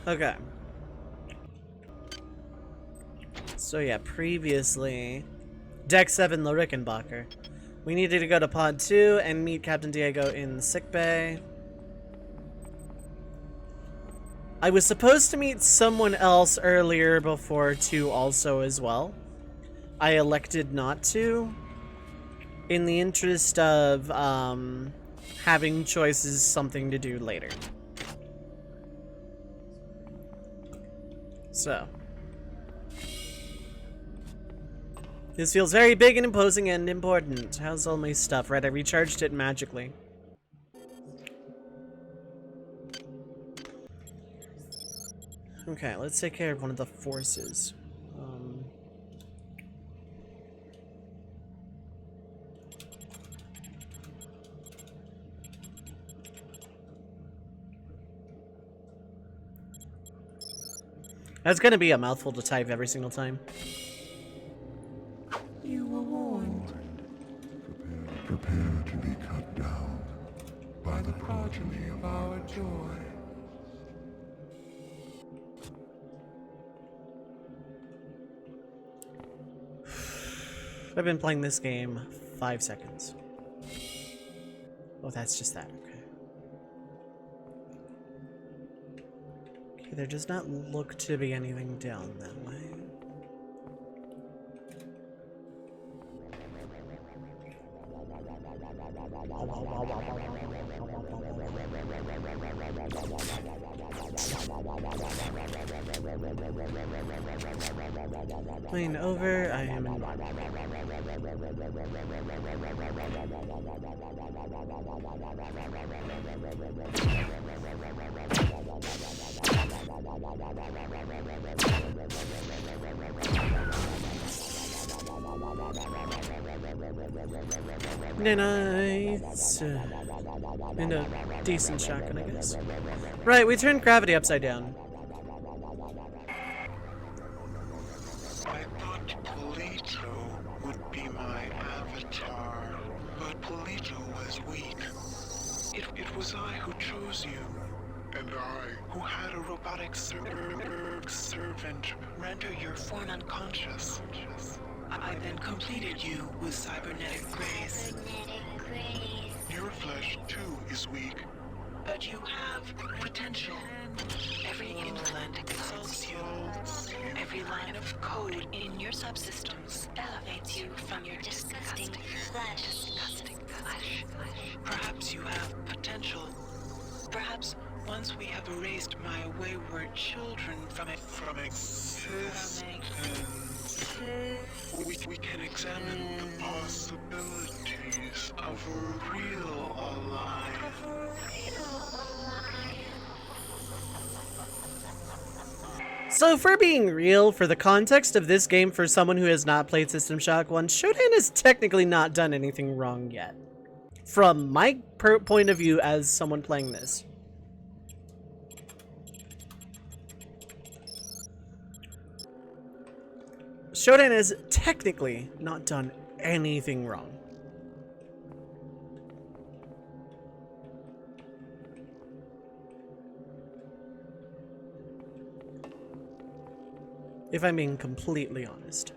Okay. So yeah, previously, Deck 7 La Rickenbacker. We needed to go to Pod 2 and meet Captain Diego in the sickbay. I was supposed to meet someone else earlier before 2 also as well. I elected not to, in the interest of having choices, something to do later. So. This feels very big and imposing and important. How's all my stuff? Right, I recharged it magically. Okay, let's take care of one of the forces. That's gonna be a mouthful to type every single time. You were warned. Prepare to be cut down by the progeny of our joy. I've been playing this game 5 seconds. Oh, that's just that, okay. Okay, there does not look to be anything down that way. Plane over, I am in. Nice. And a decent shotgun, I guess. Right, we turned gravity upside down. I thought Polito would be my avatar, but Polito was weak. It was I who chose you. And I, Who had a robotic servant render your form unconscious. I then completed you with cybernetic grace. your flesh too is weak. But you have potential. Every implant exalts you. Every line of code in your subsystems elevates you from your disgusting flesh. Perhaps you have potential. Perhaps once we have erased my wayward children from existence, we can examine the possibilities of a real alliance. So for being real, for the context of this game, for someone who has not played System Shock 1, Shodan has technically not done anything wrong yet. From my point of view as someone playing this. Shodan has technically not done anything wrong. If I'm being completely honest.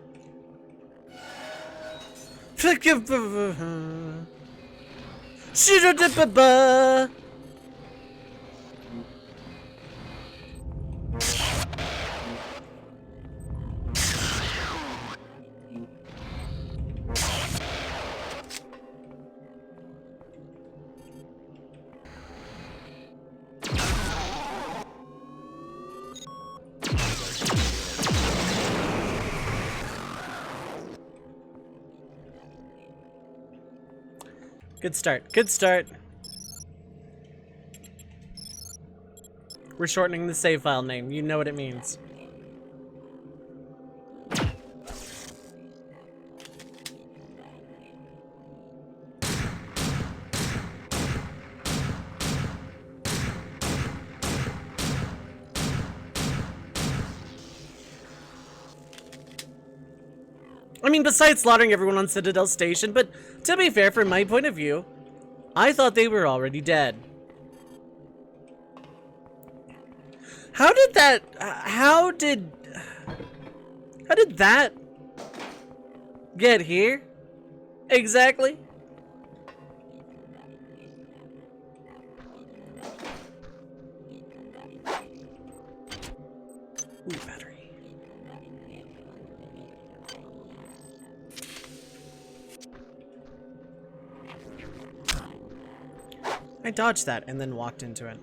Good start. Good start. We're shortening the save file name. You know what it means. I mean, besides slaughtering everyone on Citadel Station, but to be fair, from my point of view, I thought they were already dead. How did that? How did that get here? Exactly. Ooh, battery. I dodged that and then walked into it.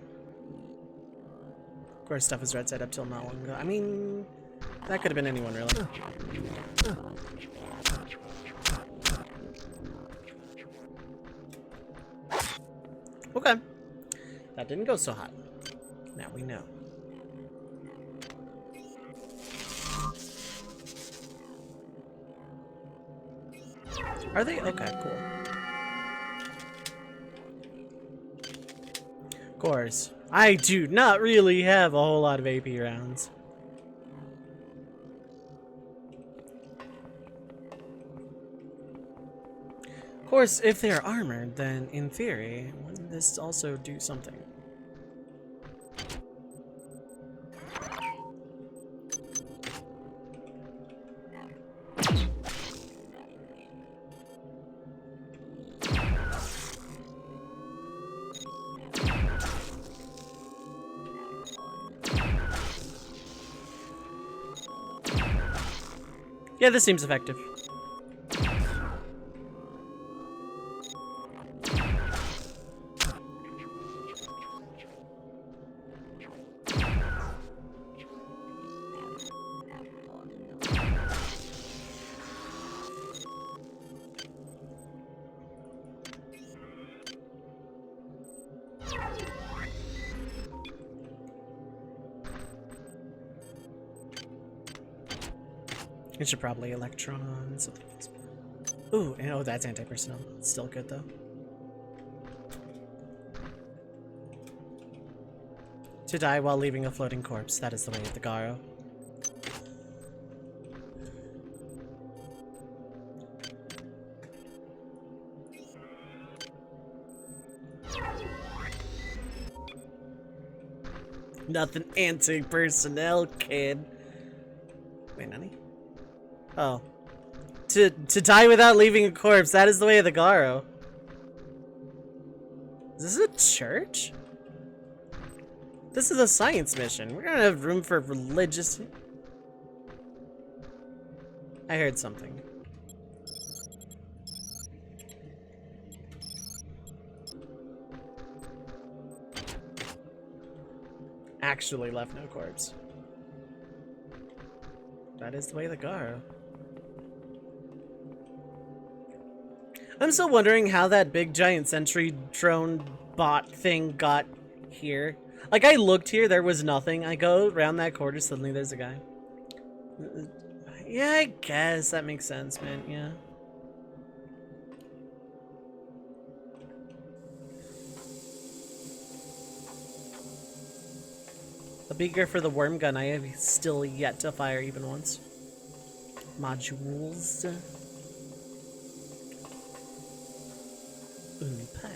Of course, stuff was red side up till not long ago. I mean, that could have been anyone, really. Okay. That didn't go so hot. Now we know. Are they? Okay, cool. Of course. I do not really have a whole lot of AP rounds. Of course, if they are armored, then in theory, wouldn't this also do something? Yeah, this seems effective. It should probably electron something else. Ooh, and oh, that's anti-personnel. Still good though. To die while leaving a floating corpse. That is the way of the Garo. Nothing anti-personnel, kid. Wait, nani? Oh. To die without leaving a corpse. That is the way of the Garo. Is this a church? This is a science mission. We're gonna have room for religious... I heard something. Actually left no corpse. That is the way of the Garo. I'm still wondering how that big giant sentry drone bot thing got here. Like, I looked here, there was nothing. I go around that corner, suddenly there's a guy. Yeah, I guess that makes sense, man. Yeah. A beaker for the worm gun. I have still yet to fire even once. Modules. Pipe.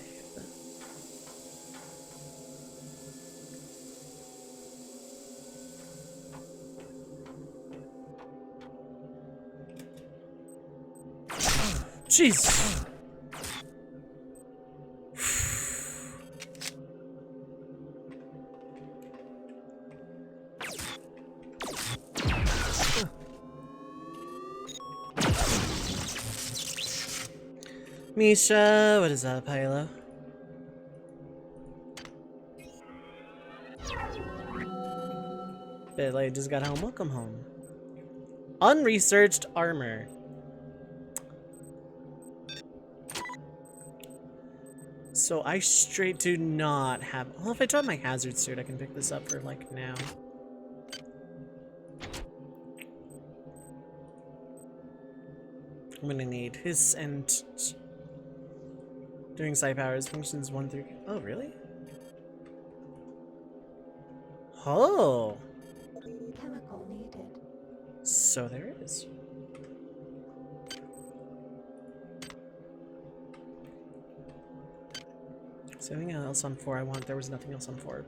Jeez. Misha, what is up, Hilo? Bit late, just got home. Welcome home. Unresearched armor. So I straight do not have... Well, if I drop my hazard suit, I can pick this up for, like, now. I'm gonna need his and... During psi powers, functions 1 through... Oh, really? Oh! Chemical needed. So there is. Is there anything else on 4 I want? There was nothing else on 4.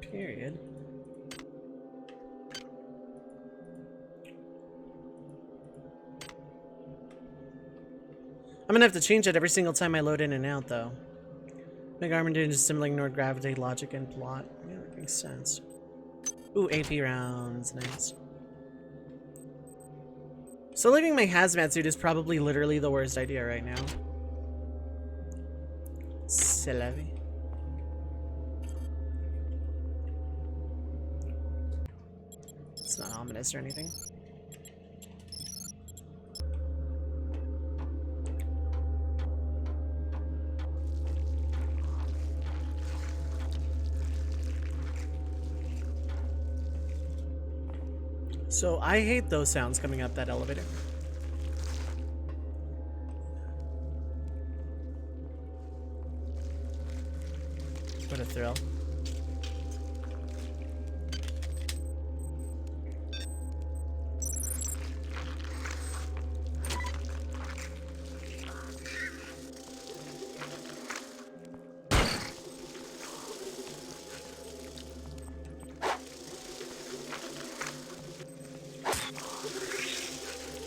Period. I'm gonna have to change it every single time I load in and out, though. Make Armageddon just simply ignore gravity, logic, and plot. Yeah, that makes sense. Ooh, AP rounds. Nice. So leaving my hazmat suit is probably literally the worst idea right now. Silly. It's not ominous or anything. So I hate those sounds coming up that elevator. What a thrill.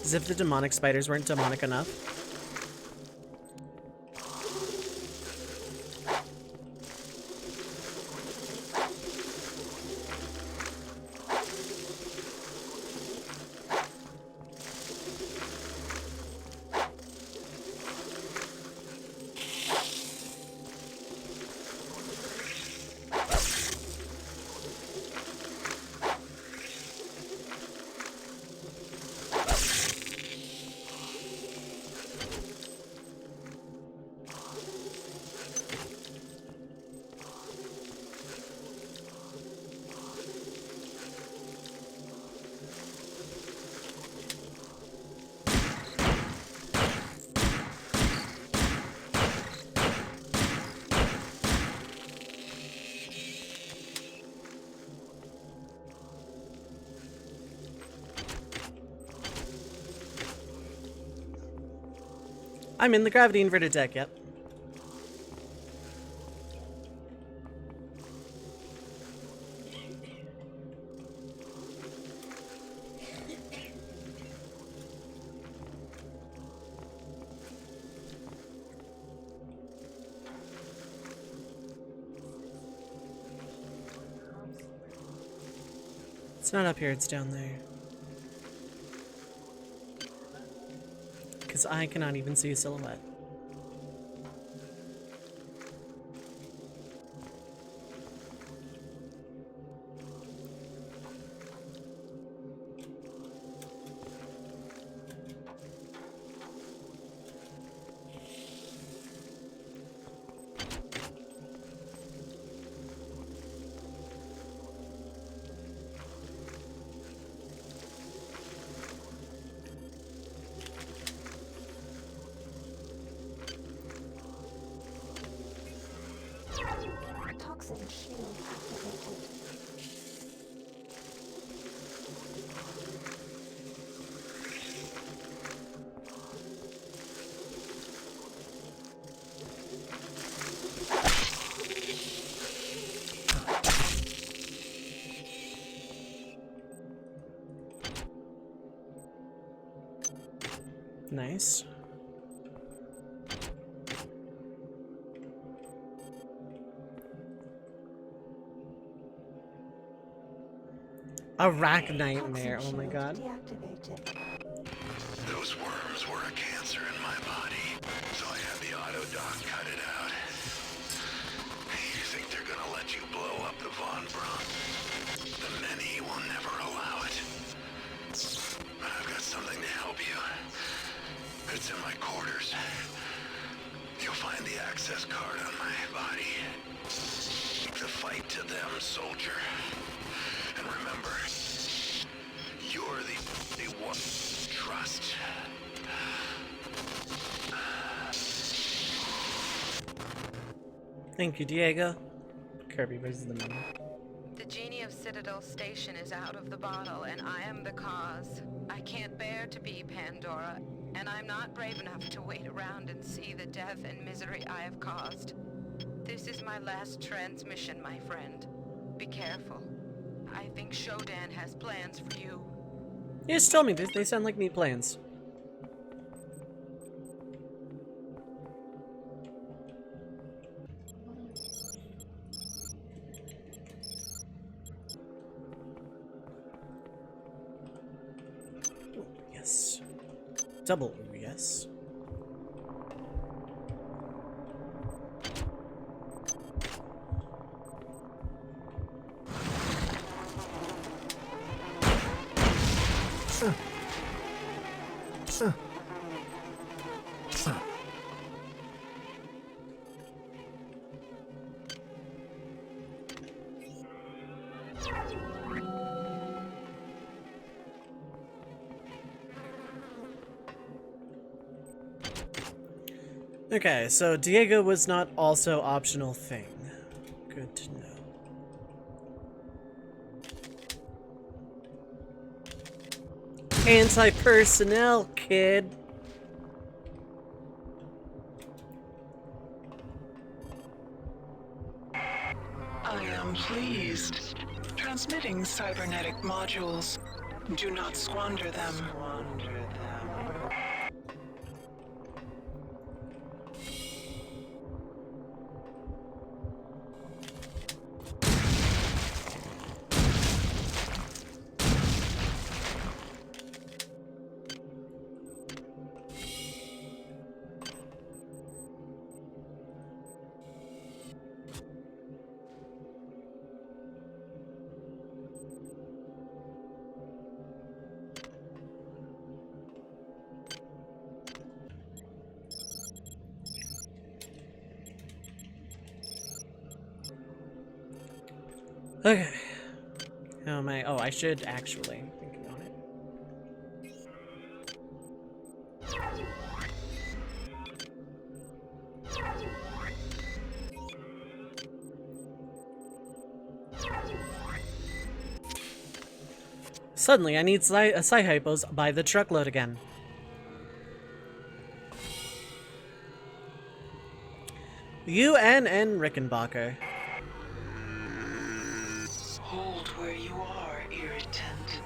As if the demonic spiders weren't demonic enough. I'm in the gravity inverted deck, yep. It's not up here, it's down there. Because I cannot even see a silhouette. Toxin shield activated. Nice. A rack nightmare, oh my god. Deactivated. Those worms were a cancer in my body, so I had the Autodoc cut it out. You think they're gonna let you blow up the Von Braun? The many will never allow it. But I've got something to help you. It's in my quarters. You'll find the access card on my body. Take the fight to them, soldier. And remember, you're the one to trust. Thank you, Diego. Kirby versus the moon. The genie of Citadel Station is out of the bottle, and I am the cause. I can't bear to be Pandora, and I'm not brave enough to wait around and see the death and misery I have caused. This is my last transmission, my friend. Be careful. I think Shodan has plans for you. You just told me, they sound like neat plans. Double, yes. Okay, so Diego was not also optional thing. Good to know. Anti-personnel, kid. I am pleased. Transmitting cybernetic modules. Do not squander them. Okay. How am I? Oh, I should actually think on it. Suddenly, I need Psy-Hypos by the truckload again. UNN Rickenbacker. Hold where you are, irritant.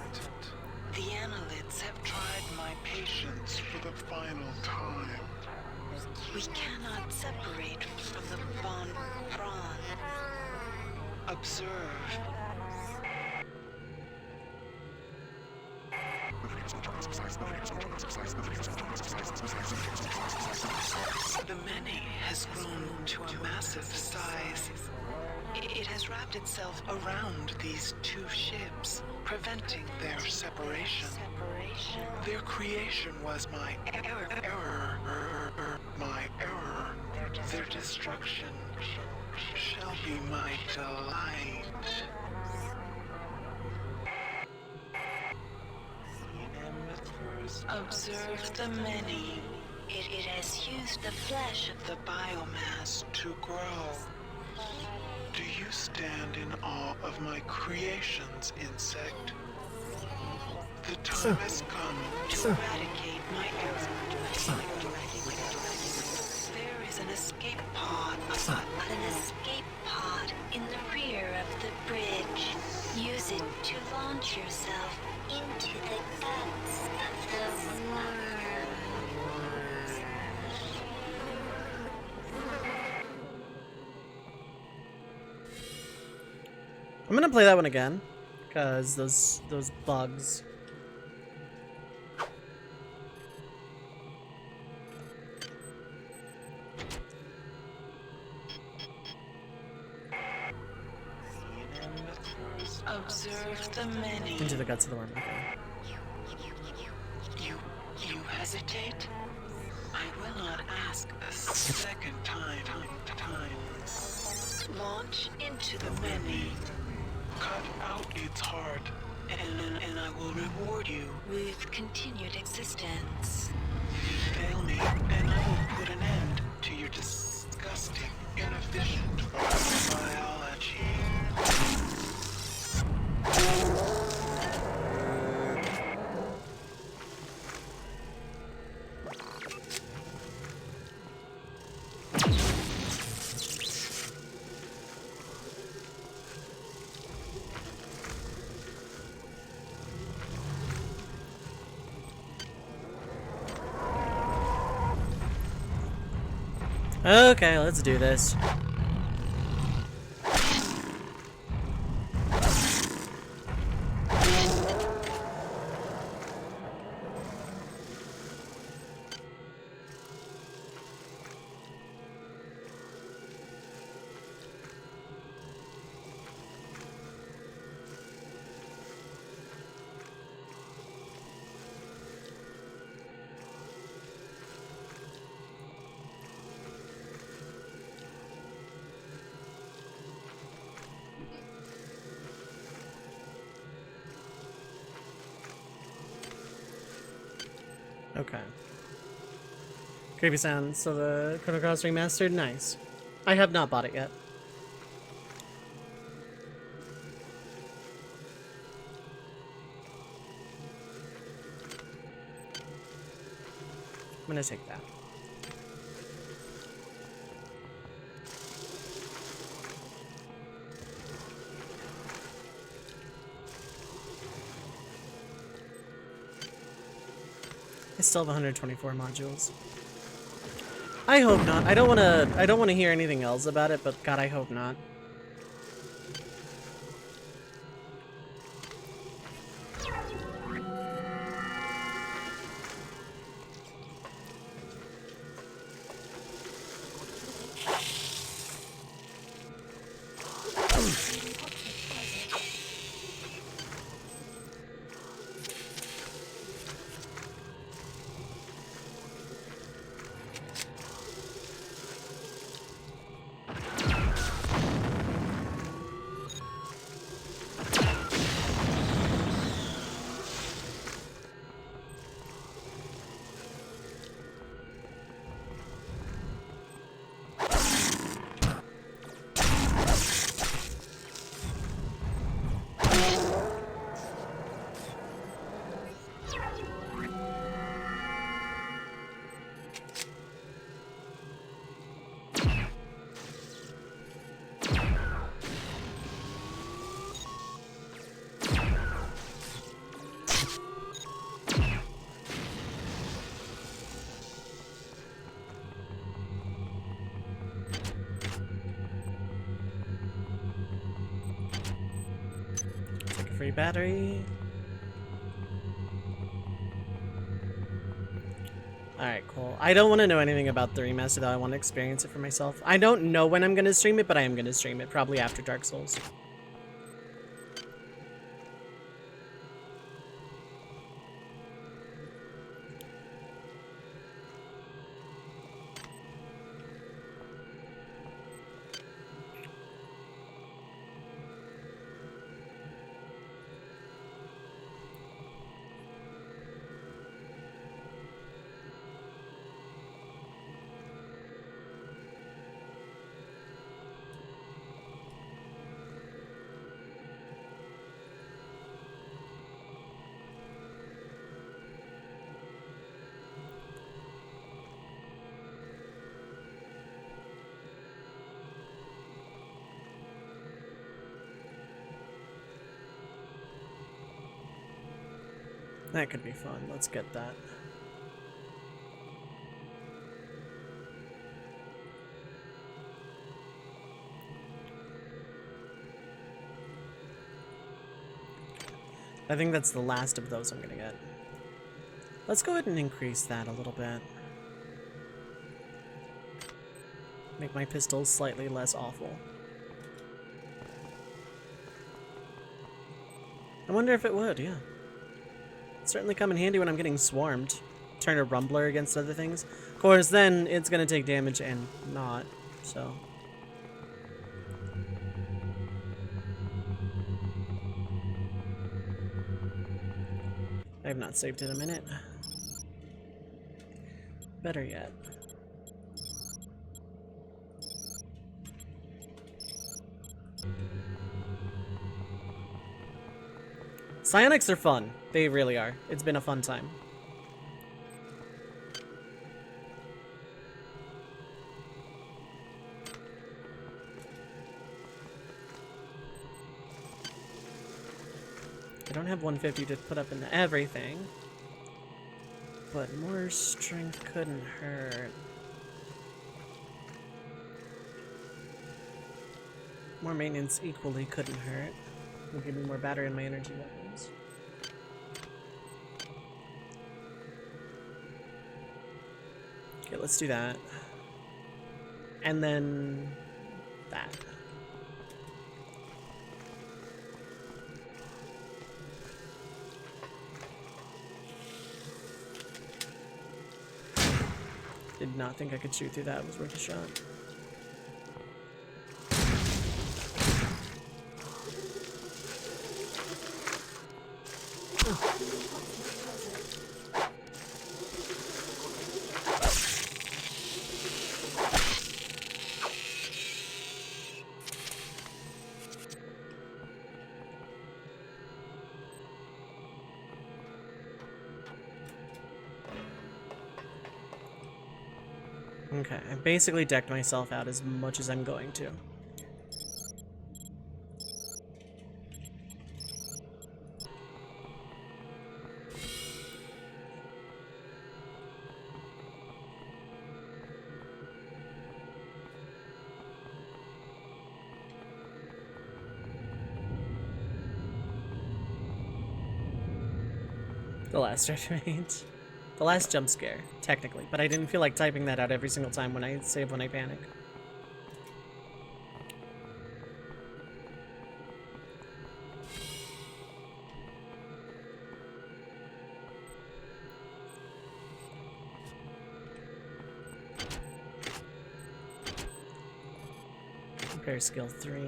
The Analyts have tried my patience for the final time. We cannot separate from the Von Braun. Observe. The many has grown to a massive size. It has wrapped itself around these two ships, preventing their separation. Their creation was my error. My error. Their destruction shall be my delight. Observe the many. It has used the flesh of the biomass to grow. Do you stand in awe of my creations, insect? The time has come to eradicate my error. There is an escape pod. An escape pod in the rear of the bridge. Use it to launch yourself into the guts of the world. I'm gonna play that one again, cause those bugs. Observe the many. Into the guts of the worm. Okay. You hesitate? I will not ask a second time. Launch into the many. Cut out its heart, and I will reward you With continued existence. fail me, and I will put an end to your disgusting, inefficient biology. Okay, let's do this. Okay. Creepy sound. So the Chrono Cross remastered, nice. I have not bought it yet. I'm gonna take that. I still have 124 modules. I hope not. I don't wanna hear anything else about it, but God, I hope not. Take a free battery. Alright, cool. I don't want to know anything about the remaster though. I want to experience it for myself. I don't know when I'm going to stream it, but I am going to stream it. Probably after Dark Souls. That could be fun. Let's get that. I think that's the last of those I'm gonna get. Let's go ahead and increase that a little bit. Make my pistols slightly less awful. I wonder if it would, yeah. Certainly come in handy when I'm getting swarmed. Turn a rumbler against other things. Of course, then it's gonna take damage and not, so. I have not saved in a minute. Better yet. Psionics are fun. They really are. It's been a fun time. I don't have 150 to put up into everything, but more strength couldn't hurt. More maintenance equally couldn't hurt. Will give me more battery in my energy weapons. Okay, let's do that. And then that. Did not think I could shoot through that. It was worth a shot. Okay, I basically decked myself out as much as I'm going to. The last argument. The last jump scare, technically, but I didn't feel like typing that out every single time when I save when I panic. Repair skill 3.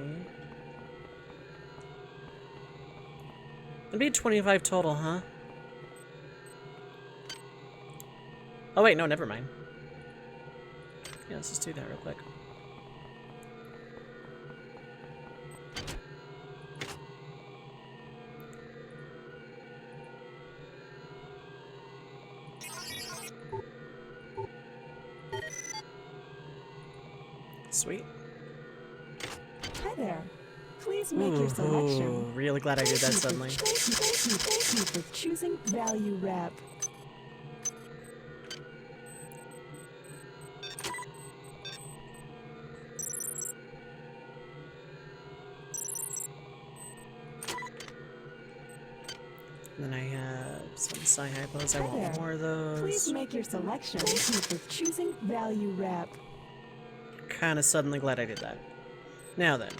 It'd be 25 total, huh? Oh wait, no, never mind. Yeah, let's just do that real quick. Sweet. Hi there. Please make your selection. Really glad I did that suddenly. Thank you for choosing Value Wrap. And then I have some Psi-Hypos. I want more of those. Please make your selection. Thank you for choosing Value Wrap. Kinda suddenly glad I did that. Now then.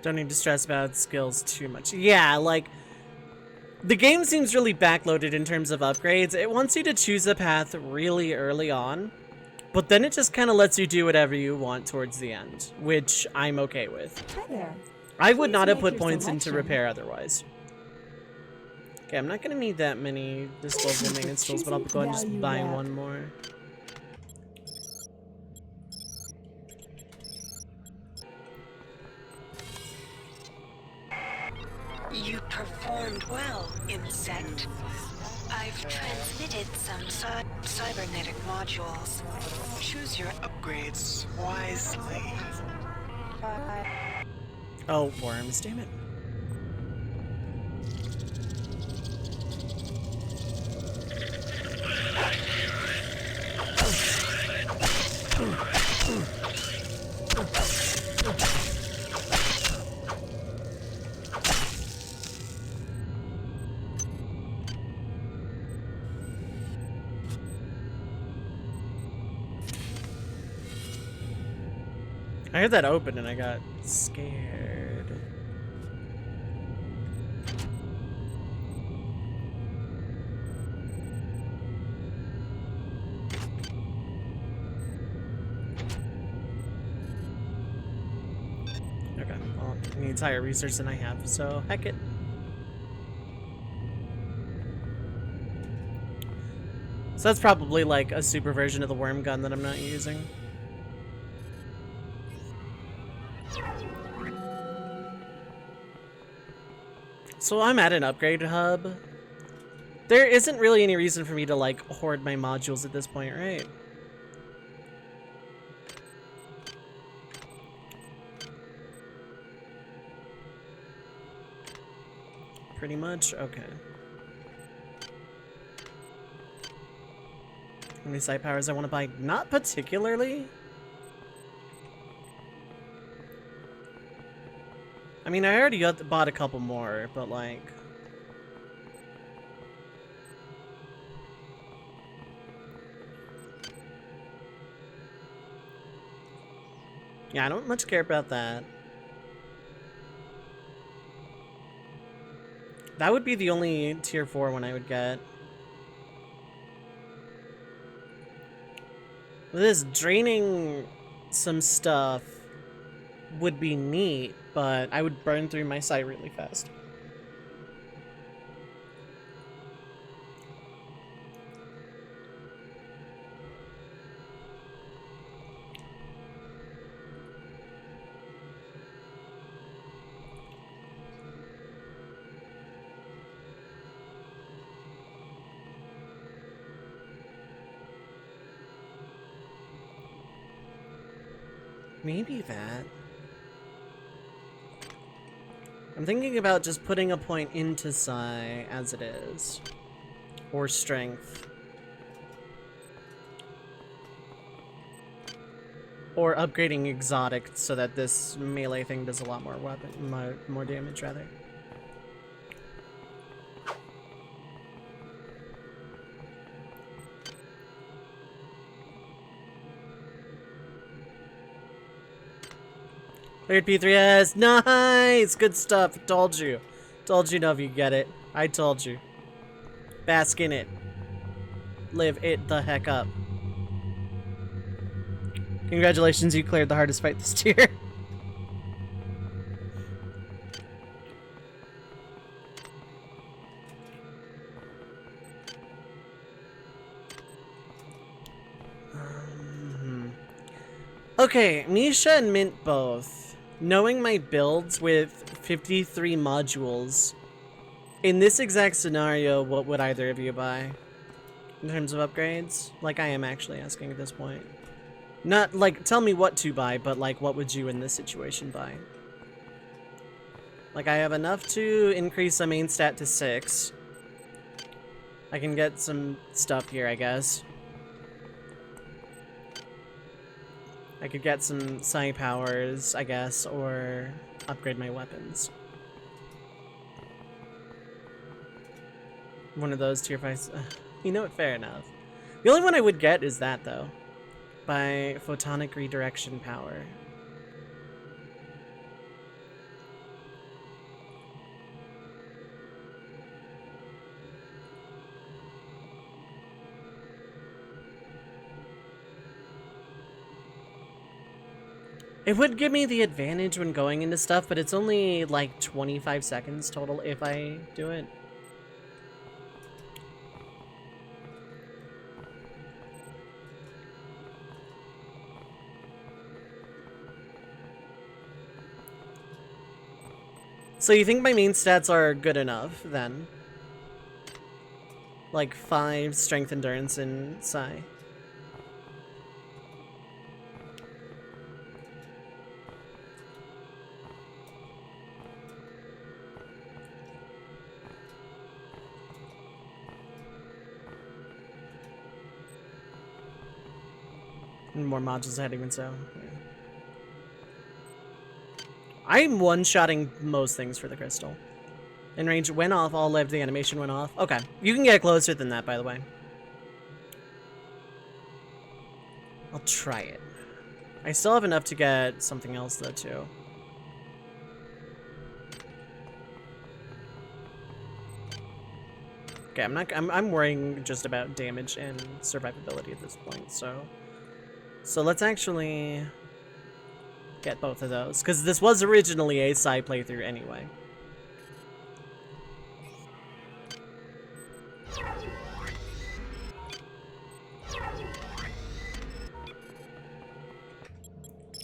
Don't need to stress about skills too much. Yeah, like, the game seems really backloaded in terms of upgrades. It wants you to choose a path really early on, but then it just kind of lets you do whatever you want towards the end, which I'm okay with. Hi there. I would Please not have make put your points into selection. repair otherwise. Okay, I'm not going to need that many disposable maintenance tools, but I'll go ahead and just Value buy wrap. one more. You performed well, insect. I've transmitted some cybernetic modules. Choose your upgrades wisely. Oh, worms, damn it. I heard that open and I got scared. Okay, well, I need higher research than I have, so heck it. So that's probably like a super version of the worm gun that I'm not using. So I'm at an upgrade hub. There isn't really any reason for me to like hoard my modules at this point, right? Pretty much, okay. How many side powers I want to buy? Not particularly. I mean, I already bought a couple more, but like... Yeah, I don't much care about that. That would be the only tier 4 one I would get. This draining some stuff would be neat, but I would burn through my psi really fast. Maybe that. I'm thinking about just putting a point into psi as it is. Or strength. Or upgrading exotic so that this melee thing does a lot more more damage rather. Cleared P3S. Nice! Good stuff. Told you. Told you Nov, you get it. I told you. Bask in it. Live it the heck up. Congratulations, you cleared the hardest fight this tier. Okay, Misha and Mint both. Knowing my builds with 53 modules, in this exact scenario, what would either of you buy? In terms of upgrades? Like, I am actually asking at this point. Not, like, tell me what to buy, but, like, what would you in this situation buy? Like, I have enough to increase a main stat to 6. I can get some stuff here, I guess. I could get some psi powers, I guess, or upgrade my weapons. One of those tier 5s. You know what? Fair enough. The only one I would get is that, though. By photonic redirection power. It would give me the advantage when going into stuff, but it's only like 25 seconds total if I do it. So you think my main stats are good enough, then? Like 5 strength, endurance, and psi. And more modules ahead even so. Yeah. I'm one-shotting most things for the crystal. In range went off, all lived, the animation went off. Okay, you can get closer than that, by the way. I'll try it. I still have enough to get something else though, too. Okay, I'm worrying just about damage and survivability at this point, so let's actually get both of those, because this was originally a psi playthrough anyway.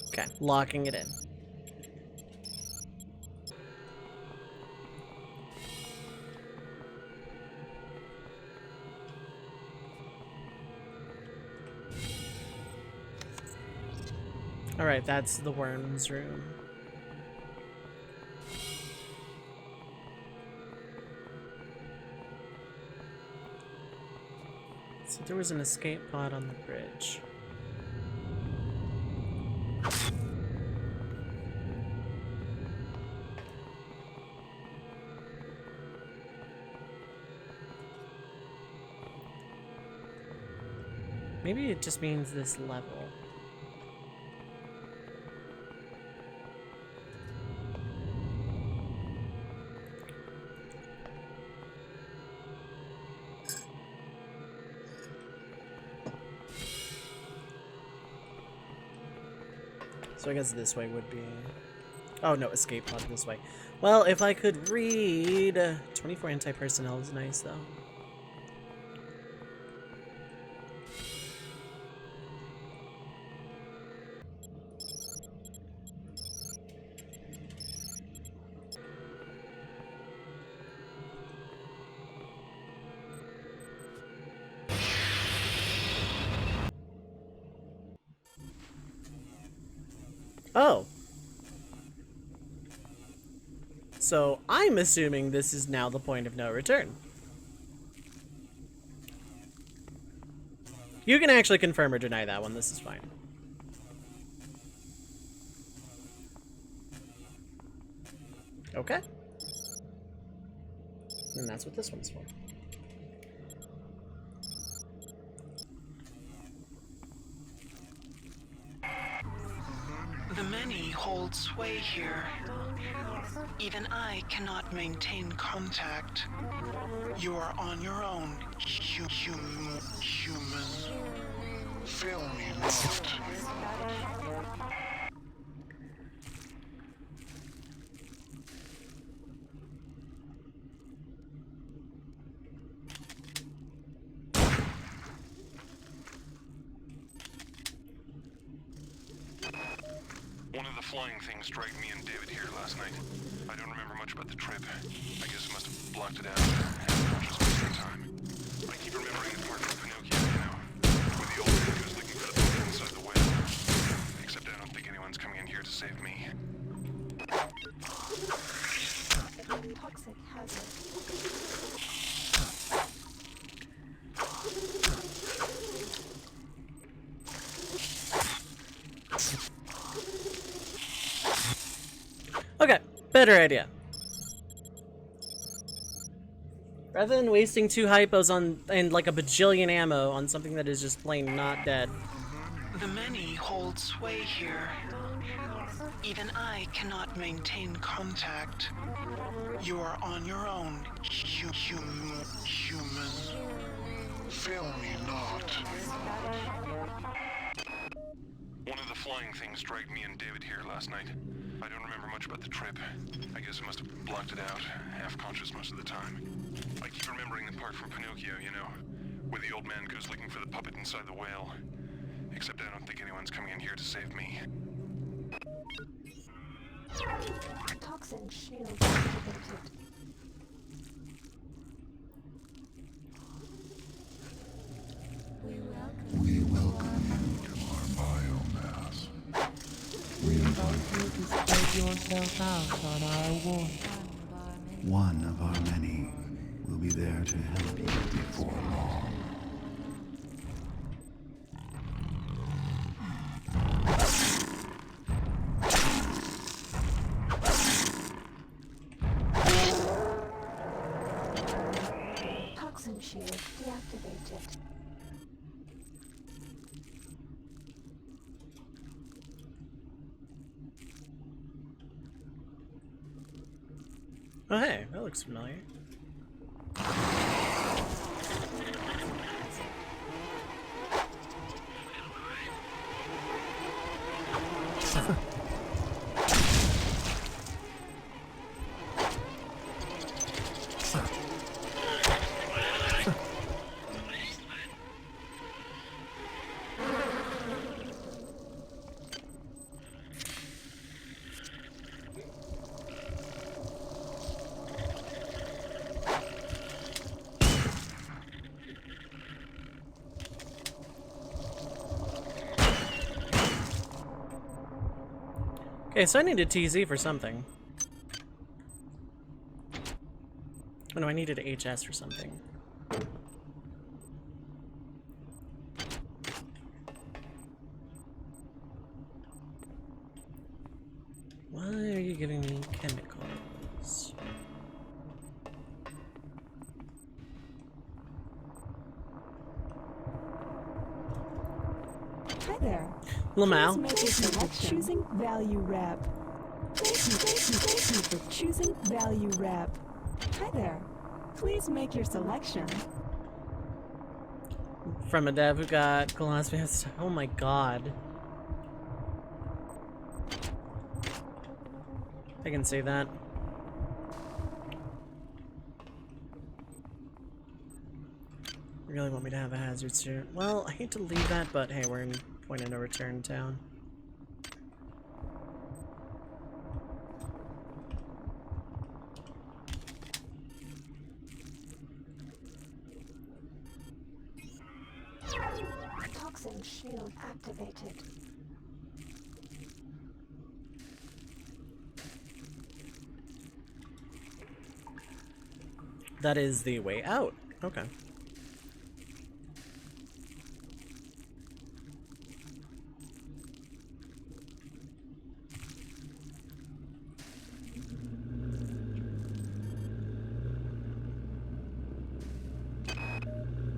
Okay, locking it in. Alright, that's the worm's room. So there was an escape pod on the bridge. Maybe it just means this level. So I guess this way would be... Oh no, escape pod this way. Well, if I could read... 24 anti-personnel is nice though. Oh. So I'm assuming this is now the point of no return. You can actually confirm or deny that one. This is fine. Okay. And that's what this one's for. The many hold sway here. Even I cannot maintain contact. You are on your own, human. Fail me not. One of the flying things dragged me and David here last night. I don't remember much about the trip. I guess I must have blocked it out. Half-conscious most of the time. I keep remembering the part from Pinocchio, you know, where the old man goes looking for the puppet inside the whale. Except I don't think anyone's coming in here to save me. Toxic hazard. Okay, better idea. Rather than wasting 2 hypos on and like a bajillion ammo on something that is just plain not dead. The many hold sway here. Even I cannot maintain contact. You are on your own, human. Fail me not. One of the flying things dragged me and David here last night. I don't remember much about the trip. I guess I must have blocked it out, half-conscious most of the time. I keep remembering the part from Pinocchio, you know, where the old man goes looking for the puppet inside the whale. Except I don't think anyone's coming in here to save me. Toxin shield activated. We welcome you to our biomass. We invite you to spread yourself out on our ward. One of our many will be there to help you before long. Toxin shield deactivated. Oh hey, that looks familiar. Okay, so I need a TZ for something. Oh no, I needed a HS for something. Why are you giving me chemicals? Hi there. Lamau. Please make your selection. Choosing value wrap. Thank you for choosing value wrap. Hi there. Please make your selection. From a dev who got Colossus. Oh my god. I can see that. You really want me to have a hazard suit? Well, I hate to leave that, but hey, we're in point of no return town. Toxin shield activated. That is the way out. Okay.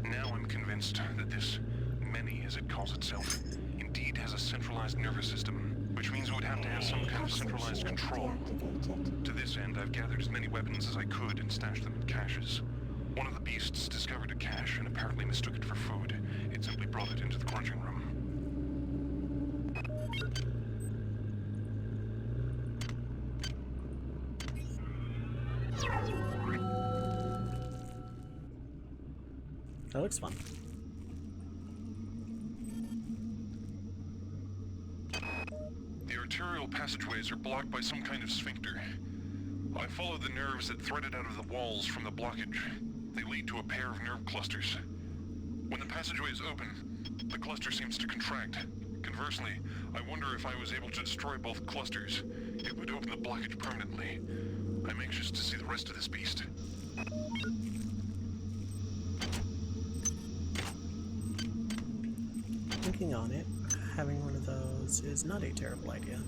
Now I'm convinced that this many, as it calls itself, indeed has a centralized nervous system, which means it would have to have some kind of centralized control. To this end, I've gathered as many weapons as I could and stashed them in caches. One of the beasts discovered a cache and apparently mistook it for food. It simply brought it into the crunching room. That looks fun. The arterial passageways are blocked by some kind of sphincter. I followed the nerves that threaded out of the walls from the blockage. They lead to a pair of nerve clusters. When the passageways open, the cluster seems to contract. Conversely, I wonder if I was able to destroy both clusters, it would open the blockage permanently. I'm anxious to see the rest of this beast. Thinking on it, having one of those is not a terrible idea.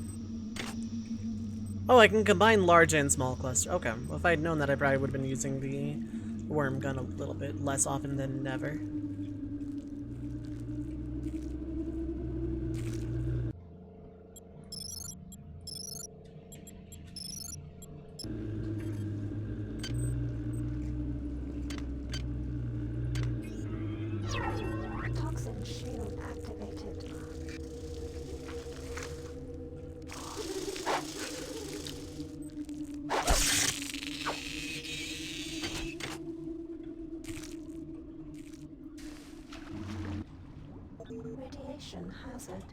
Oh, I can combine large and small cluster. Okay, well, if I had known that, I probably would have been using the worm gun a little bit less often than never. Toxin shield activated. Radiation hazard.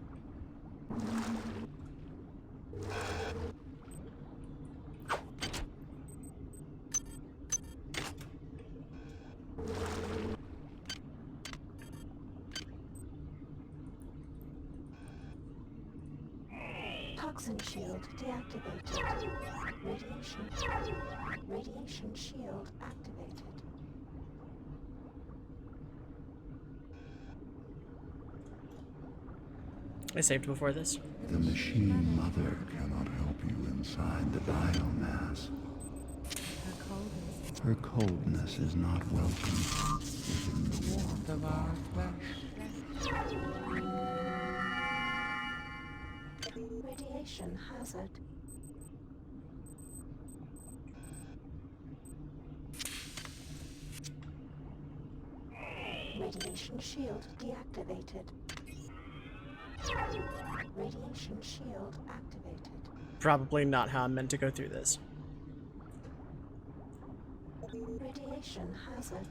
Toxin shield deactivated. Radiation shield activated. I saved before this. The machine mother cannot help you inside the biomass. Her coldness is not welcome within the warmth of our flesh. Radiation hazard. Radiation shield deactivated. Radiation shield activated. Probably not how I'm meant to go through this. Radiation hazard.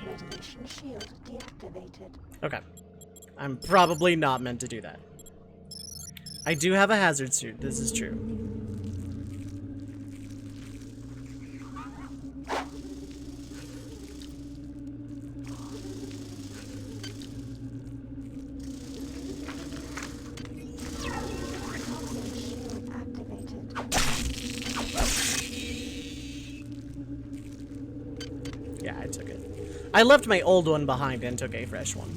Radiation shield deactivated. Okay. I'm probably not meant to do that. I do have a hazard suit, this is true. Shield activated. Yeah, I took it. I left my old one behind and took a fresh one.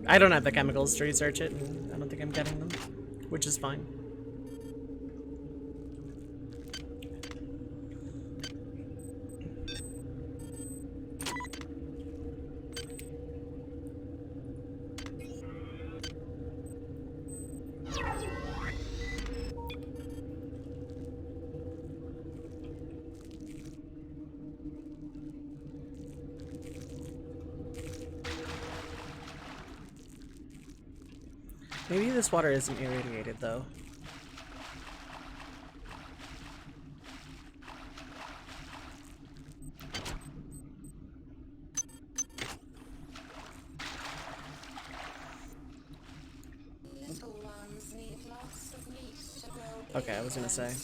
I don't have the chemicals to research it, and I don't think I'm getting them, which is fine. Maybe this water isn't irradiated, though. Okay, I was gonna say.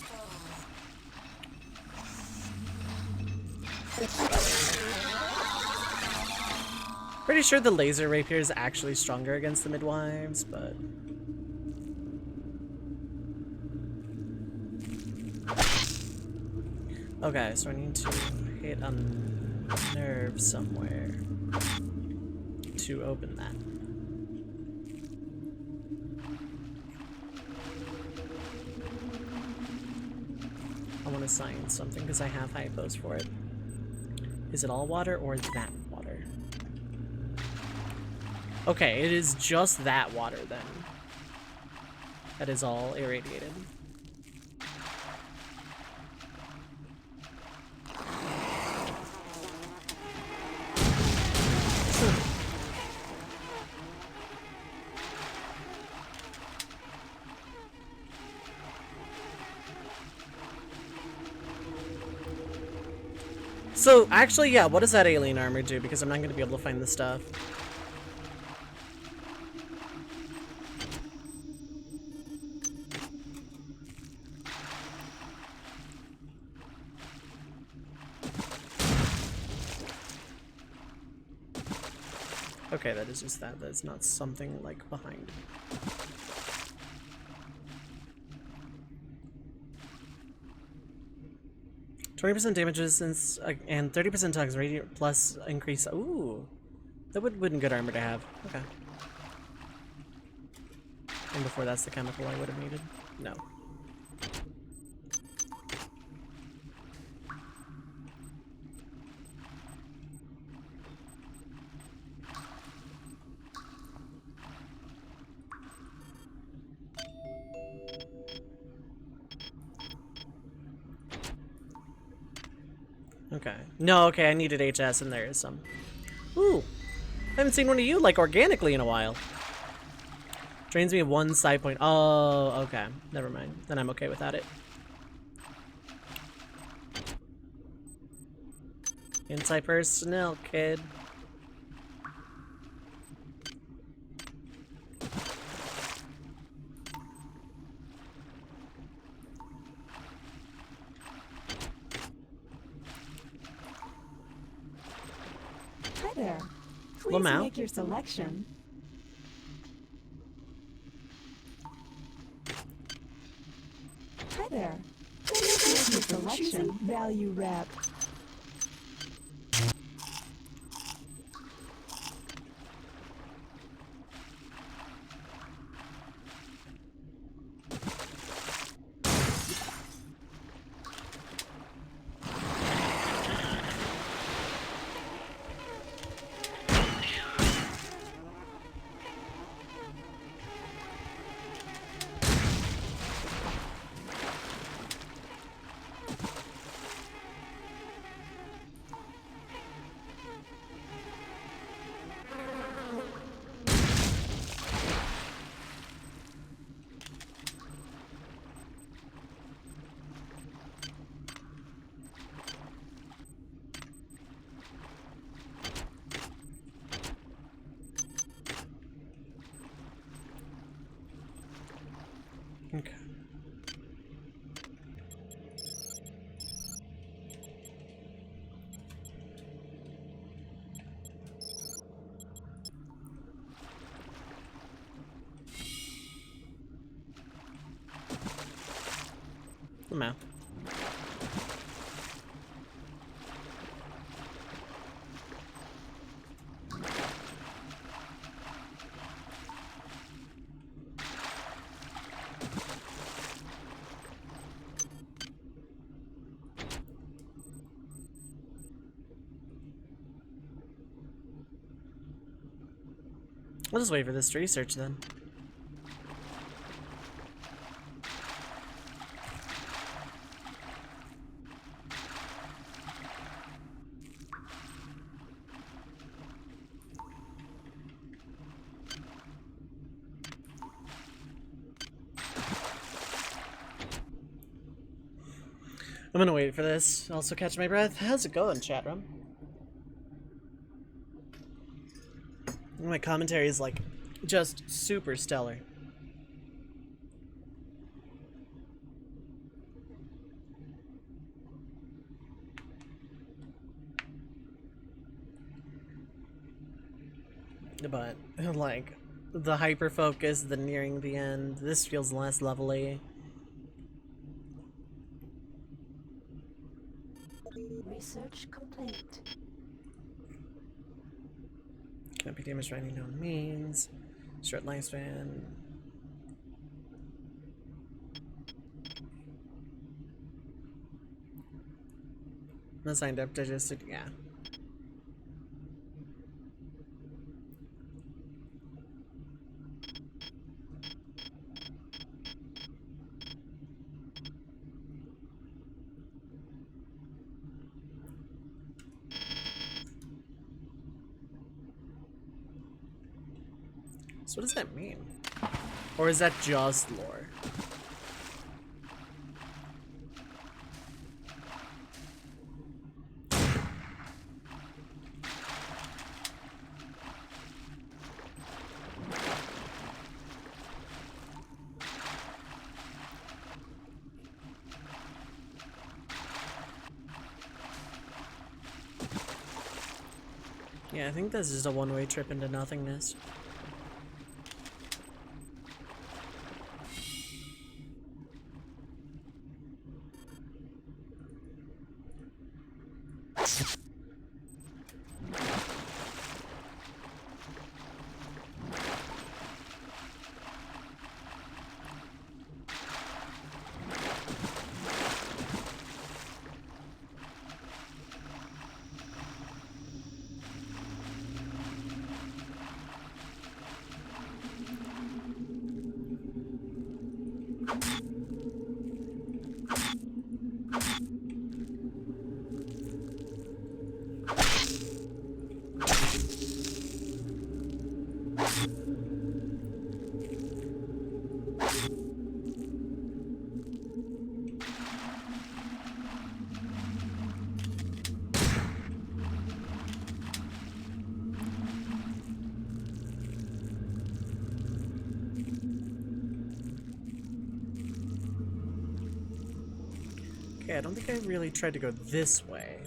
Pretty sure the laser rapier is actually stronger against the midwives, but... Okay, so I need to hit a nerve somewhere to open that. I want to science something because I have hypos for it. Is it all water or that water? Okay, it is just that water then. That is all irradiated. So, actually, yeah, what does that alien armor do? Because I'm not going to be able to find the stuff. Okay, that is just that. That's not something, like, behind. %20 damage resistance and 30% tox radiant plus increase. Ooh, that would have been good armor to have. Okay. And before that's the chemical I would have needed. No. Okay. No, okay, I needed HS and there is some. Ooh. I haven't seen one of you, like, organically in a while. Drains me 1 side point. Oh, okay. Never mind. Then I'm okay without it. Anti-personnel, kid. Hi there. Please Lamau. make your selection. Hi there. Please make your selection. Value rep. Okay. Lamau. We'll just wait for this to research then. I'm gonna wait for this. Also catch my breath. How's it going, chat room? My commentary is like just super stellar. But like the hyper focus, the nearing the end, this feels less lovely. Research complete. Can't be damaged by any known means. Short lifespan. Assigned up digested, yeah. So what does that mean? Or is that just lore? Yeah, I think this is a one-way trip into nothingness. Okay, I don't think I really tried to go this way.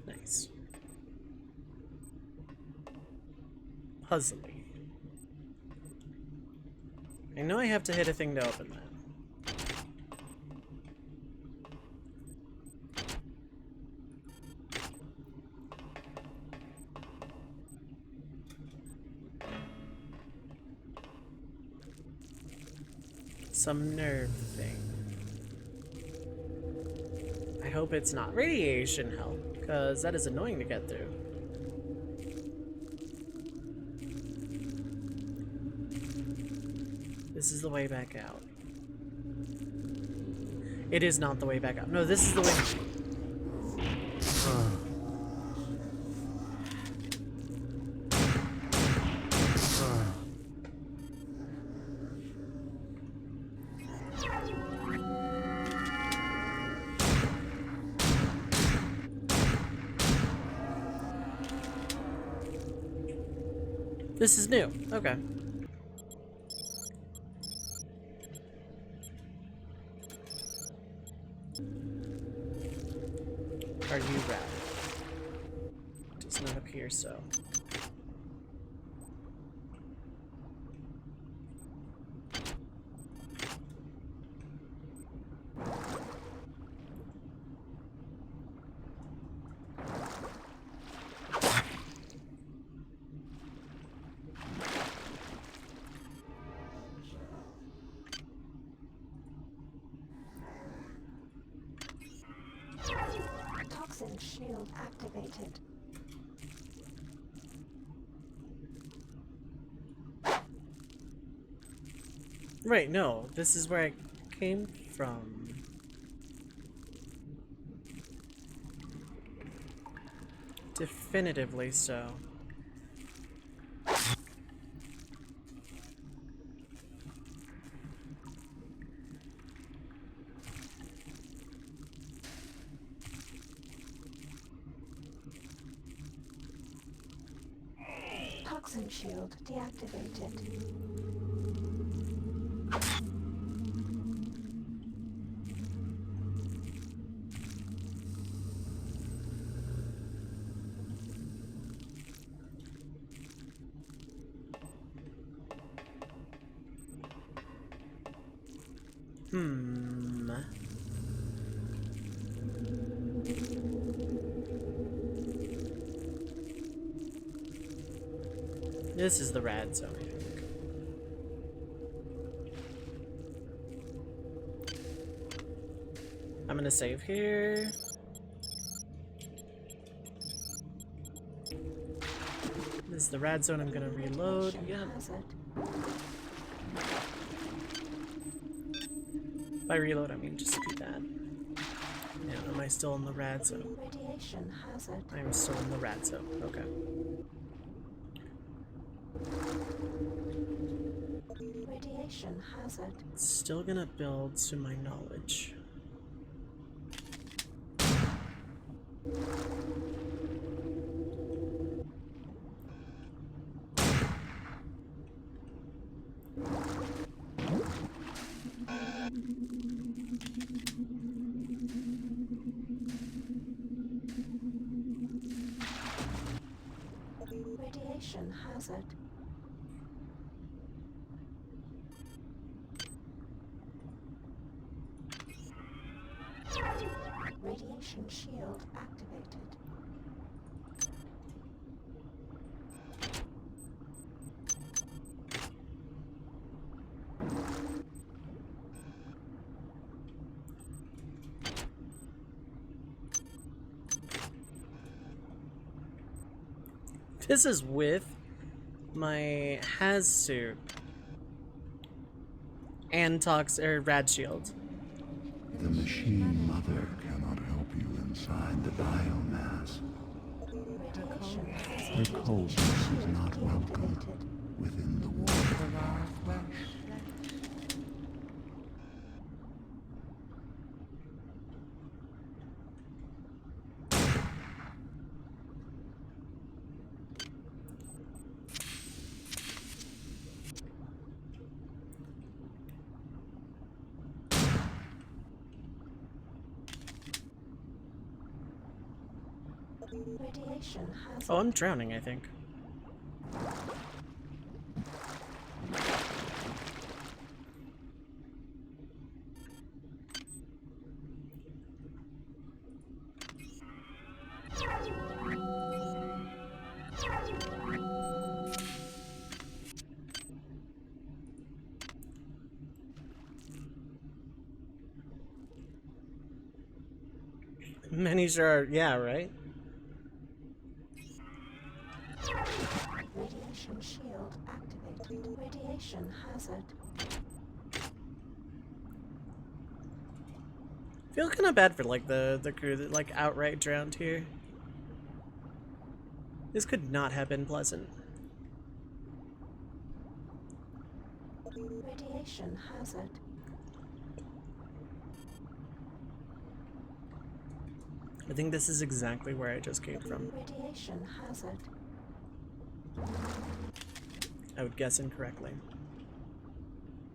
Nice. Puzzly. I know I have to hit a thing to open that. Some nerve thing. I hope it's not radiation hell, because that is annoying to get through. This is the way back out. It is not the way back out. No, this is the way. This is new. Okay. Are you rat? Does not appear so. activated. Right, no, this is where I came from. Definitively so. Toxin shield deactivated. This is the rad zone, I think. I'm gonna save here. This is the rad zone. I'm gonna reload. Yep. By reload, I mean just do that. And am I still in the rad zone? Radiation hazard. I'm still in the rad zone. Okay. Radiation hazard. Still gonna build to my knowledge. Radiation hazard. Radiation shield activated. This is with my Haz suit and rad shield. The machine mother cannot help you inside the biomass. Her coldness is not welcome within the warmth of our flesh. Radiation hazard. Oh, I'm drowning, I think. Many are, yeah, right? Radiation shield activated. Radiation hazard. Feel kind of bad for like the crew that like outright drowned here. This could not have been pleasant. Radiation hazard. I think this is exactly where I just came from. Radiation hazard. I would guess incorrectly.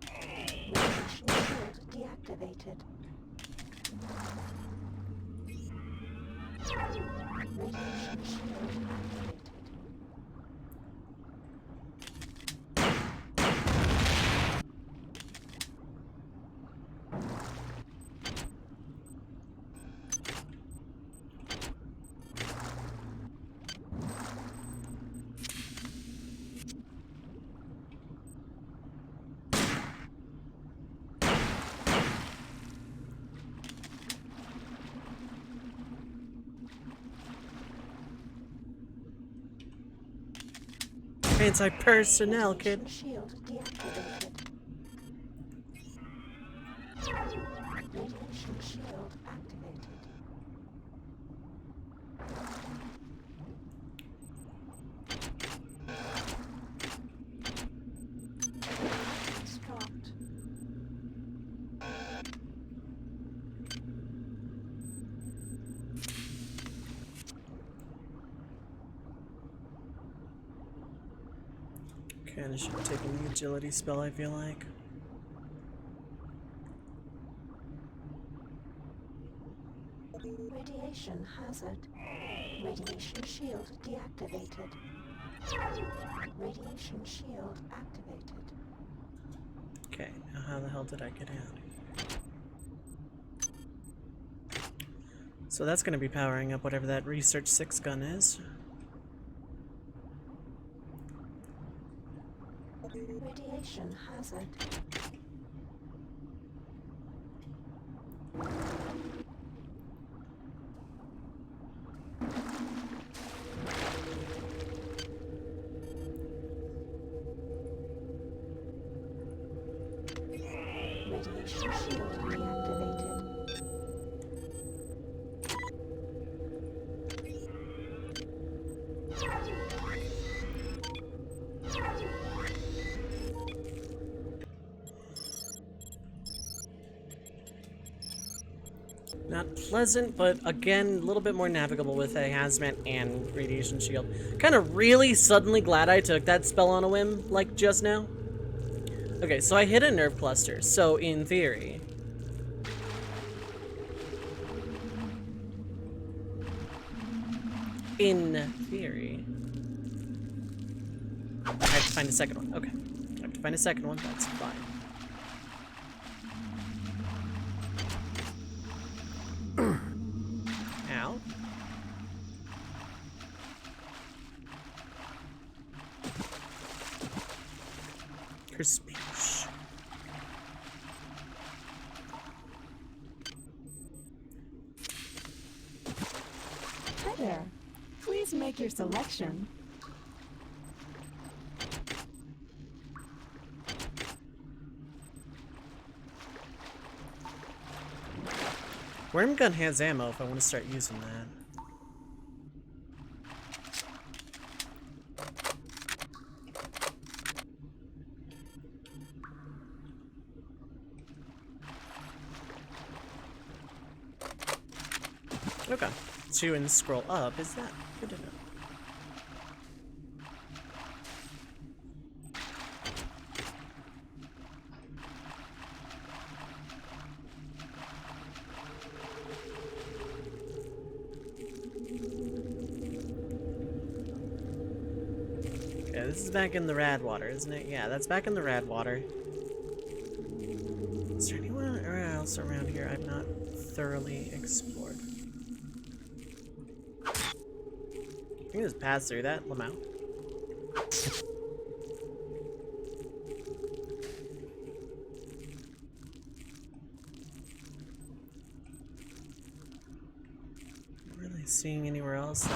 Radiation shield deactivated. Radiation shield activated. Anti-personnel, kid. Shield deactivated. Radiation shield activated. Dropped. Okay, I should have taken the agility spell, I feel like. Radiation hazard. Radiation shield deactivated. Radiation shield activated. Okay, now how the hell did I get out? So that's going to be powering up whatever that Research 6 gun is. Radiation hazard. Radiation shield deactivated. Not pleasant, but again, a little bit more navigable with a hazmat and radiation shield. Kind of really suddenly glad I took that spell on a whim, like just now. Okay, so I hit a nerve cluster, so in theory... In theory... I have to find a second one. Okay. I have to find a second one, that's fine. Ow. Crispy. Hi there. Please make your selection. Worm gun has ammo if I want to start using that. Okay. 2 and scroll up, is that good to know? Okay, this is back in the rad water, isn't it? Yeah, that's back in the rad water. Is there anyone else around here I've not thoroughly explored? I can just pass through that, Lamau. Not really seeing anywhere else.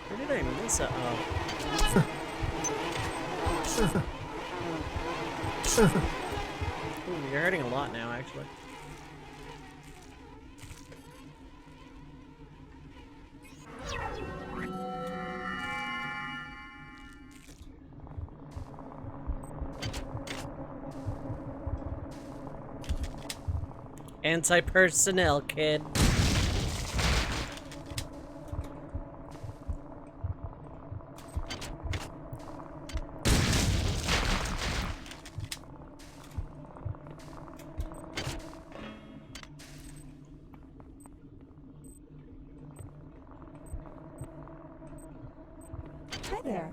Where did I miss it? Oh. Ooh, you're hurting a lot now, actually. Anti-personnel, kid. Hi there.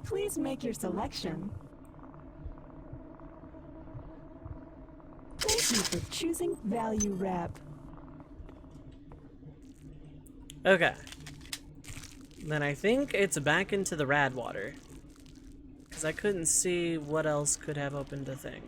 Please make your selection. Thank you for choosing Value Wrap. Okay. Then I think it's back into the rad water. Because I couldn't see what else could have opened a thing.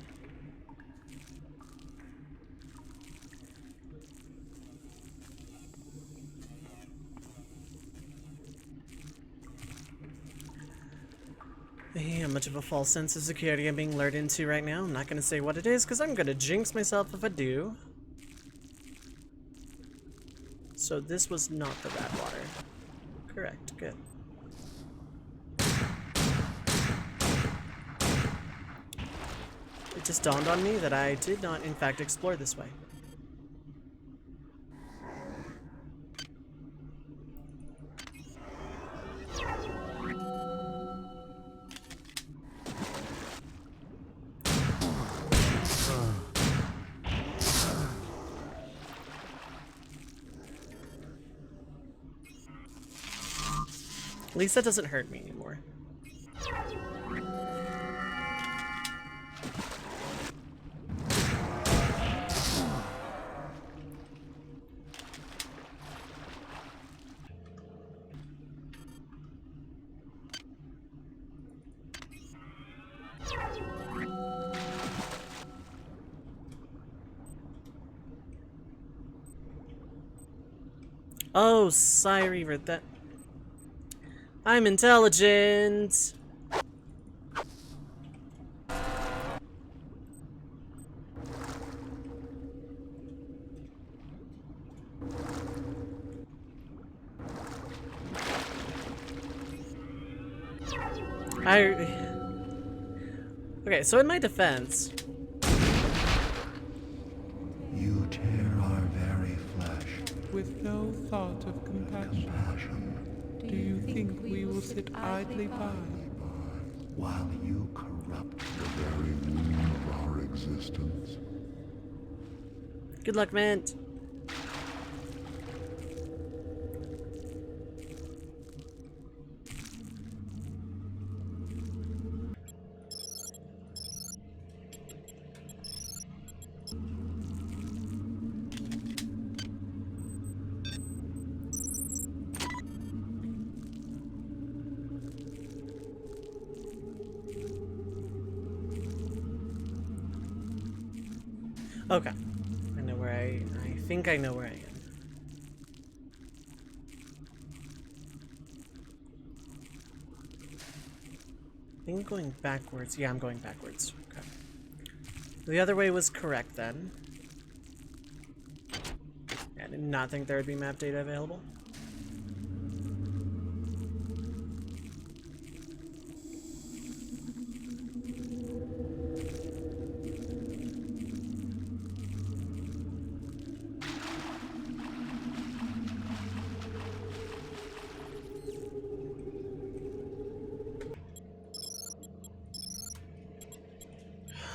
How much of a false sense of security I'm being lured into right now. I'm not gonna say what it is because I'm gonna jinx myself if I do. So this was not the rat water. Correct, good. It just dawned on me that I did not in fact explore this way. At least that doesn't hurt me anymore. Oh, Cyreaver, that... I'm intelligent! Okay, so in my defense... You tear our very flesh. With no thought of compassion, do you think we will sit idly by? While you corrupt the very womb of our existence. Good luck, Mint. Okay. I know where I think I know where I am. I think going backwards. Yeah, I'm going backwards. Okay. The other way was correct then. I did not think there would be map data available.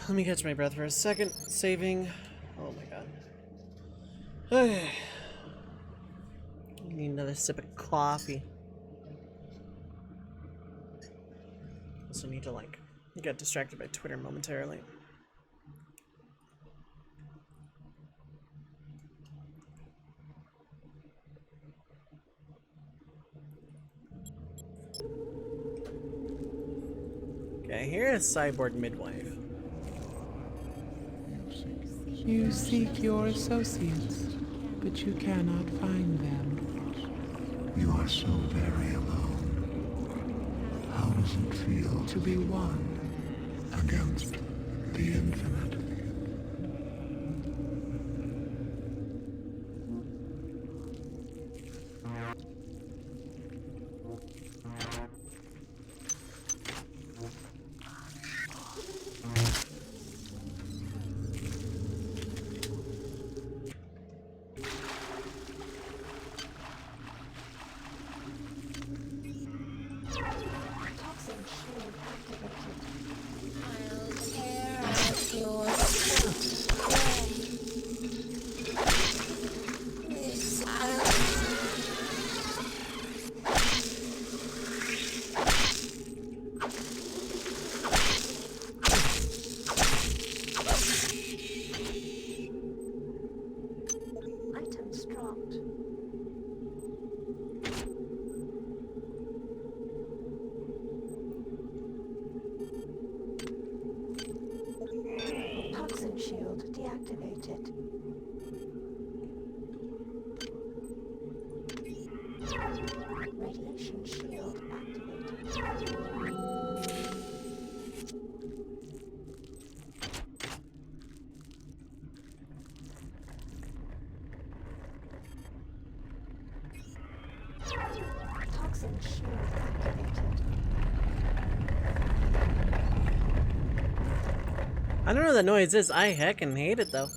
Let me catch my breath for a second. Saving. Oh my god. Okay. Need another sip of coffee. Also need to like get distracted by Twitter momentarily. Okay, here is Cyborg Midwife. You seek your associates, but you cannot find them. You are so very alone. How does it feel To be one. against the infinite? Items dropped. I don't know what that noise is. I heckin' hate it though.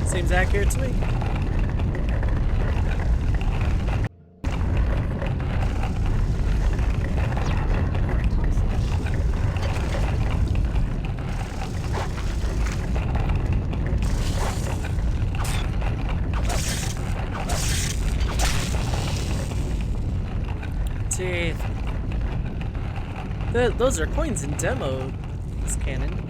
Seems accurate to me. Teeth. Those are coins in demo. This cannon.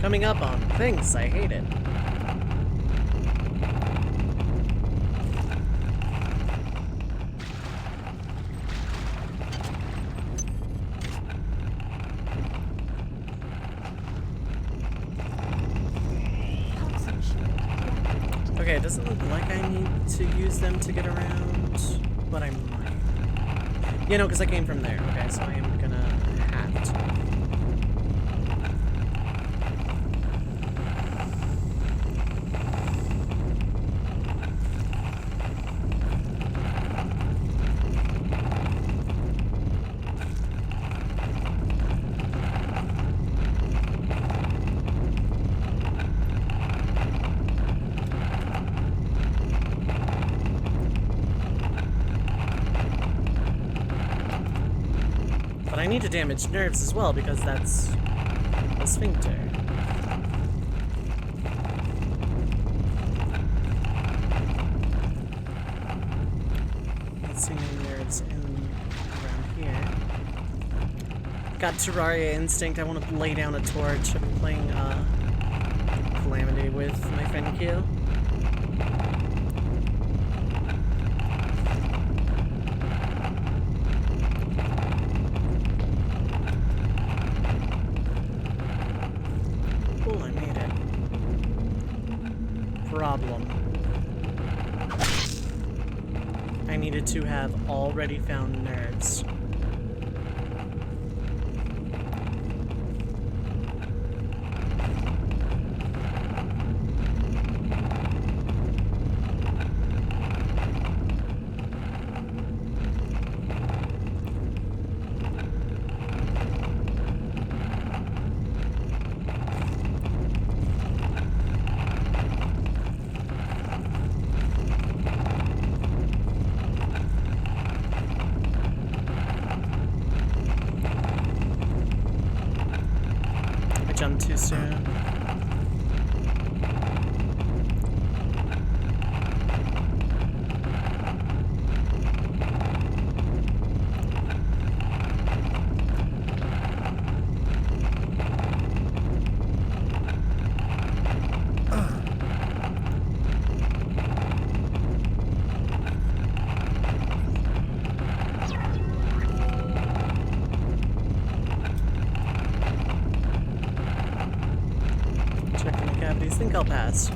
Coming up on things I hated. Okay, it doesn't look like I need to use them to get around, but I might. You know, because I came from there. Okay, so I am gonna have to. But I need to damage nerves as well because that's a sphincter. Let's see any nerves in around here. Got Terraria instinct. I want to lay down a torch. I've been playing Calamity with my friend Q. Problem. I needed to have already found nerves. Jumped too soon. think I'll pass.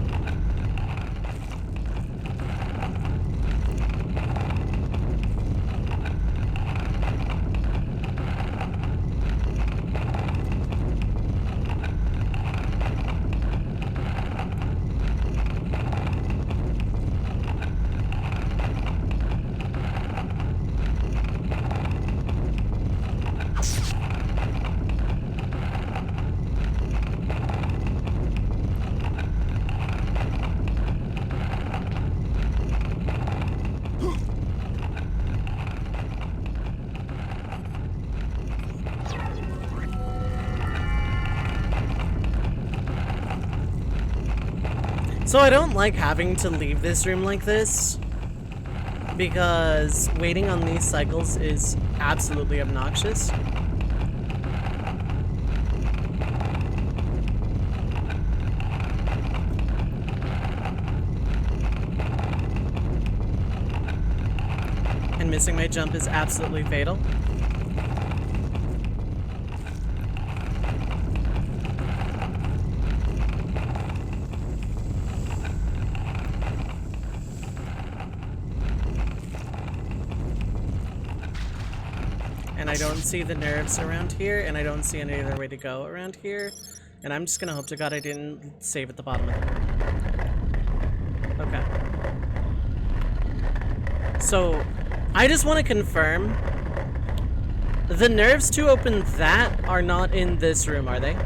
So I don't like having to leave this room like this, because waiting on these cycles is absolutely obnoxious. And missing my jump is absolutely fatal. And I don't see the nerves around here, and I don't see any other way to go around here. And I'm just gonna hope to God I didn't save at the bottom of the room. Okay. So, I just want to confirm, the nerves to open that are not in this room, are they?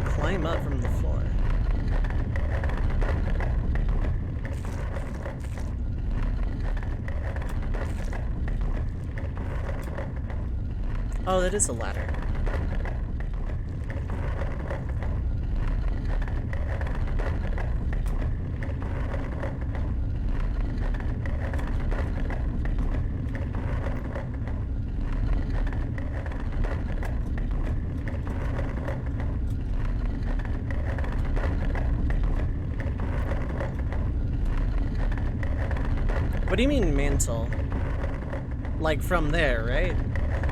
Climb up from the floor. Oh, that is a ladder. What do you mean mantle? Like from there, right?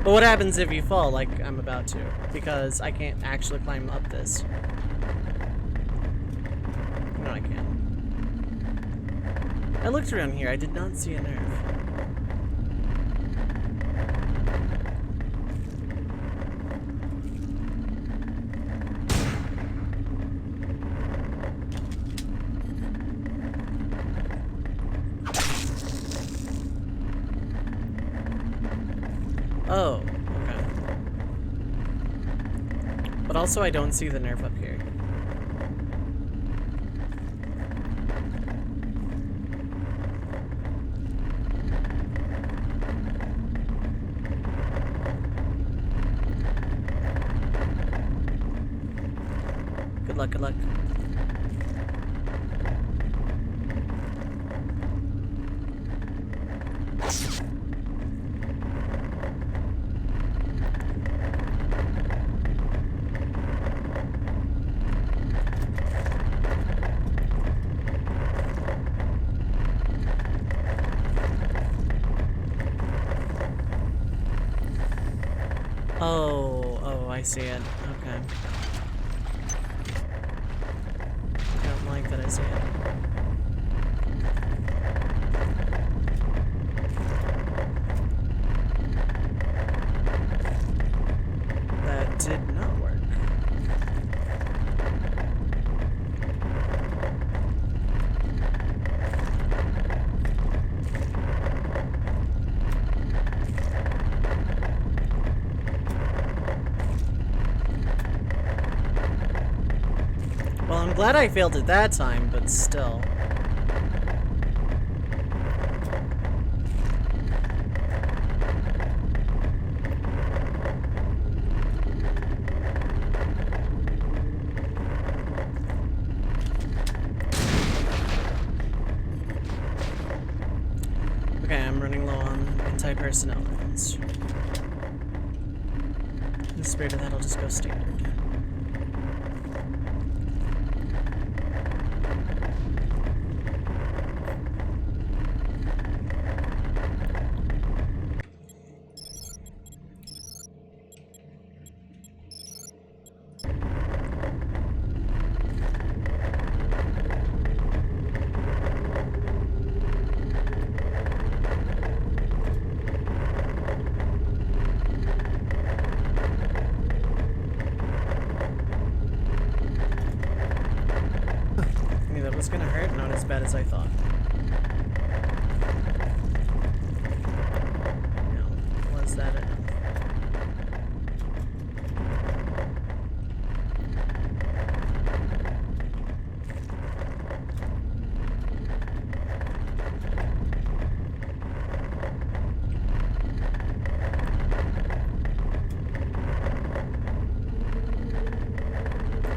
But what happens if you fall like I'm about to? Because I can't actually climb up this. No, I can't. I looked around here, I did not see a nerve. Oh, okay. But also I don't see the nerve up here. Good luck, good luck. Oh, I see it. Okay. I don't like that I see it. That did not work. Well, I'm glad I failed it that time, but still. personnel rooms. In the spirit of that, I'll just go standard. Was gonna hurt, not as bad as I thought. No, was that enough?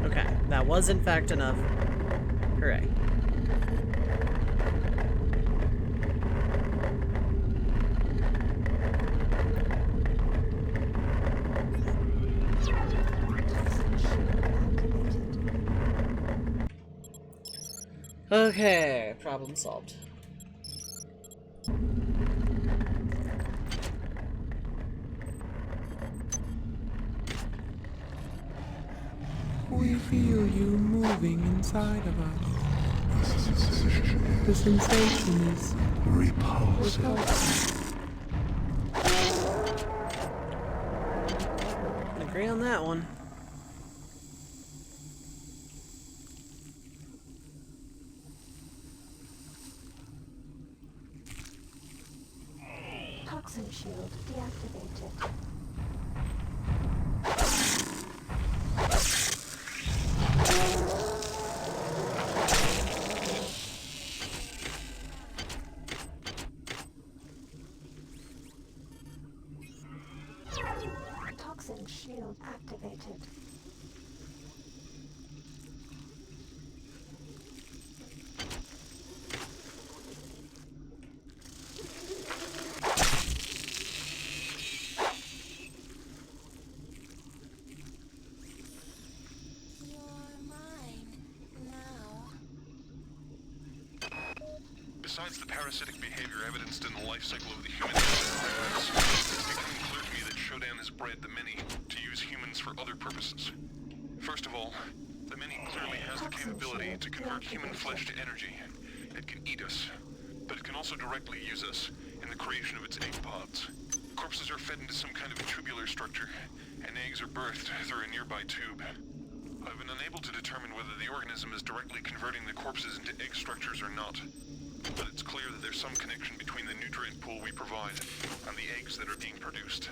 Okay, that was in fact enough. Hooray. Okay, problem solved. We feel you moving inside of us. The sensation is repulsive. Can agree on that one. Toxin shield deactivated. Toxin shield activated. Besides the parasitic behavior evidenced in the life cycle of the human virus, it's becoming clear to me that Shodan has bred the many to use humans for other purposes. First of all, the many clearly has the capability to convert human flesh to energy. It can eat us, but it can also directly use us in the creation of its egg pods. Corpses are fed into some kind of tubular structure, and eggs are birthed through a nearby tube. I've been unable to determine whether the organism is directly converting the corpses into egg structures or not. But it's clear that there's some connection between the nutrient pool we provide and the eggs that are being produced.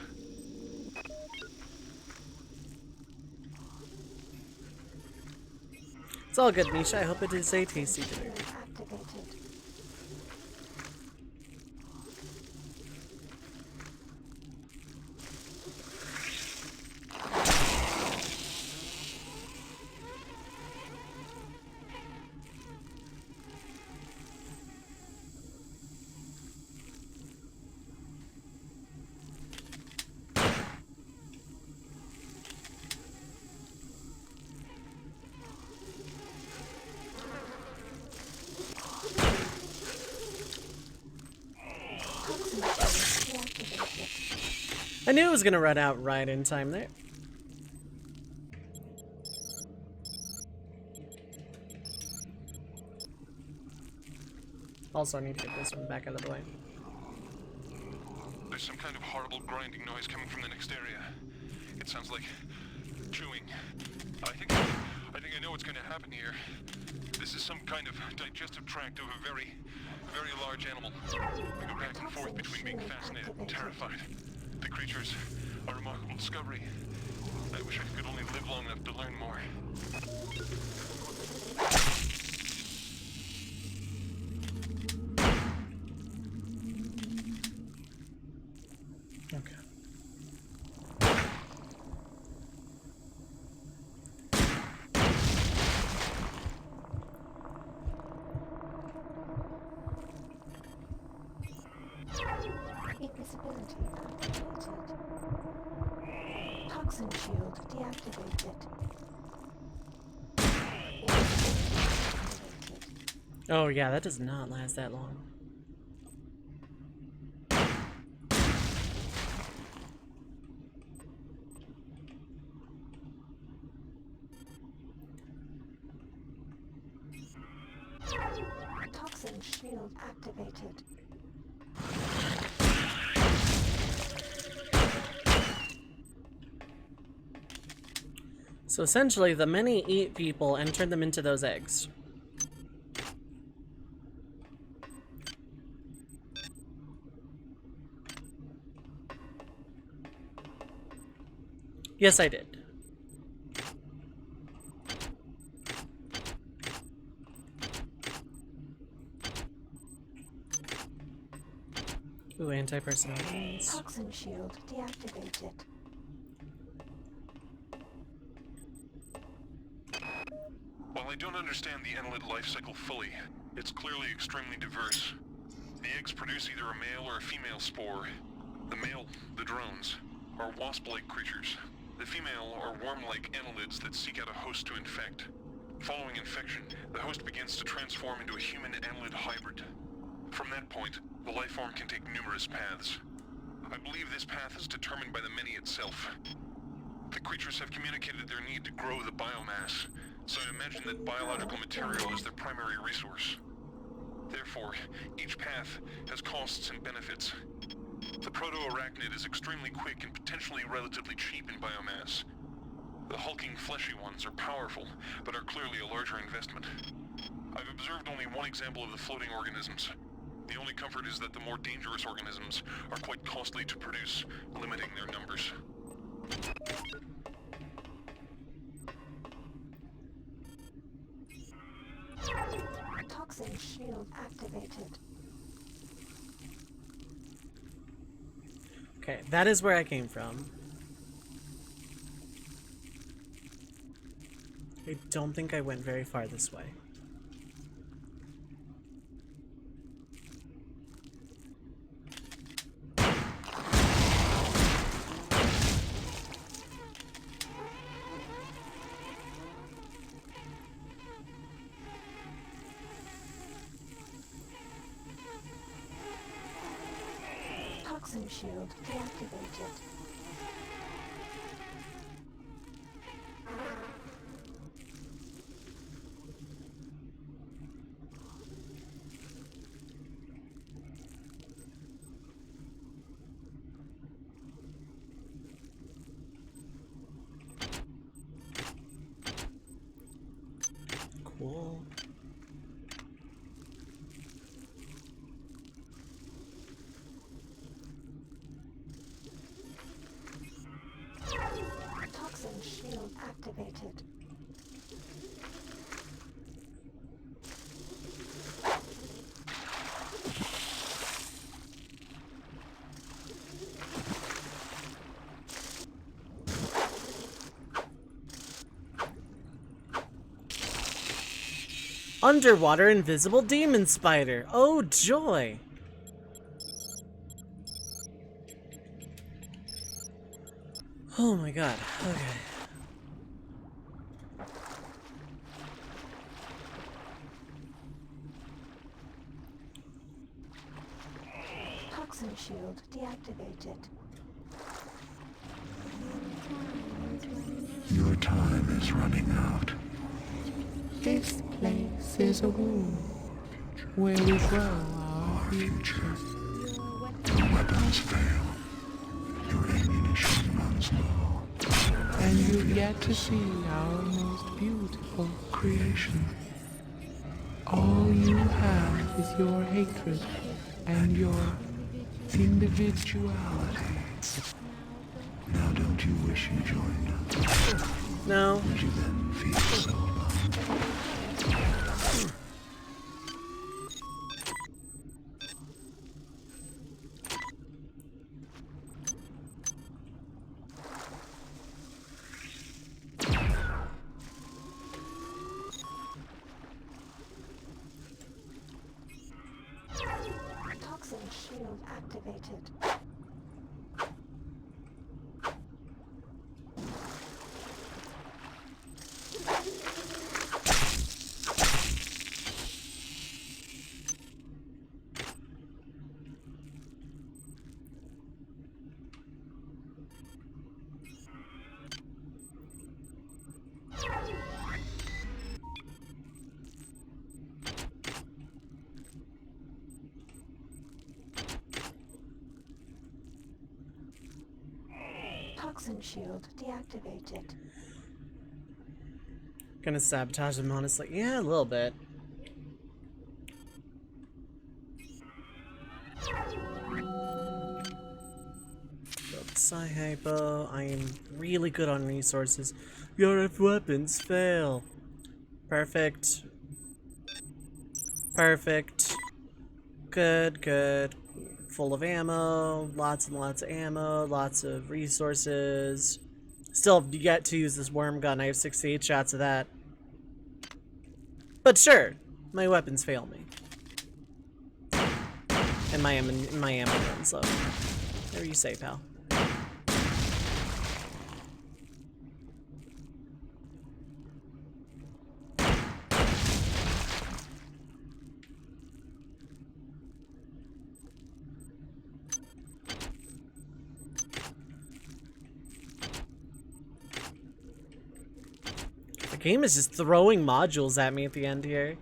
It's all good, Misha. I hope it is a tasty dinner. Activated. I knew it was gonna run out right in time there. Also, I need to get this one back out of the way. There's some kind of horrible grinding noise coming from the next area. It sounds like chewing. I think I know what's going to happen here. This is some kind of digestive tract of a very, very large animal. I go back and forth between being fascinated and terrified. The creatures are a remarkable discovery. I wish I could only live long enough to learn more. Okay. Invisibility Toxin shield deactivated. Oh yeah, that does not last that long. Toxin shield activated. So essentially, the many eat people and turn them into those eggs. Yes, I did. Ooh, anti-personalities. Toxin shield deactivated. While I don't understand the annelid life cycle fully, it's clearly extremely diverse. The eggs produce either a male or a female spore. The male, the drones, are wasp-like creatures. The female are worm-like annelids that seek out a host to infect. Following infection, the host begins to transform into a human annelid hybrid. From that point, the life form can take numerous paths. I believe this path is determined by the many itself. The creatures have communicated their need to grow the biomass, so I imagine that biological material is their primary resource. Therefore, each path has costs and benefits. The proto-arachnid is extremely quick and potentially relatively cheap in biomass. The hulking fleshy ones are powerful, but are clearly a larger investment. I've observed only one example of the floating organisms. The only comfort is that the more dangerous organisms are quite costly to produce, limiting their numbers. Toxin shield activated. Okay, that is where I came from. I don't think I went very far this way. Toxin shield deactivated. Cool. Toxin shield activated. Underwater invisible demon spider. Oh, joy. Oh my god. Okay. Toxin shield deactivated. Your time is running out. This place is a womb where we grow our Future. Your weapons fail. Your ammunition runs low. and you've yet to see our most beautiful creation. All you have is your hatred and your individuality. Now don't you wish you joined us? No. Would you then feel so alone? Toxin shield activated. toxin shield deactivated. Gonna sabotage him, honestly. Yeah, a little bit. Psy-hypo. I am really good on resources. Your weapons fail. Perfect. Perfect. Good, good. Full of ammo. Lots and lots of ammo. Lots of resources. Still have yet to use this worm gun. I have 68 shots of that. But sure, my weapons fail me. And my ammo runs low. Whatever you say, pal. The game is just throwing modules at me at the end here.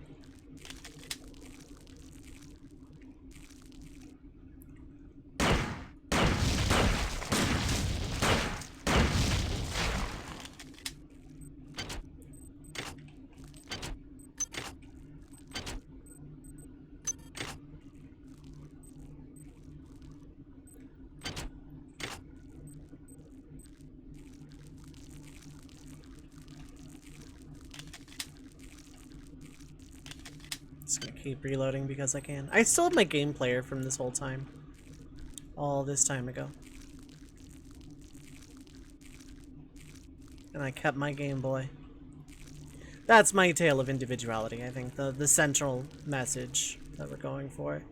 Just gonna keep reloading because I can. I still have my game player from this whole time. All this time ago. And I kept my Game Boy. That's my tale of individuality, I think. The central message that we're going for.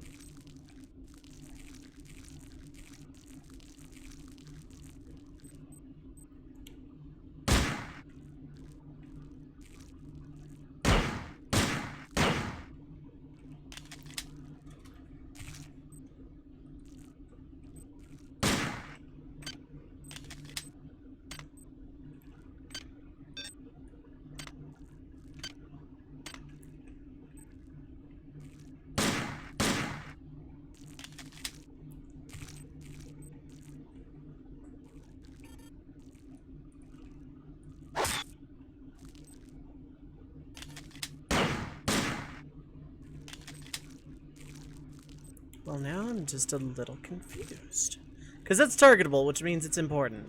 Well, now I'm just a little confused. Because that's targetable, which means it's important.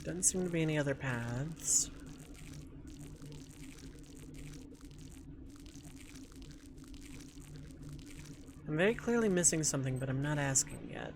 Doesn't seem to be any other paths. I'm very clearly missing something, but I'm not asking yet.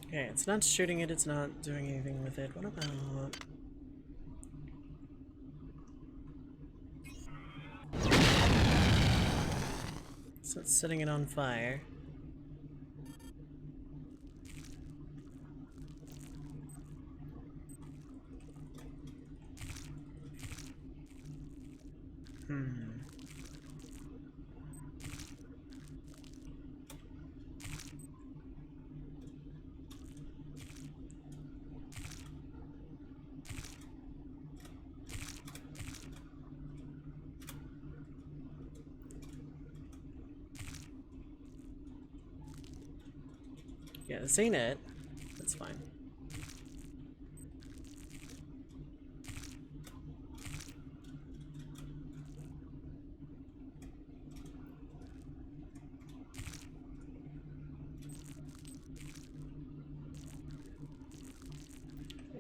Okay, it's not shooting it, it's not doing anything with it. What about... So it's setting it on fire. Yeah, this ain't it. That's fine.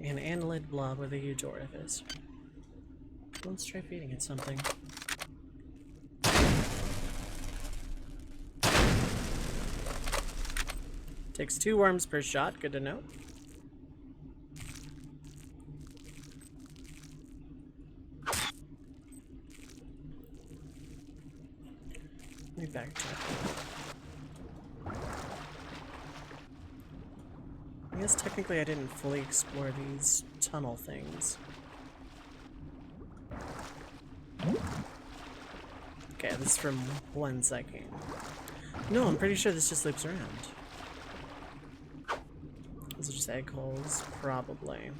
An annelid blob with a huge orifice. Let's try feeding it something. Takes 2 worms per shot, good to know. Let me backtrack. I guess technically I didn't fully explore these tunnel things. Okay, this is from one second. No, I'm pretty sure this just loops around. These are just egg holes, probably.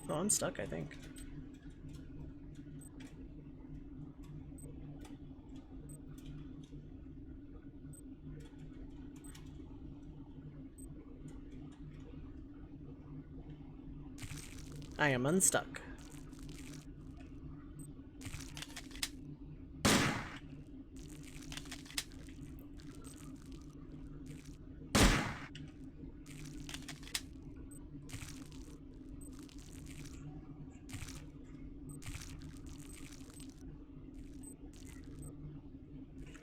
Oh, I'm stuck, I think. I am unstuck.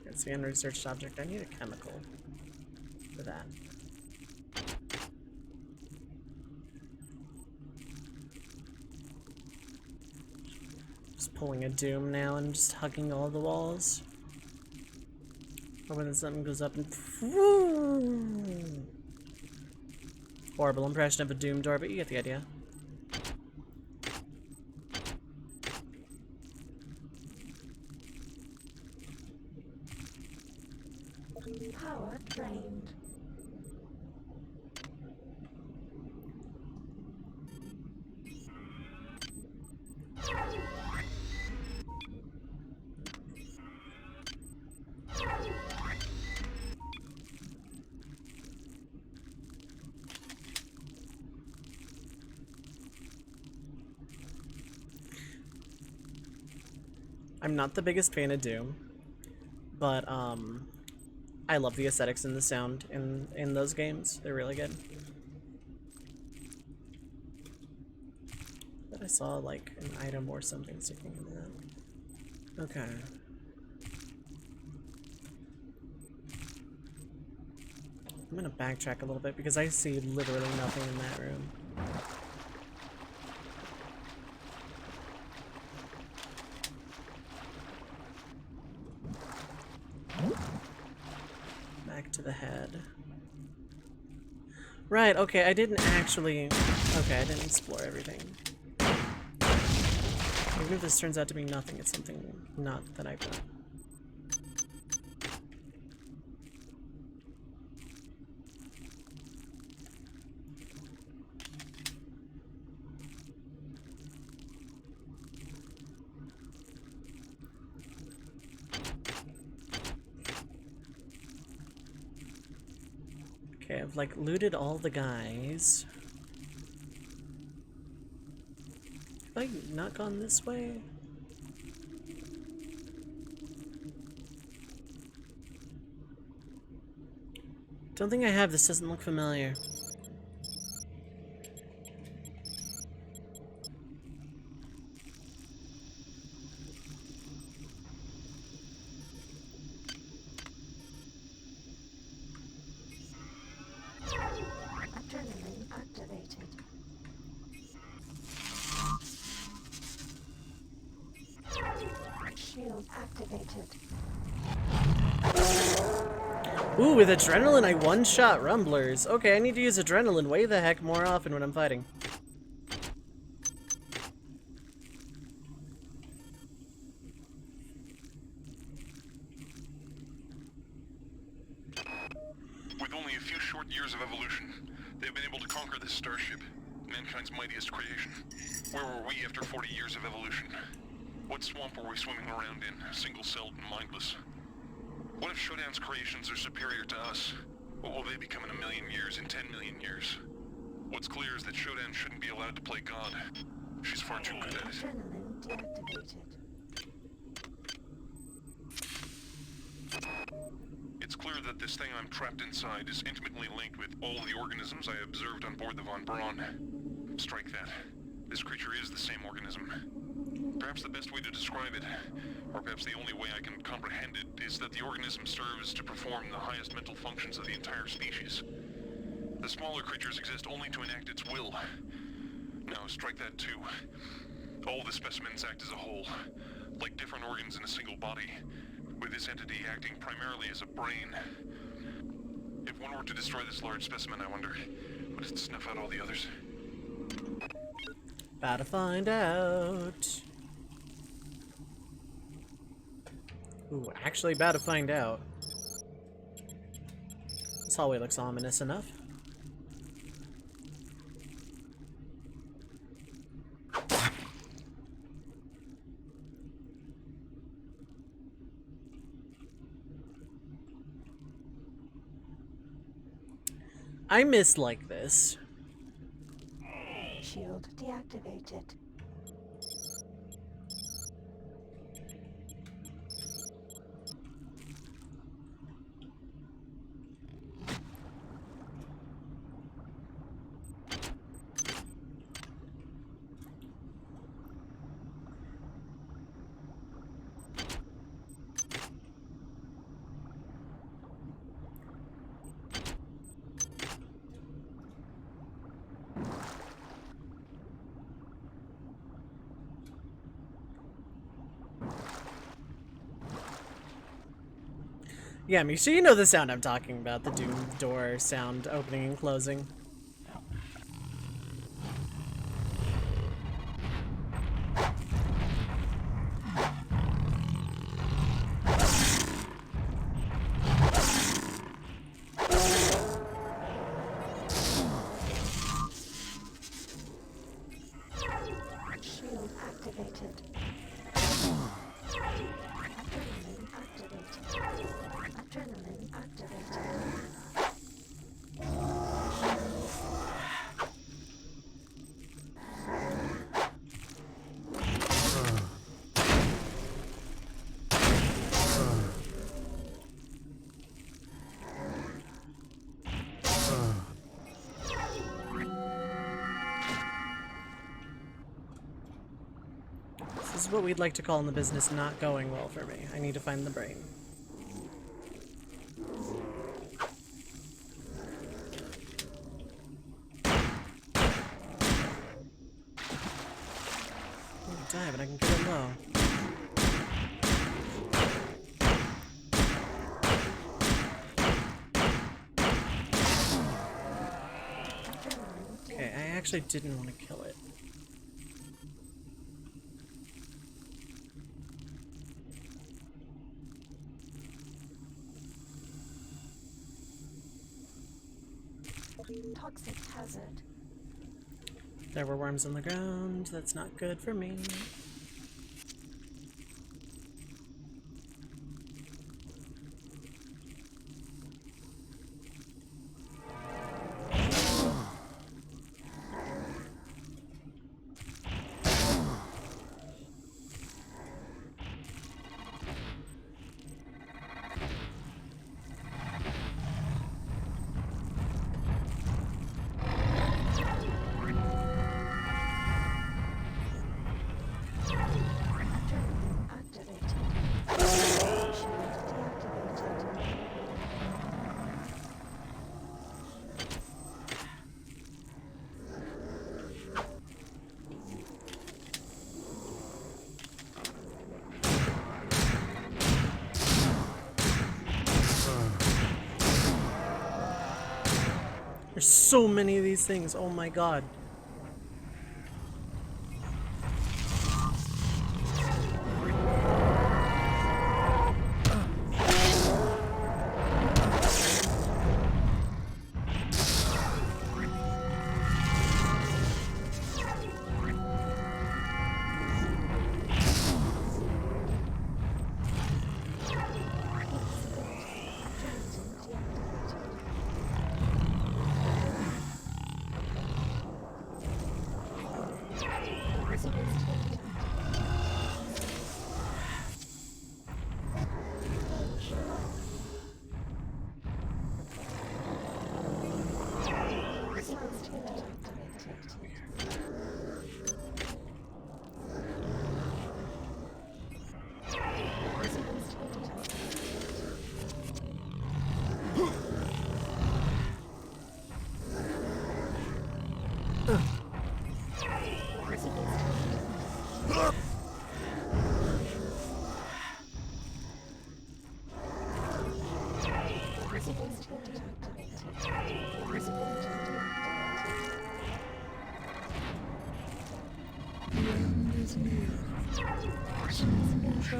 It's the unresearched object. I need a chemical for that. Just pulling a Doom now and just hugging all the walls. Hoping that something goes up and... Horrible impression of a Doom door, but you get the idea. Power drained. I'm not the biggest fan of Doom, but I love the aesthetics and the sound in those games. They're really good. But I saw like an item or something sticking in that. Okay. I'm gonna backtrack a little bit because I see literally nothing in that room. Back to the head. Right, okay, I didn't actually... Okay, I didn't explore everything. Even if this turns out to be nothing, it's something not that I've done. Okay, I've like looted all the guys. Have I not gone this way? Don't think I have. This doesn't look familiar. Adrenaline activated. Shield activated. Ooh, with adrenaline, I one-shot rumblers. Okay, I need to use adrenaline way the heck more often when I'm fighting. With only a few short years of evolution, they've been able to conquer this starship, mankind's mightiest creation. Where were we after 40 years of evolution? What swamp were we swimming around in, single-celled and mindless? What if Shodan's creations are superior to us? What will they become in 1 million years, in 10 million years? What's clear is that Shodan shouldn't be allowed to play God. She's far too good at it. Adrenaline deactivated. It's clear that this thing I'm trapped inside is intimately linked with all the organisms I observed on board the Von Braun. Strike that. This creature is the same organism. Perhaps the best way to describe it, or perhaps the only way I can comprehend it, is that the organism serves to perform the highest mental functions of the entire species. The smaller creatures exist only to enact its will. Now, strike that too. All the specimens act as a whole, like different organs in a single body, with this entity acting primarily as a brain. If one were to destroy this large specimen, I wonder, would it snuff out all the others? About to find out. Ooh, actually about to find out. This hallway looks ominous enough. I miss like this. Shield deactivated. Yeah, make sure you know the sound I'm talking about, the Doom door sound opening and closing. Shield activated. Adrenaline activated. This is what we'd like to call in the business not going well for me. I need to find the brain. Die, but I can get it low. Okay, I actually didn't want to kill it. Toxic hazard. There were worms on the ground. That's not good for me. There's so many of these things. Oh my god.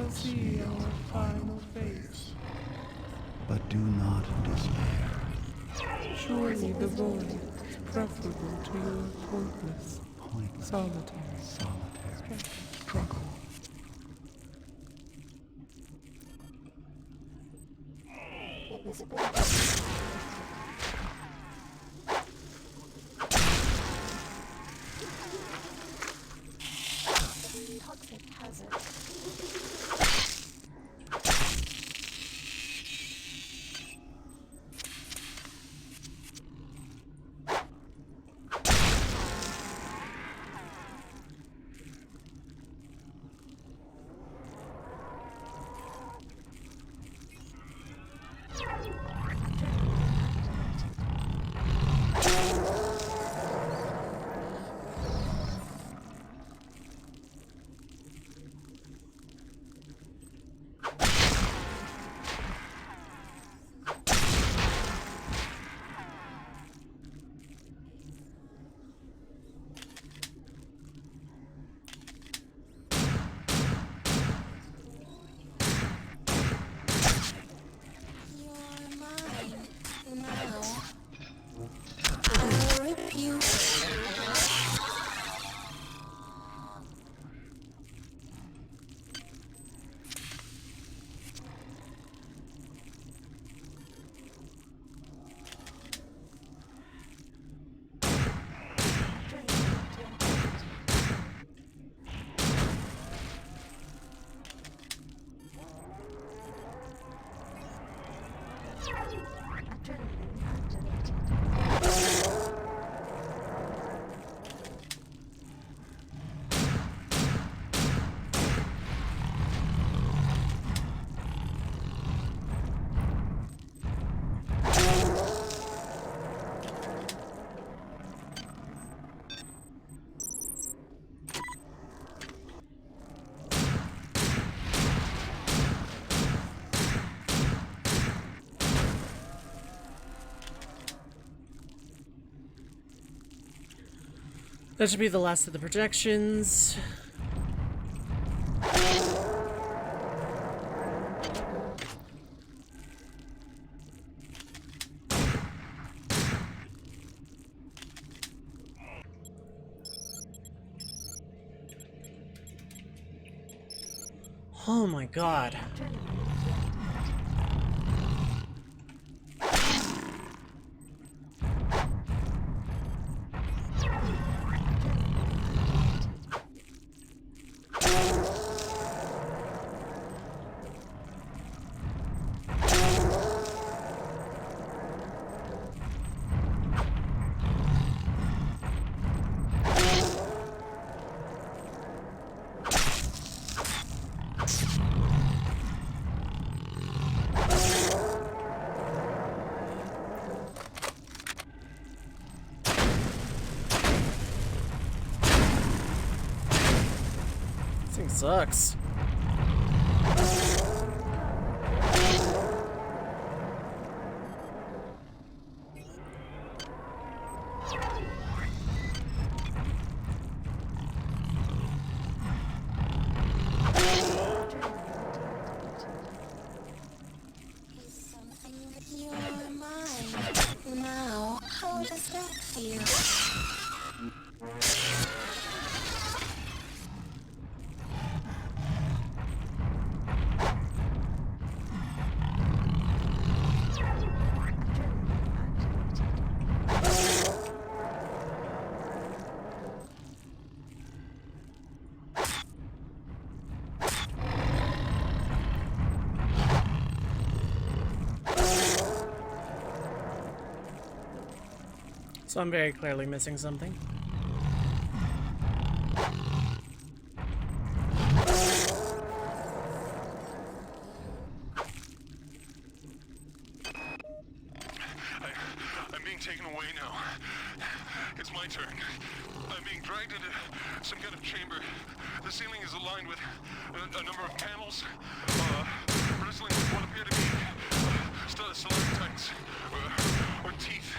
See our final phase. But do not despair. Surely the void is preferable to your pointless, solitary struggle. Toxic hazard. That should be the last of the projections. Oh my god. This thing sucks. So I'm very clearly missing something. I'm being taken away now. It's my turn. I'm being dragged into some kind of chamber. The ceiling is aligned with a number of panels, bristling with what appear to be stalactites or teeth.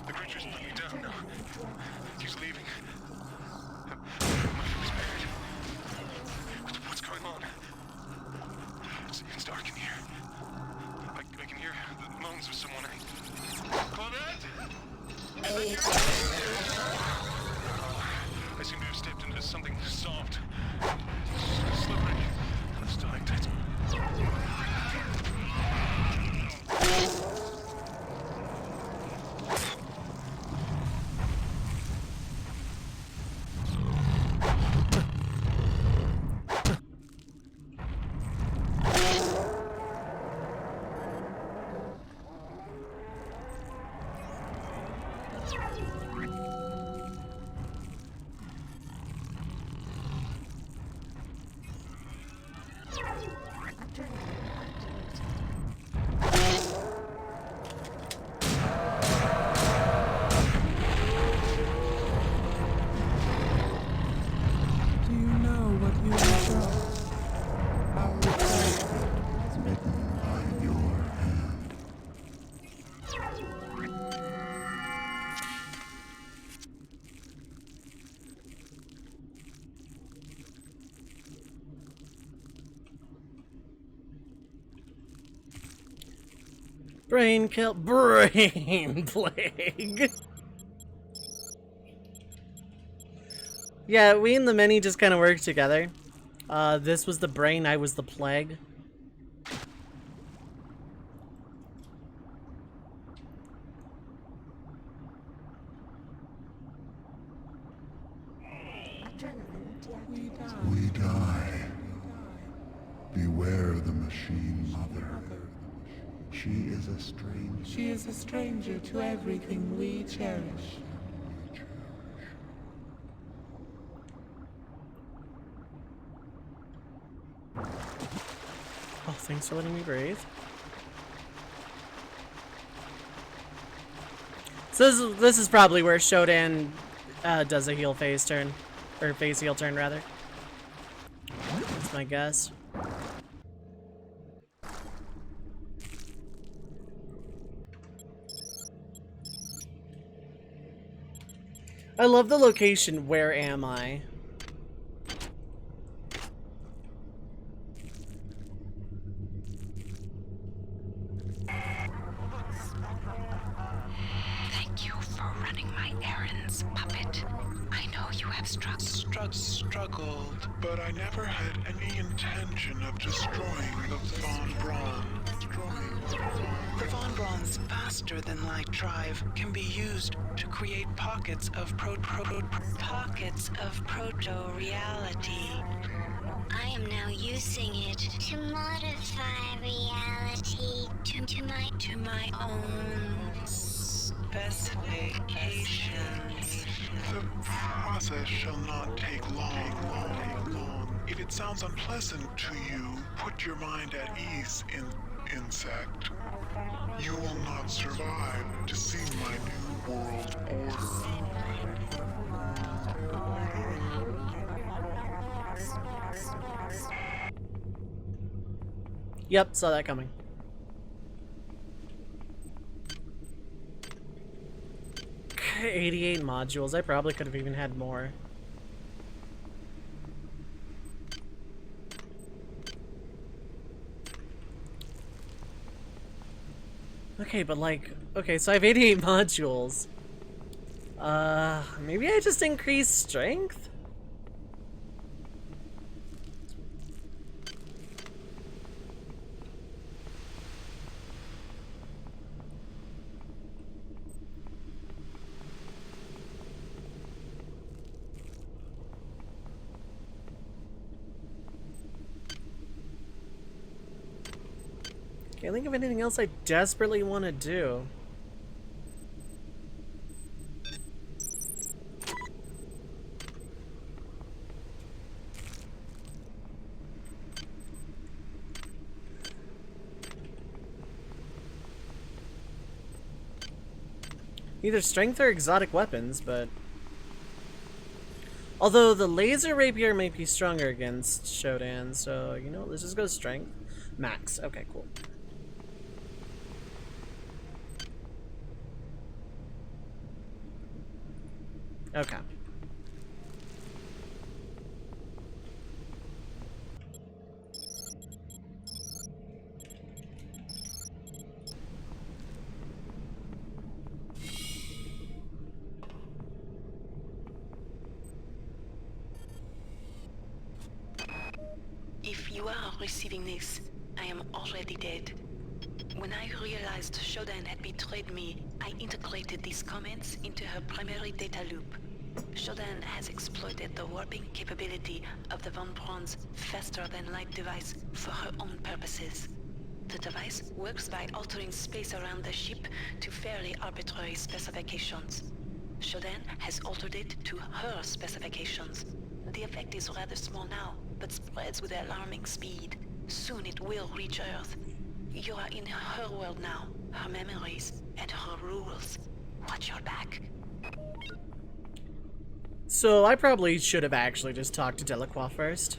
The creature's put me down now. He's leaving. He's buried. What's going on? It's dark in here. I can hear the moans of someone. Claudette? I seem to have stepped into something soft. Slippery. Stalactites. Do you know what you wrote? Our request Written by your hand. Brain kill. Brain plague. Yeah, we and the many just kind of work together. This was the brain, I was the plague. We die. Beware the machine mother. She is a stranger. She is a stranger to everything we cherish. Oh, thanks for letting me breathe. So this is probably where Shodan does a heel phase turn. Or phase heel turn, rather. That's my guess. I love the location, where am I? Thank you for running my errands, puppet. I know you have Struggled, but I never had any intention of destroying the Von Braun. The Von Braun's faster-than-light drive can be used to create pockets of proto-reality. I am now using it to modify reality To my own specifications. The process shall not take long. If it sounds unpleasant to you, put your mind at ease, insect. You will not survive to see my new world order. Yep, saw that coming. Okay, 88 modules. I probably could have even had more. Okay, but like, okay, so I have 88 modules. Maybe I just increase strength? Can't think of anything else I desperately want to do. Either strength or exotic weapons, but... Although the laser rapier might be stronger against Shodan, so, you know, let's just go strength. Max. Okay, cool. Okay. If you are receiving this, I am already dead. When I realized Shodan had betrayed me, I integrated these comments into her primary data loop. Shodan has exploited the warping capability of the Von Braun's faster-than-light device for her own purposes. The device works by altering space around the ship to fairly arbitrary specifications. Shodan has altered it to her specifications. The effect is rather small now, but spreads with alarming speed. Soon it will reach Earth. You are in her world now, her memories, and her rules. Watch your back. So I probably should have actually just talked to Delacroix first.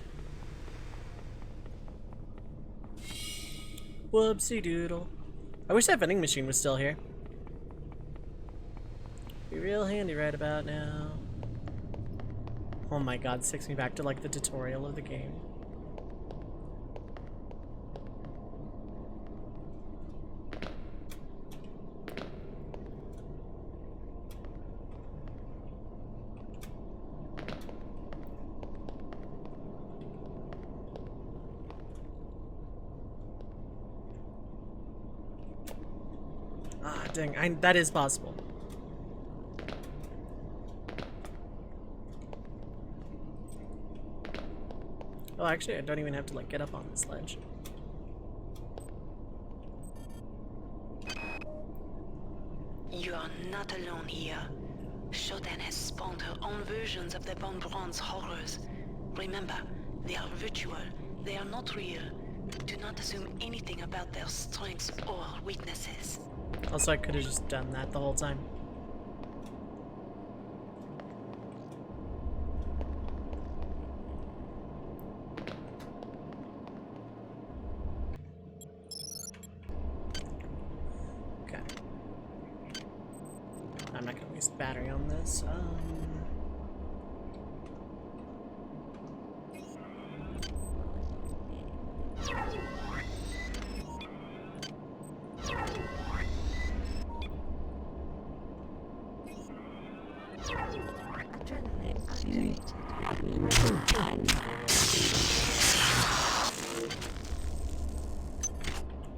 Whoopsie doodle. I wish that vending machine was still here. Be real handy right about now. Oh my god, this takes me back to like the tutorial of the game. Ah, dang, that is possible. Oh, actually, I don't even have to, like, get up on this ledge. You are not alone here. Shodan has spawned her own versions of the Von Braun's horrors. Remember, they are virtual. They are not real. Do not assume anything about their strengths or weaknesses. Also, I could have just done that the whole time. Okay. I'm not gonna waste battery on this.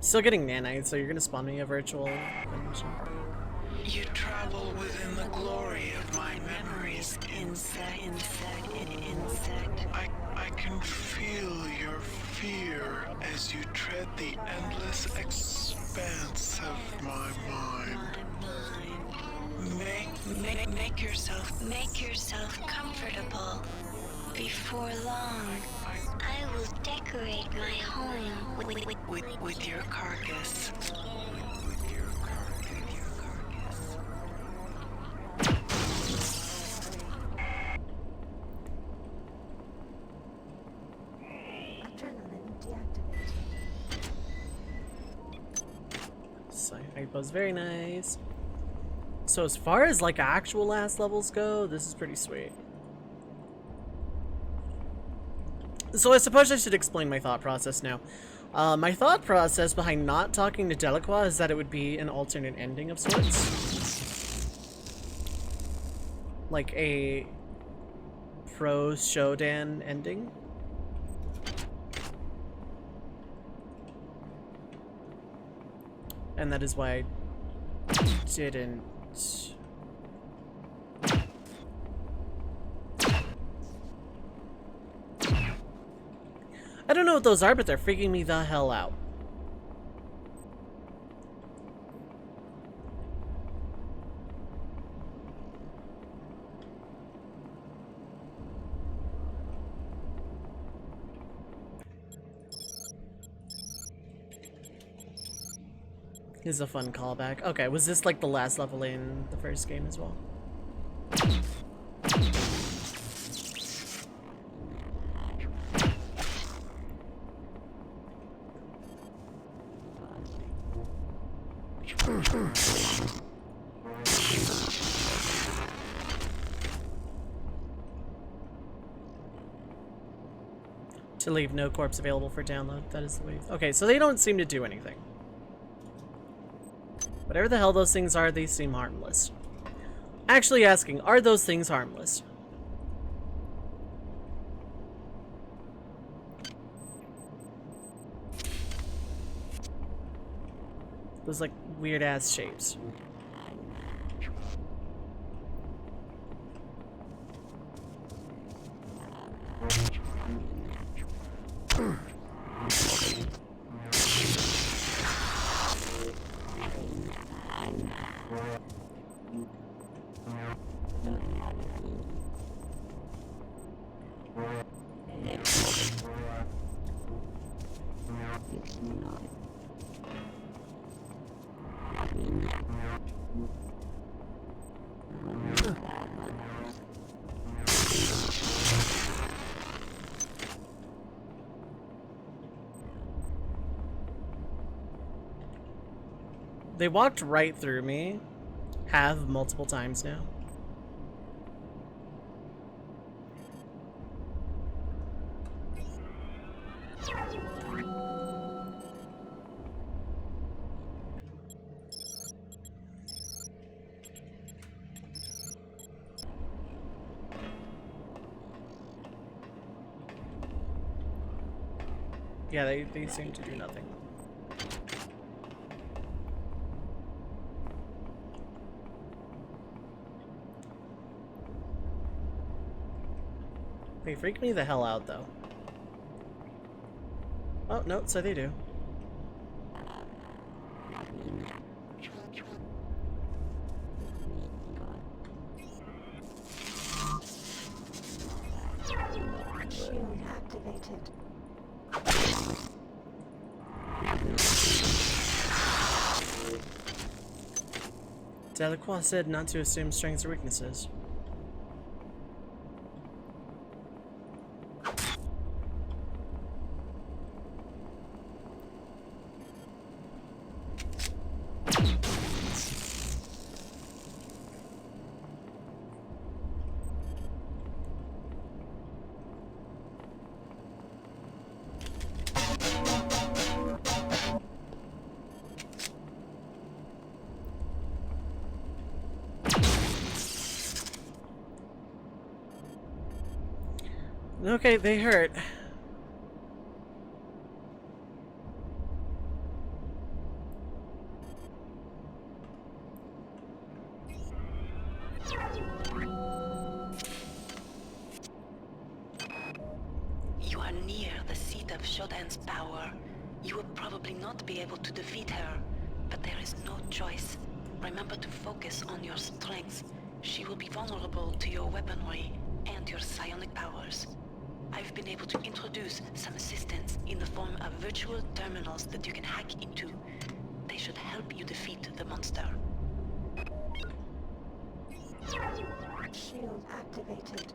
Still getting nanites, so you're gonna spawn me a virtual dimension. You travel within the glory of my memories. Insect. I can feel your fear as you tread the endless expanse of my mind. Make Yourself comfortable. Before long, I will decorate my home with your carcass. Hypo's very nice. So as far as like actual last levels go, this is pretty sweet. So I suppose I should explain my thought process now. My thought process behind not talking to Delacroix is that it would be an alternate ending of sorts. like a pro Shodan ending. And that is why I didn't. I don't know what those are, but they're freaking me the hell out. This is a fun callback. Okay, was this like the last level in the first game as well? To leave no corpse available for download. That is the way. Okay, so they don't seem to do anything. Whatever the hell those things are, they seem harmless. Actually asking, are those things harmless? Those like weird ass shapes. They walked right through me. Have multiple times now. Yeah, they seem to do nothing. They freak me the hell out, though. Oh, no, so they do. Shield activated. Delacroix said not to assume strengths or weaknesses. Okay, they hurt. You are near the seat of Shodan's power. You will probably not be able to defeat her, but there is no choice. Remember to focus on your strengths. She will be vulnerable to your weaponry and your psionic powers. I've been able to introduce some assistance in the form of virtual terminals that you can hack into. They should help you defeat the monster. Shield activated.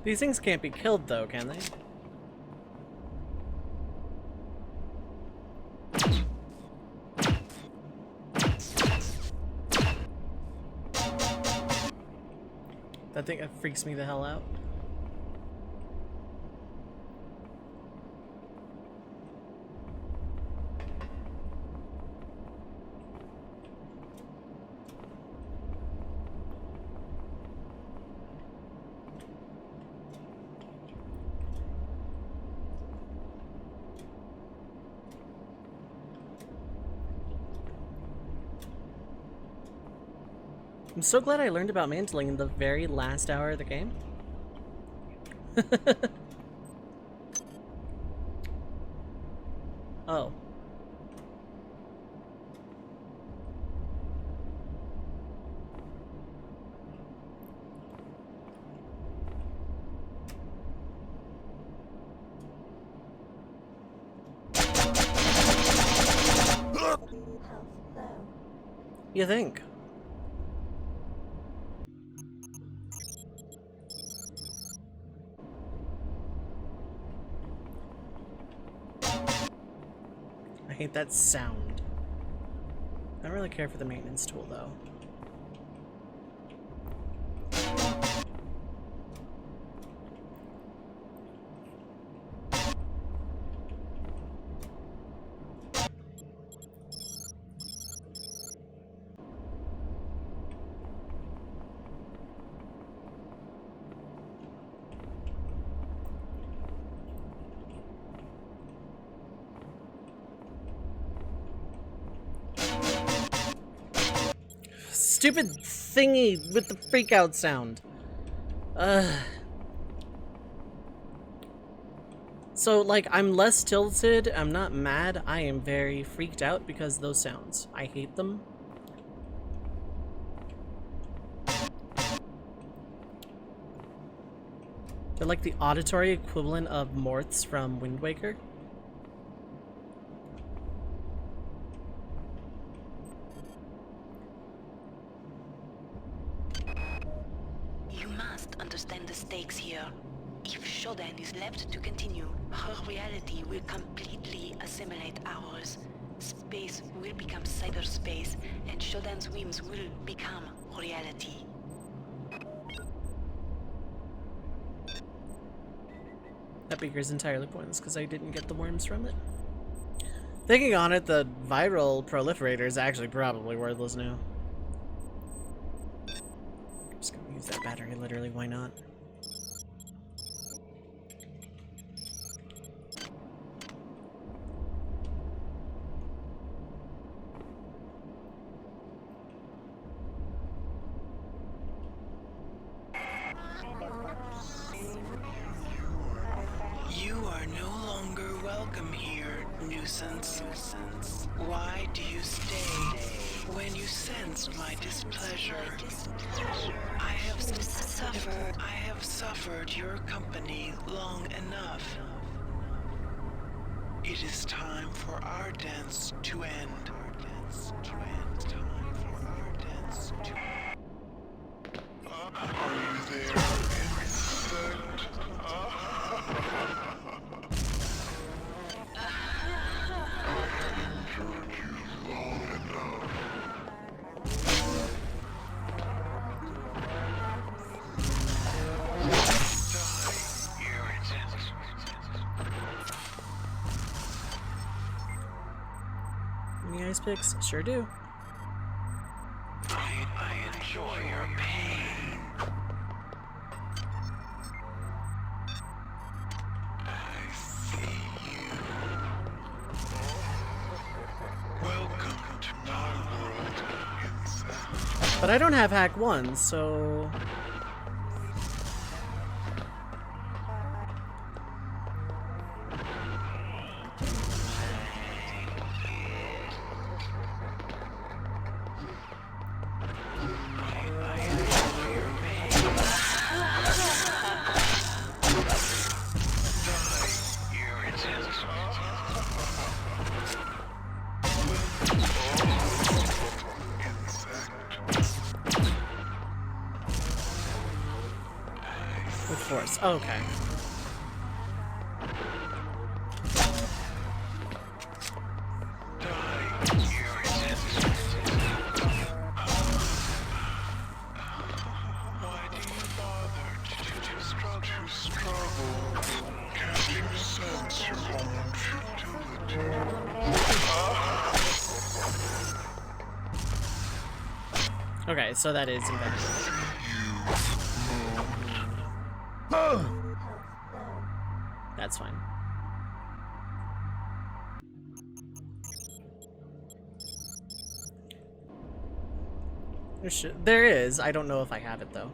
These things can't be killed, though, can they? That thing freaks me the hell out. I'm so glad I learned about mantling in the very last hour of the game. Oh. You think? I hate that sound. I don't really care for the maintenance tool though. Stupid thingy with the freakout sound. So, like, I'm less tilted, I'm not mad, I am very freaked out because of those sounds. I hate them. They're like the auditory equivalent of Morths from Wind Waker. Understand the stakes here. If Shodan is left to continue, her reality will completely assimilate ours. Space will become cyberspace, and Shodan's whims will become reality. That beaker is entirely pointless because I didn't get the worms from it. Thinking on it, the viral proliferator is actually probably worthless now. Just gonna use that battery, literally, why not? You are no longer welcome here, nuisance. Why do you stay when you sense my displeasure? I have suffered your company long enough. It is time for our dance to end. Are you there, insect? Any ice picks? Sure do. I enjoy your pain. I see you. Welcome to my world, insect. But I don't have hack 1, so... With force. Oh, okay. Why do you Okay, so that is embedded. That's fine. There is. I don't know if I have it though.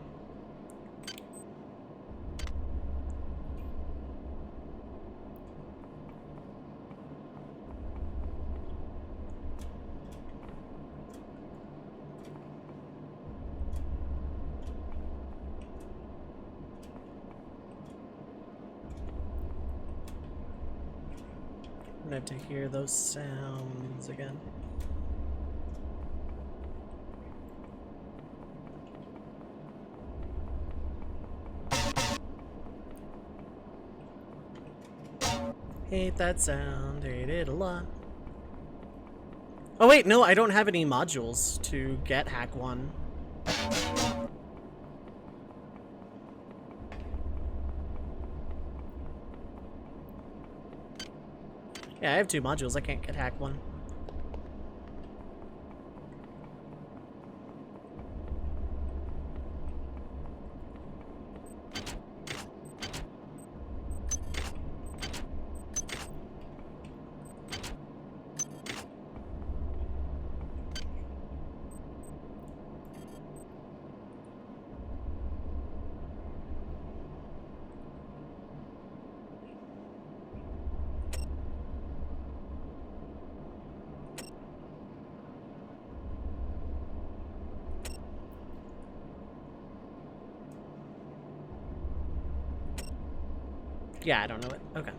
I'm gonna have to hear those sounds again. Hate that sound, hate it a lot. Oh wait, no, I don't have any modules to get Hack 1. Yeah, I have 2 modules, I can't get Hack 1. Yeah, I don't know it. Okay.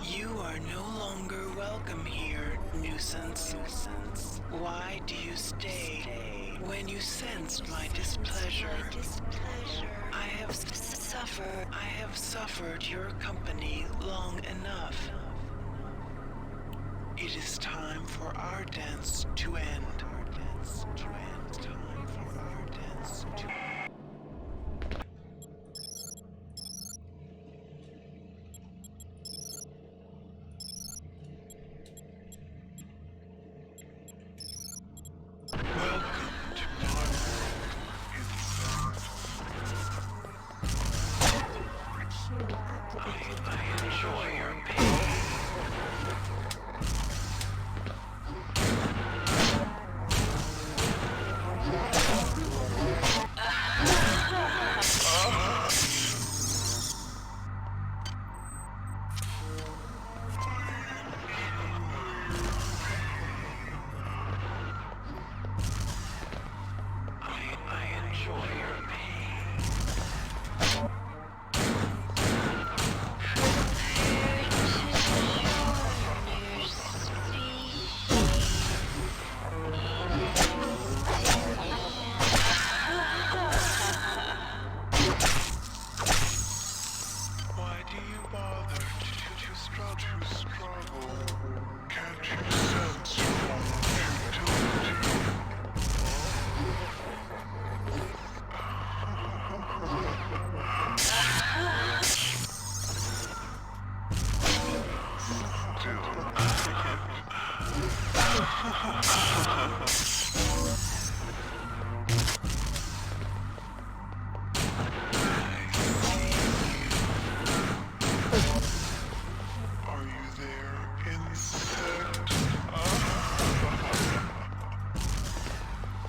You are no longer welcome here, nuisance. Why do you stay when you sense my displeasure? I have suffered your company long enough. It is time for our dance to end. Time for our dance to end.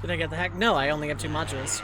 Did I get the hack? No, I only have 2 modules.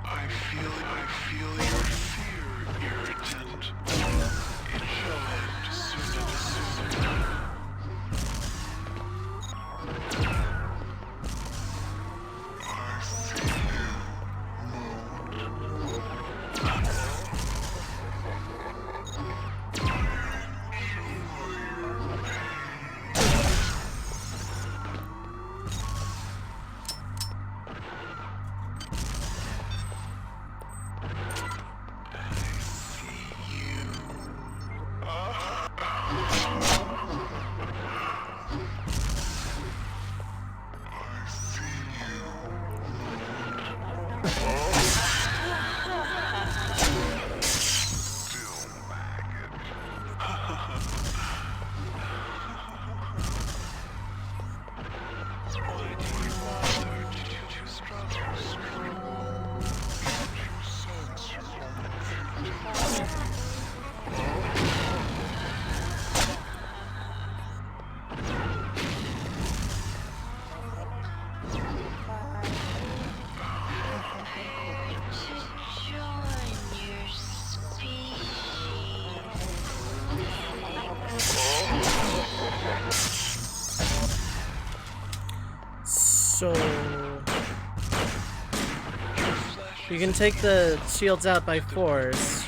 I feel your fear, irritant. It shall end sooner than sooner. I see you, mood. So you can take the shields out by force.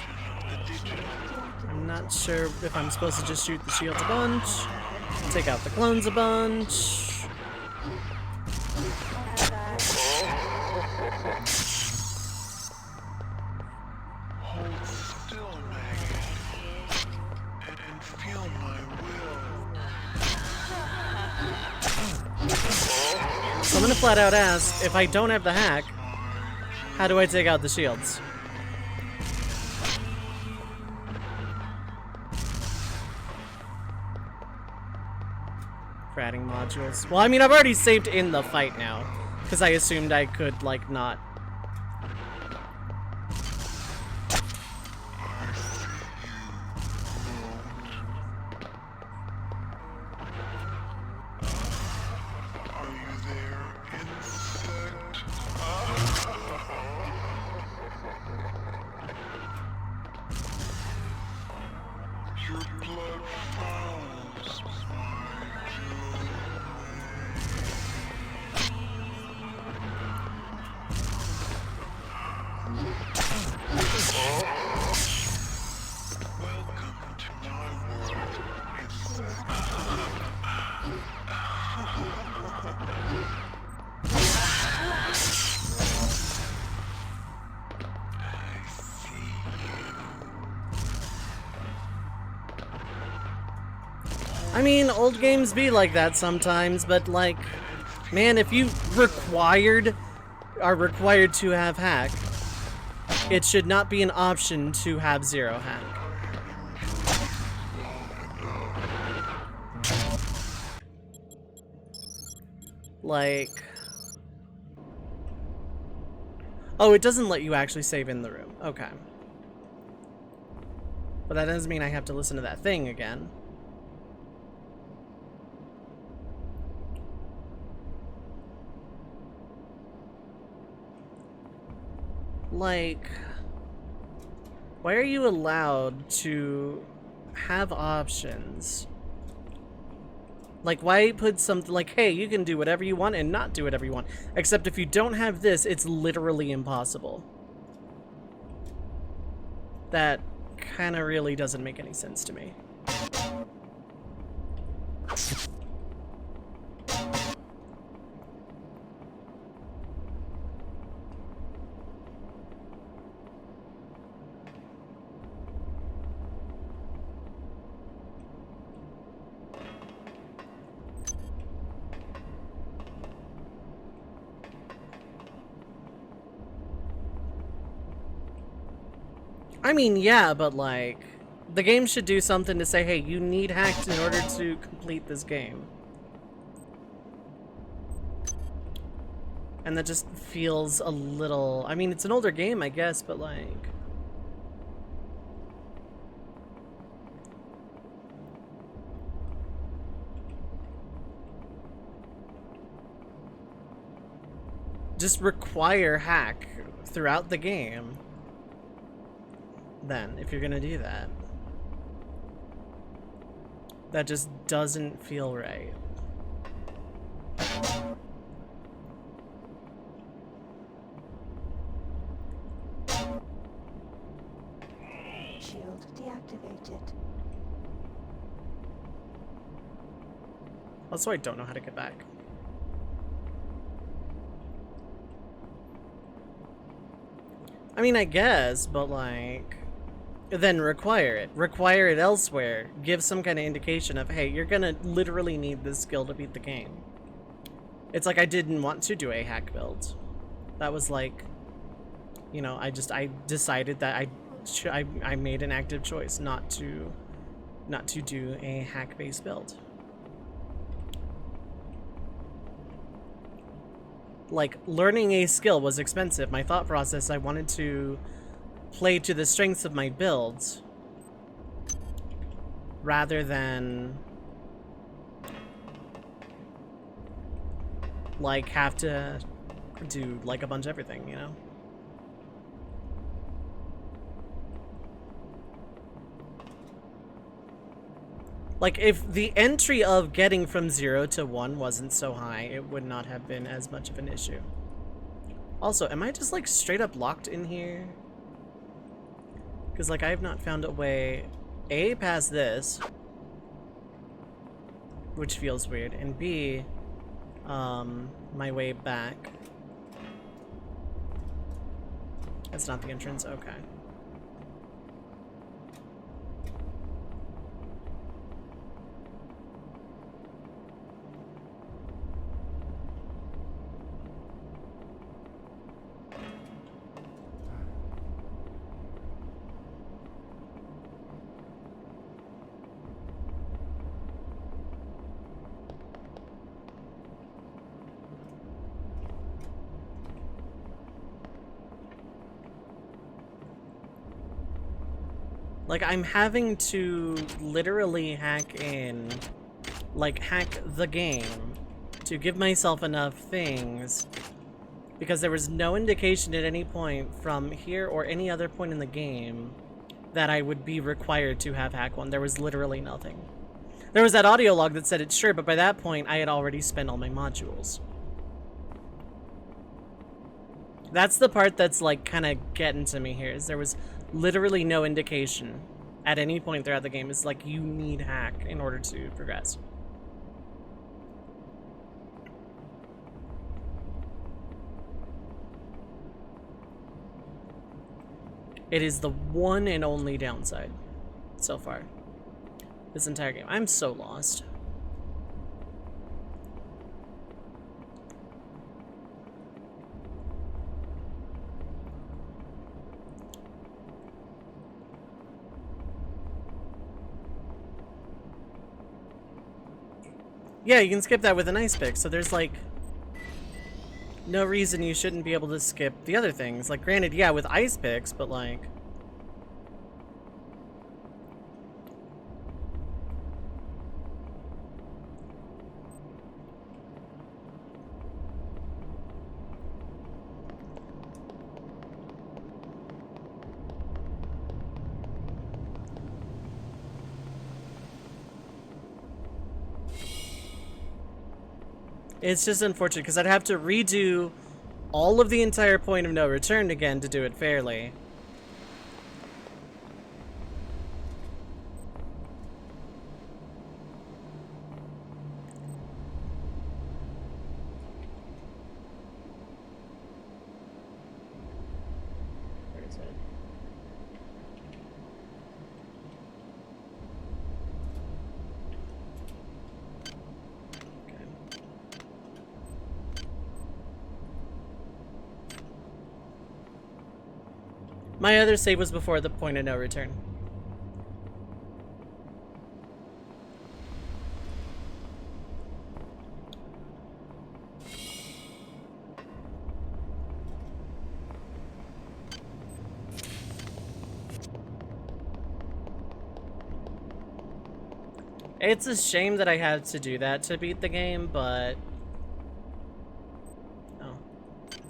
I'm not sure if I'm supposed to just shoot the shields a bunch, take out the clones a bunch. Hold still, maggot, and feel my will. So I'm gonna flat out ask, if I don't have the hack, how do I take out the shields? Fratting modules. Well, I mean, I've already saved in the fight now, because I assumed I could, like, not. I mean, old games be like that sometimes, but like, man, if you are required to have hack, it should not be an option to have zero hack. Like, oh, it doesn't let you actually save in the room. Okay. But that doesn't mean I have to listen to that thing again. Like, why are you allowed to have options? Like, why put something like, hey, you can do whatever you want and not do whatever you want. Except if you don't have this, it's literally impossible. That kind of really doesn't make any sense to me. I mean, yeah, but like, the game should do something to say, hey, you need hacks in order to complete this game. And that just feels a little... I mean, it's an older game, I guess, but like... just require hack throughout the game. Then, if you're gonna do that. That just doesn't feel right. Shield deactivated. Also, I don't know how to get back. I mean, I guess, but like... then require it. Require it elsewhere. Give some kind of indication of, hey, you're gonna literally need this skill to beat the game. It's like I didn't want to do a hack build. That was like... you know, I decided that I made an active choice not to do a hack-based build. Like, learning a skill was expensive. My thought process, I wanted to play to the strengths of my builds rather than like have to do like a bunch of everything, you know? Like, if the entry of getting from 0 to 1 wasn't so high, it would not have been as much of an issue. Also, am I just, like, straight up locked in here? Because, like, I have not found a way, A, past this, which feels weird, and B, my way back. That's not the entrance? Okay. Like, I'm having to literally hack the game to give myself enough things because there was no indication at any point from here or any other point in the game that I would be required to have hack 1. There was literally nothing. There was that audio log that said it's sure, but by that point I had already spent all my modules. That's the part that's like kind of getting to me here, is there was literally no indication at any point throughout the game. It's like you need hack in order to progress. It is the one and only downside so far. This entire game. I'm so lost. Yeah, you can skip that with an ice pick, so there's like no reason you shouldn't be able to skip the other things. Like, granted, yeah, with ice picks, but like... It's just unfortunate, because I'd have to redo all of the entire point of no return again to do it fairly. Where is it? My other save was before the point of no return. It's a shame that I had to do that to beat the game, but... Oh.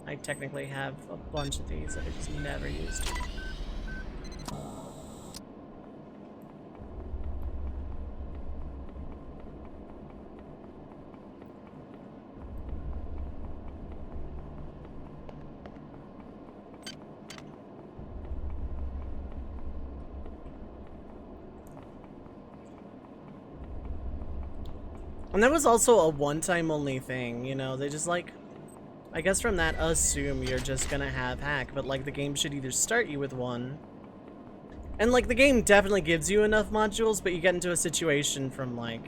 I technically have a bunch of these that I just never used. And that was also a one-time only thing, you know, they just like, I guess from that assume you're just gonna have hack, but like the game should either start you with one, and like the game definitely gives you enough modules, but you get into a situation from like,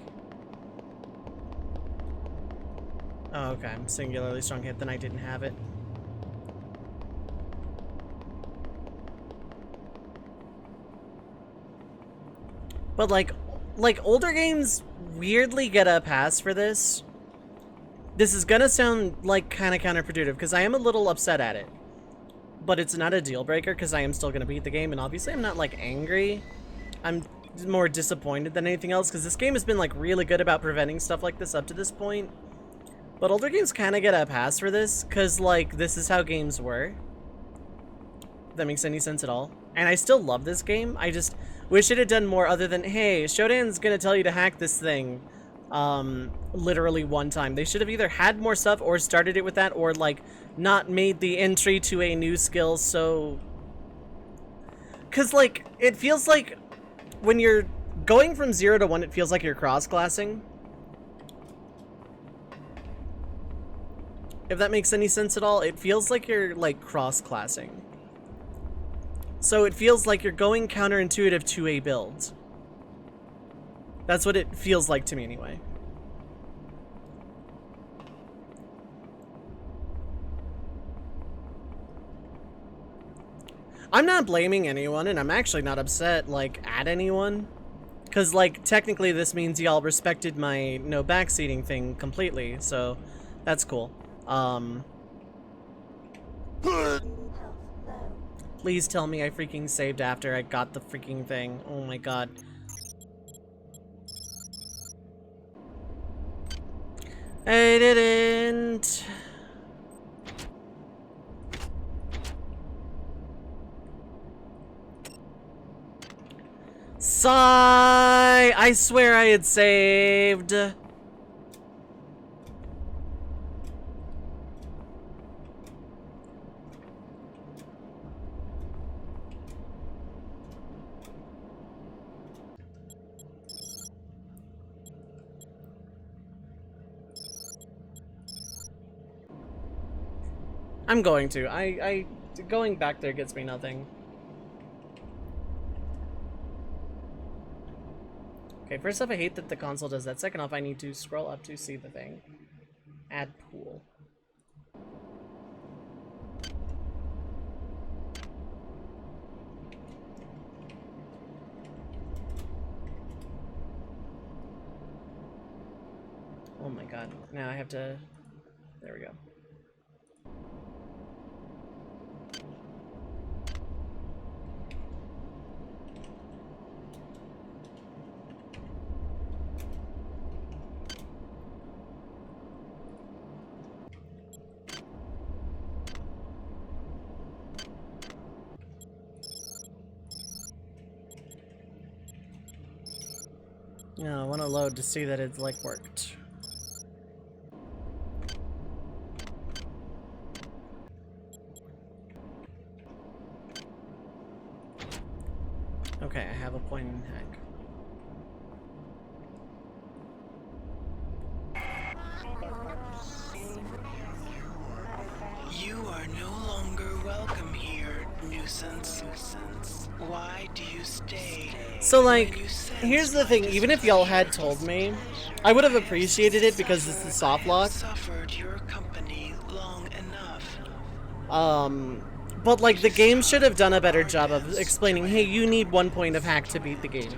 oh okay, I'm singularly strong hit, then I didn't have it. But like older games weirdly get a pass for this. This is gonna sound like kind of counterproductive because I am a little upset at it, but it's not a deal breaker because I am still gonna beat the game, and obviously I'm not like angry. I'm more disappointed than anything else because this game has been like really good about preventing stuff like this up to this point. But older games kind of get a pass for this because like this is how games were. If that makes any sense at all. And I still love this game. I just wish it had done more other than, hey, Shodan's gonna tell you to hack this thing literally one time. They should have either had more stuff or started it with that, or like not made the entry to a new skill so... Cause like, it feels like when you're going from 0 to 1, it feels like you're cross-classing. If that makes any sense at all, it feels like you're like cross-classing. So it feels like you're going counterintuitive to a build. That's what it feels like to me anyway. I'm not blaming anyone, and I'm actually not upset, like, at anyone. Because, like, technically this means y'all respected my no backseating thing completely, so that's cool. Please tell me I freaking saved after I got the freaking thing. Oh my god. I didn't. Sigh! I swear I had saved. I'm going to. Going back there gets me nothing. Okay, first off, I hate that the console does that. Second off, I need to scroll up to see the thing. Add pool. Oh my god. Now I have to... There we go. No, I want to load to see that it's like worked. Okay, I have a point in hack. You are no longer welcome here, nuisance. Why do you stay? So like, here's the thing, even if y'all had told me, I would have appreciated it because this is soft lock. Suffered your company long enough. But, like, the game should have done a better job of explaining, hey, you need 1 point of hack to beat the game.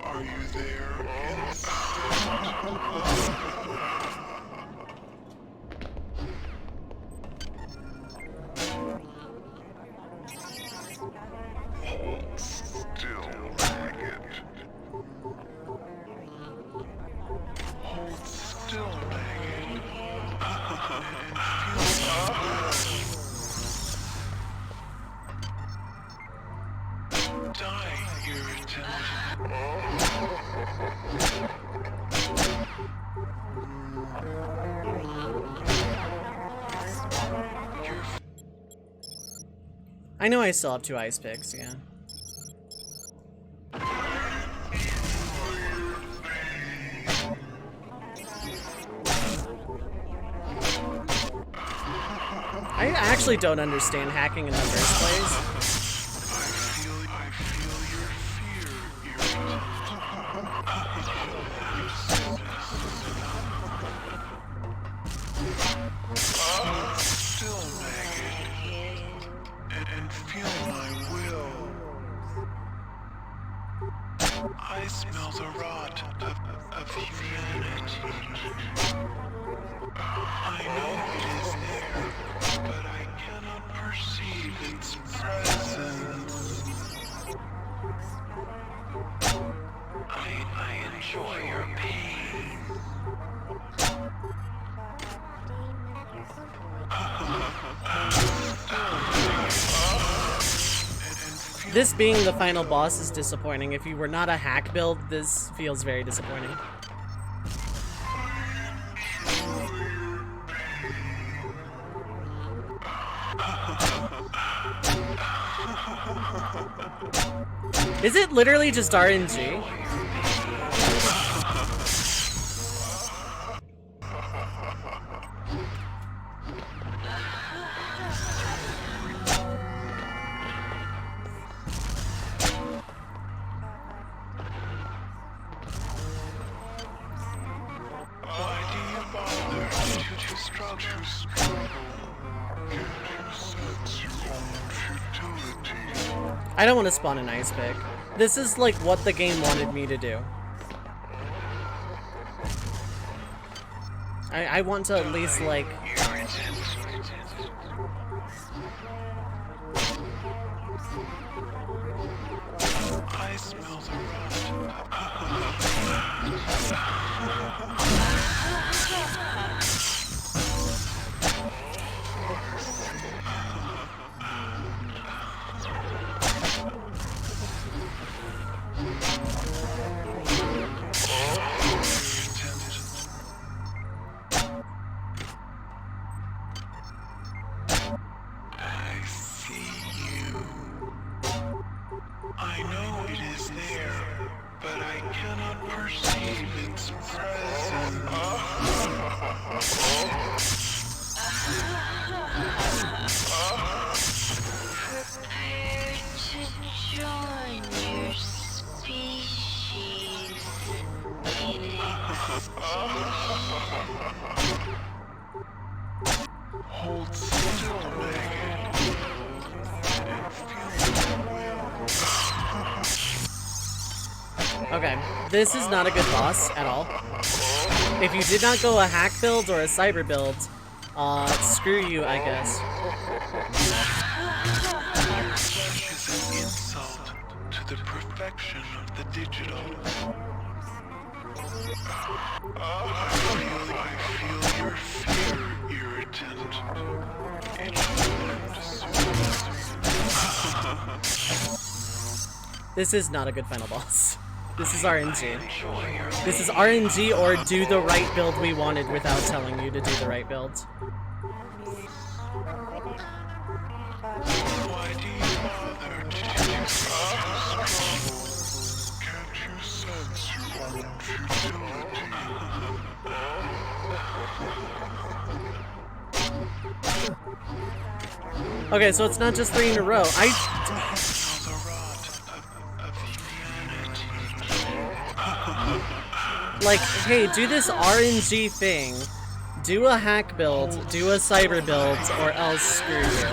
Are you there? Still, maggot. Hold still, maggot. Die, irritant. I know I still have 2 ice picks, yeah. I actually don't understand hacking in the first place. I feel your fear, irritant. Still, maggot, and feel my will. I smell the rot of humanity. I know it is there, but I cannot perceive its presence. I enjoy your pain. This being the final boss is disappointing. If you were not a hack build, this feels very disappointing. Is it literally just RNG? Why do you bother to struggle? Can't you sense your own futility? I don't want to spawn an ice pick. This is like what the game wanted me to do. I want to at least like... I smell the I see you. I know it is there, but I cannot perceive its presence. Prepare to join your species in Hold still, maggot, and feel my will. Okay, this is not a good boss at all. If you did not go a hack build or a cyber build, screw you, I guess. Such is an insult to the perfection of the digital. I feel your fear, irritant. It This is not a good final boss. This is RNG. This is RNG or do the right build we wanted without telling you to do the right build. Why do you bother to do so? Can't you sense your own futility? Okay, so it's not just 3 in a row. Like, hey, do this RNG thing. Do a hack build, do a cyber build, or else screw you.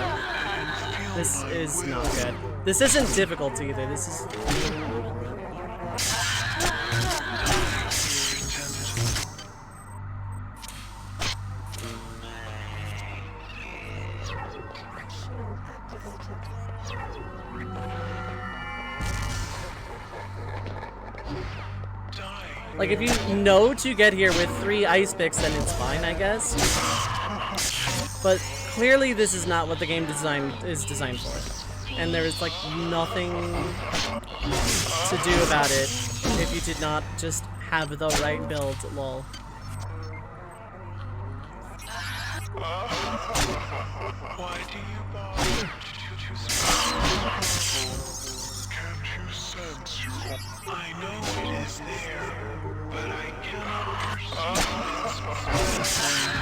This is not good. This isn't difficult either. This is... Like, if you know to get here with 3 ice picks, then it's fine, I guess. But clearly this is not what the game is designed for. And there is, like, nothing to do about it if you did not just have the right build, lol. Why do you bother to do so? Can't you sense your own? I know it is there, but I cannot perceive.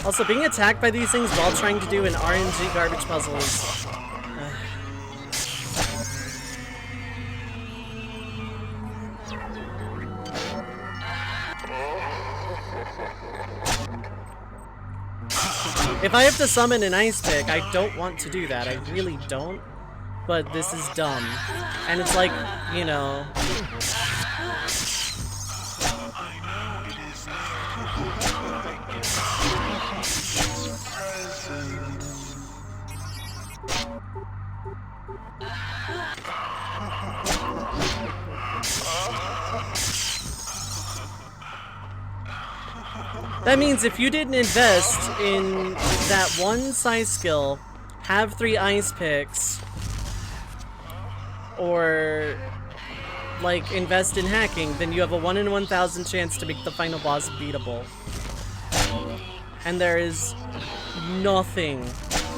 Also, being attacked by these things while trying to do an RNG garbage puzzle is... If I have to summon an ice pick, I don't want to do that. I really don't. But this is dumb. And it's like, you know... That means if you didn't invest in that one size skill, have 3 ice picks, or like invest in hacking, then you have a 1 in 1,000 chance to make the final boss beatable. And there is nothing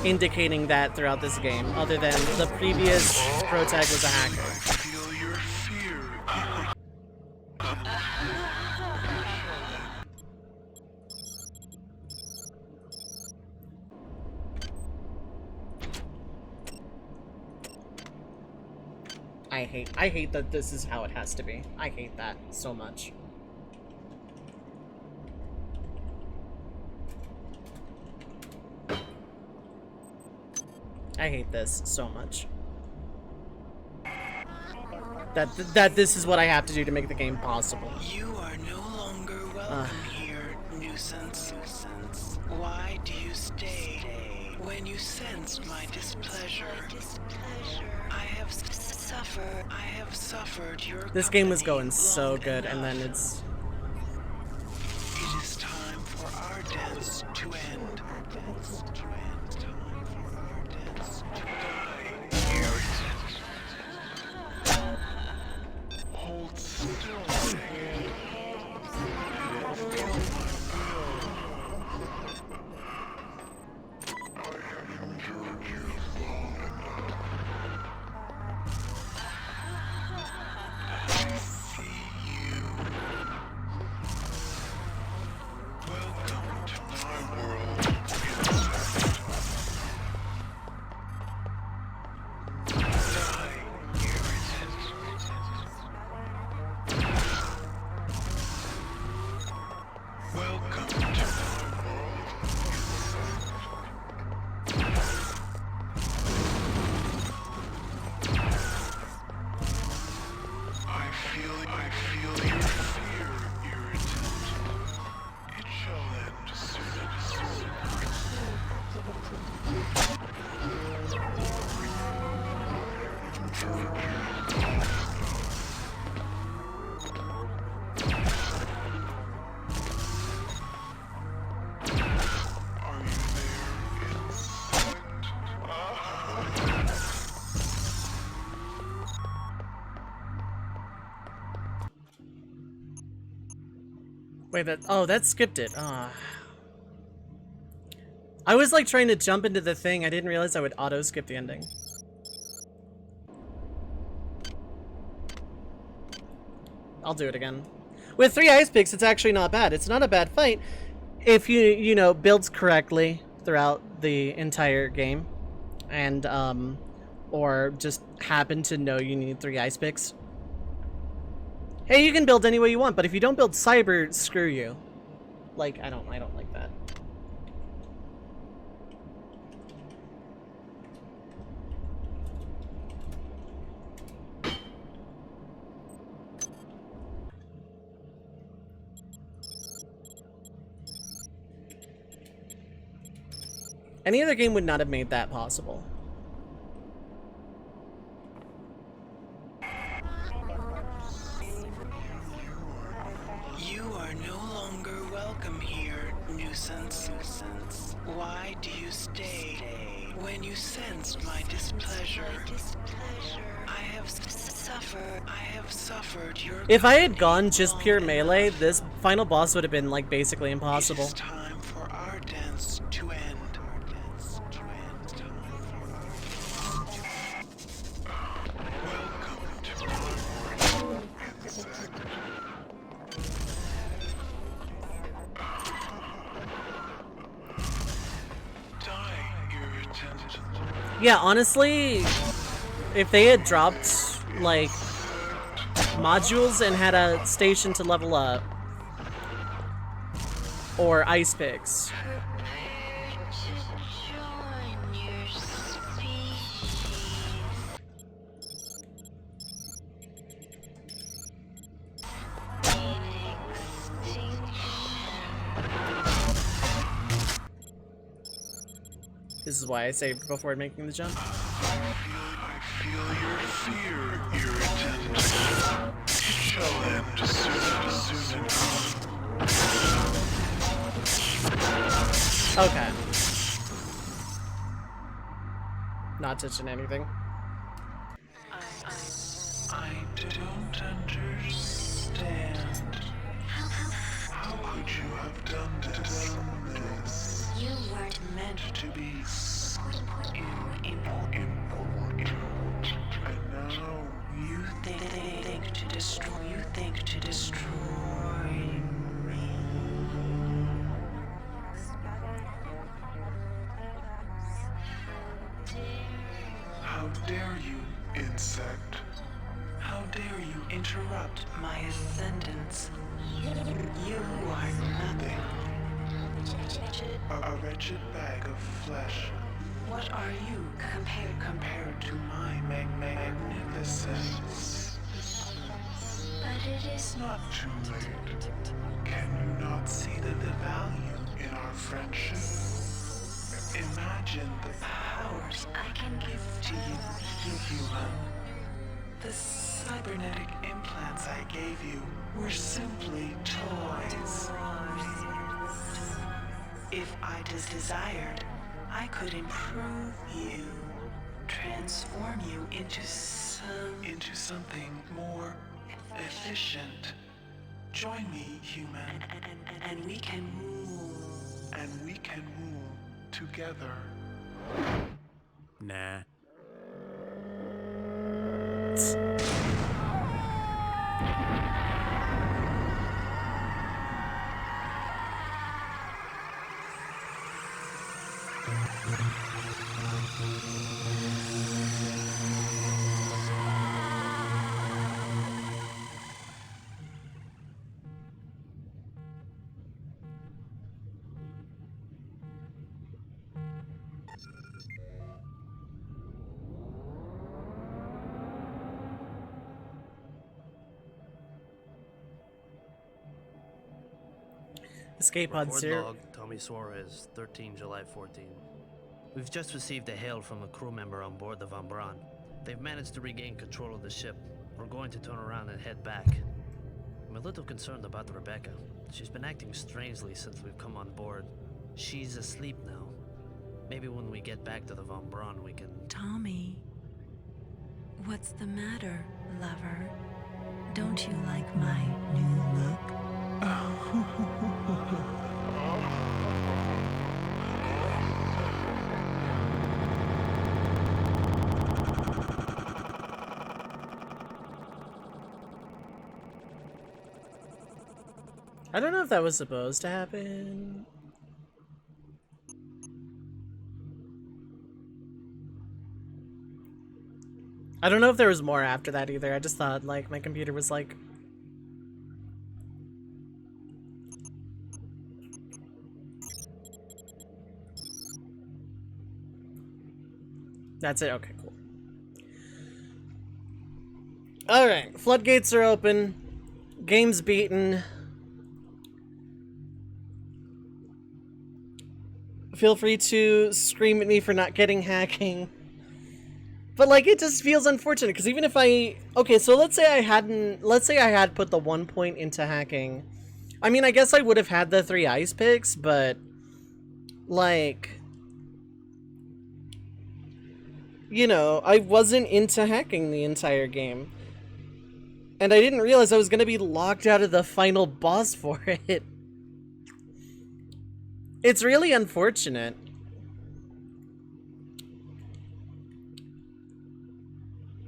indicating that throughout this game, other than the previous protag was a hacker. Feel your fear. I hate that this is how it has to be. I hate that so much. I hate this so much. That this is what I have to do to make the game possible. You are no longer welcome here, nuisance. Why do you stay when you sensed my displeasure? I have suffered your This game was company going so long good, and then enough. it's... It is time for our dance to end. Time for our dance to die. Hold still, Megan. Feel my power. I have endured you long enough. I see you. Welcome to my world, insect. Die, irritant. Welcome to my world, insect. I feel your fear, irritant. It shall end soon. Wait, that skipped it. I was like trying to jump into the thing. I didn't realize I would auto skip the ending. I'll do it again. With 3 ice picks, it's actually not bad. It's not a bad fight if you know, builds correctly throughout the entire game, and or just happen to know you need 3 ice picks. Hey, you can build any way you want, but if you don't build cyber, screw you. Like, I don't like that. Any other game would not have made that possible. You are no longer welcome here, nuisance. Why do you stay? When you sensed my displeasure, I have suffered your. If I had gone just pure melee, this final boss would have been like basically impossible. It is time for our dance to end. Welcome to our insect. Die, irritant. Yeah, honestly, if they had dropped like modules and had a station to level up, or ice picks. Prepare to join your species. This is why I saved before making the jump. I feel your fear, irritant. It shall end soon. Okay. Not touching anything. I don't understand. How could you have done this? You weren't meant To be important. And now you think to destroy. You think to destroy me. How dare you, insect? How dare you interrupt my ascendance? You are nothing. A wretched bag of flesh. What are you compared to my magnificence? but it is Not too late. Can you not see the value in our friendship? Imagine the powers I can give to you, human. The cybernetic implants I gave you were simply toys. If I desired, I could improve you, transform you into something more efficient. Join me, human, and we can rule. And we can rule together. Nah. Escape pod Report 0. log, Tommy Suarez, 13 July 14. We've just received a hail from a crew member on board the Von Braun. They've managed to regain control of the ship. We're going to turn around and head back. I'm a little concerned about Rebecca. She's been acting strangely since we've come on board. She's asleep now. Maybe when we get back to the Von Braun we can... Tommy, what's the matter, lover? Don't you like my new look? I don't know if that was supposed to happen. I don't know if there was more after that either. I just thought, like, my computer was like... That's it? Okay, cool. Alright, floodgates are open. Game's beaten. Feel free to scream at me for not getting hacking. But, like, it just feels unfortunate, because even if I... Okay, so let's say I had put the 1 point into hacking. I mean, I guess I would have had the 3 ice picks, but... Like... You know, I wasn't into hacking the entire game. And I didn't realize I was going to be locked out of the final boss for it. It's really unfortunate.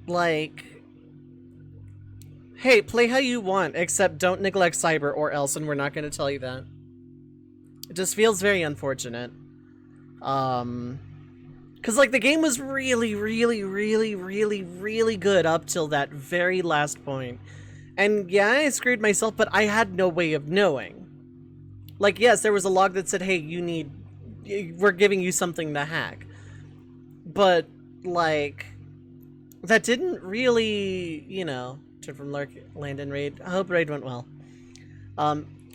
Like, hey, play how you want, except don't neglect cyber or else, and we're not going to tell you that. It just feels very unfortunate. Because, like, the game was really, really, really, really, really good up till that very last point. And yeah, I screwed myself, but I had no way of knowing. Like, yes, there was a log that said, hey, we're giving you something to hack. But, like, that didn't really, you know, turn from Lark, land and raid. I hope raid went well.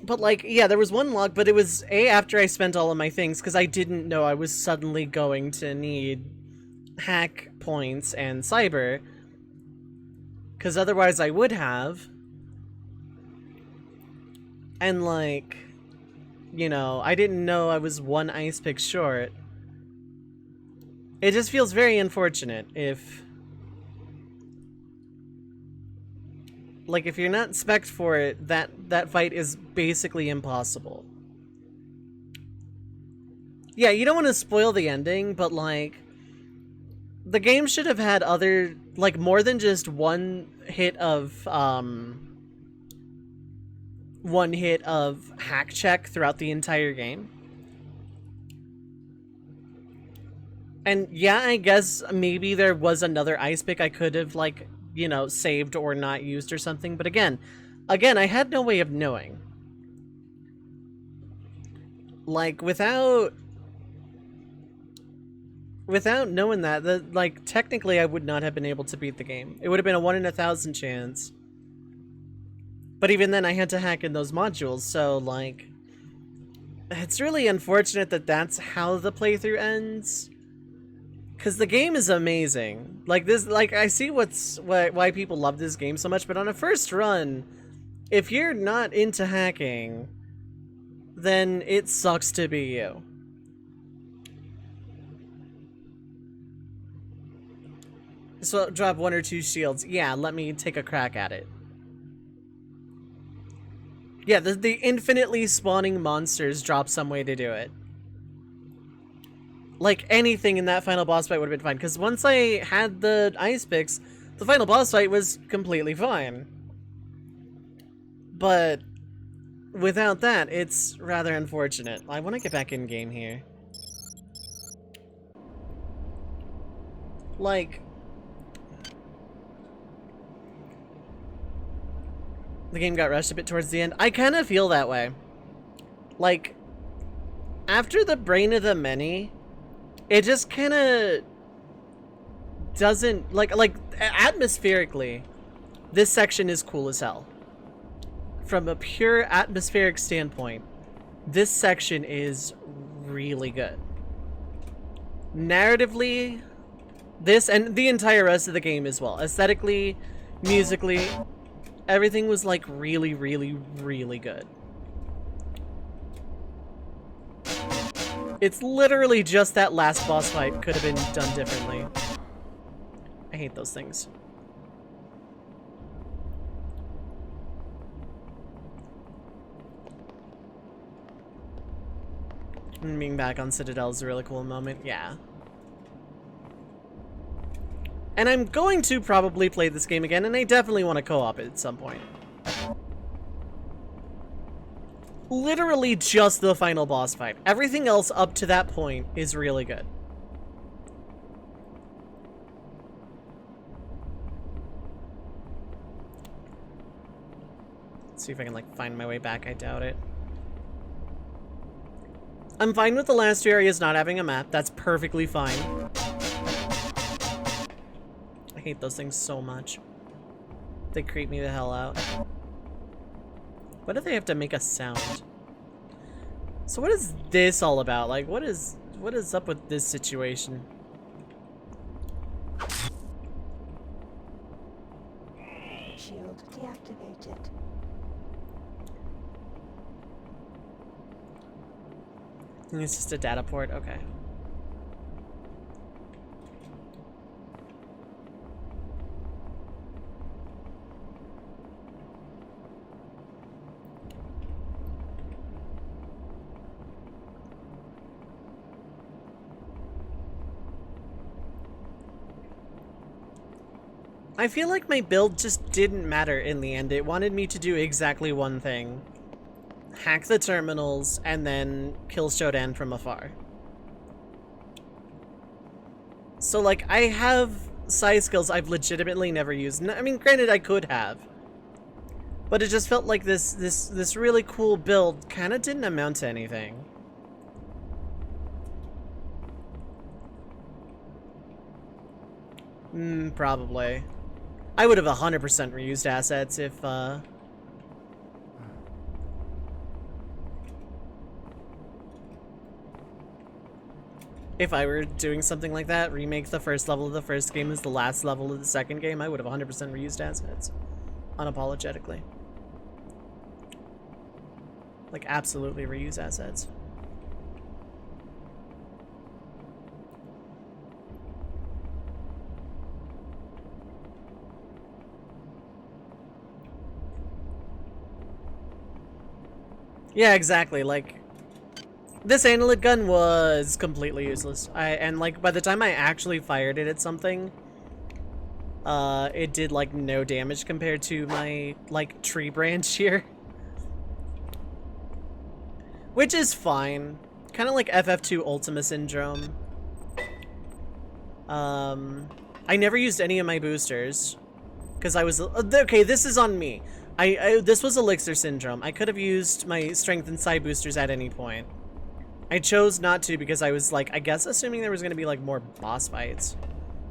But, like, yeah, there was one log, but it was after I spent all of my things, because I didn't know I was suddenly going to need hack points and cyber. Because otherwise I would have. And, like, you know, I didn't know I was 1 ice pick short. It just feels very unfortunate if... Like, if you're not spec'd for it, that fight is basically impossible. Yeah, you don't want to spoil the ending, but, like... The game should have had other... Like, more than just one hit of, one hit of hack check throughout the entire game. And yeah, I guess maybe there was another ice pick I could have, like, you know, saved or not used or something. But again, I had no way of knowing. Like, without knowing that, like, technically I would not have been able to beat the game. It would have been a 1 in 1,000 chance. But even then, I had to hack in those modules, so, like... It's really unfortunate that that's how the playthrough ends. Because the game is amazing. Like, this, like, I see why people love this game so much, but on a first run, if you're not into hacking, then it sucks to be you. So drop 1 or 2 shields. Yeah, let me take a crack at it. Yeah, the infinitely spawning monsters drop some way to do it. Like, anything in that final boss fight would have been fine, because once I had the ice picks, the final boss fight was completely fine. But without that, it's rather unfortunate. I want to get back in game here. Like... The game got rushed a bit towards the end. I kind of feel that way. Like, after the Brain of the Many, it just kind of doesn't... Like, atmospherically, this section is cool as hell. From a pure atmospheric standpoint, this section is really good. Narratively, this, and the entire rest of the game as well. Aesthetically, musically... Everything was, like, really, really, really good. It's literally just that last boss fight could have been done differently. I hate those things. And being back on Citadel is a really cool moment, yeah. And I'm going to probably play this game again, and I definitely want to co-op it at some point. Literally just the final boss fight. Everything else up to that point is really good. Let's see if I can, like, find my way back. I doubt it. I'm fine with the last two areas not having a map. That's perfectly fine. I hate those things so much. They creep me the hell out. Why do they have to make a sound? So what is this all about? Like, what is up with this situation? Shield deactivated. I think it's just a data port. Okay. I feel like my build just didn't matter in the end. It wanted me to do exactly one thing. Hack the terminals, and then kill Shodan from afar. So, like, I have psi skills I've legitimately never used. I mean, granted, I could have. But it just felt like this really cool build kind of didn't amount to anything. Probably. I would have 100% reused assets if I were doing something like that. Remake the first level of the first game as the last level of the second game. I would have 100% reused assets. Unapologetically. Like, absolutely reuse assets. Yeah, exactly. Like, this analyte gun was completely useless. And like by the time I actually fired it at something, it did like no damage compared to my like tree branch here, which is fine. Kind of like FF2 Ultima Syndrome. I never used any of my boosters because I was okay. This is on me. This was Elixir Syndrome. I could have used my Strength and Psi boosters at any point. I chose not to because I was like, I guess assuming there was going to be like more boss fights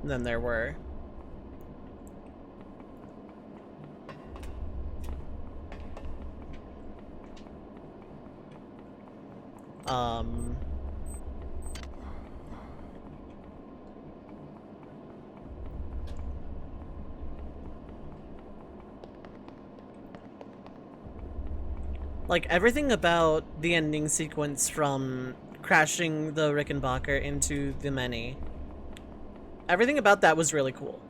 than there were. Like, everything about the ending sequence from crashing the Rickenbacker into the Many, everything about that was really cool.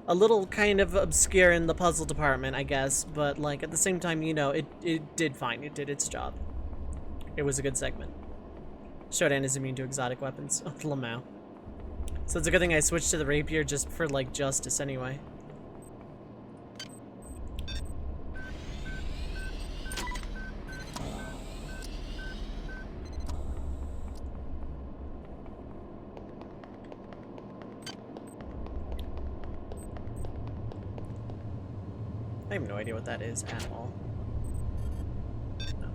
A little kind of obscure in the puzzle department, I guess, but like at the same time, you know, it did fine. It did its job. It was a good segment. Shodan is immune to exotic weapons. Oh, Lamau. So it's a good thing I switched to the rapier just for like justice anyway. I have no idea what that is at all. No.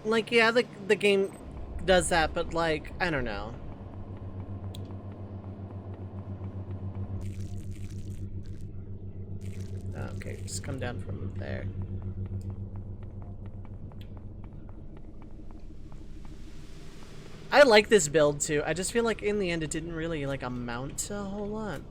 Like, yeah, the game does that, but like, I don't know. Okay, just come down from there. I like this build too. I just feel like in the end it didn't really like amount to a whole lot.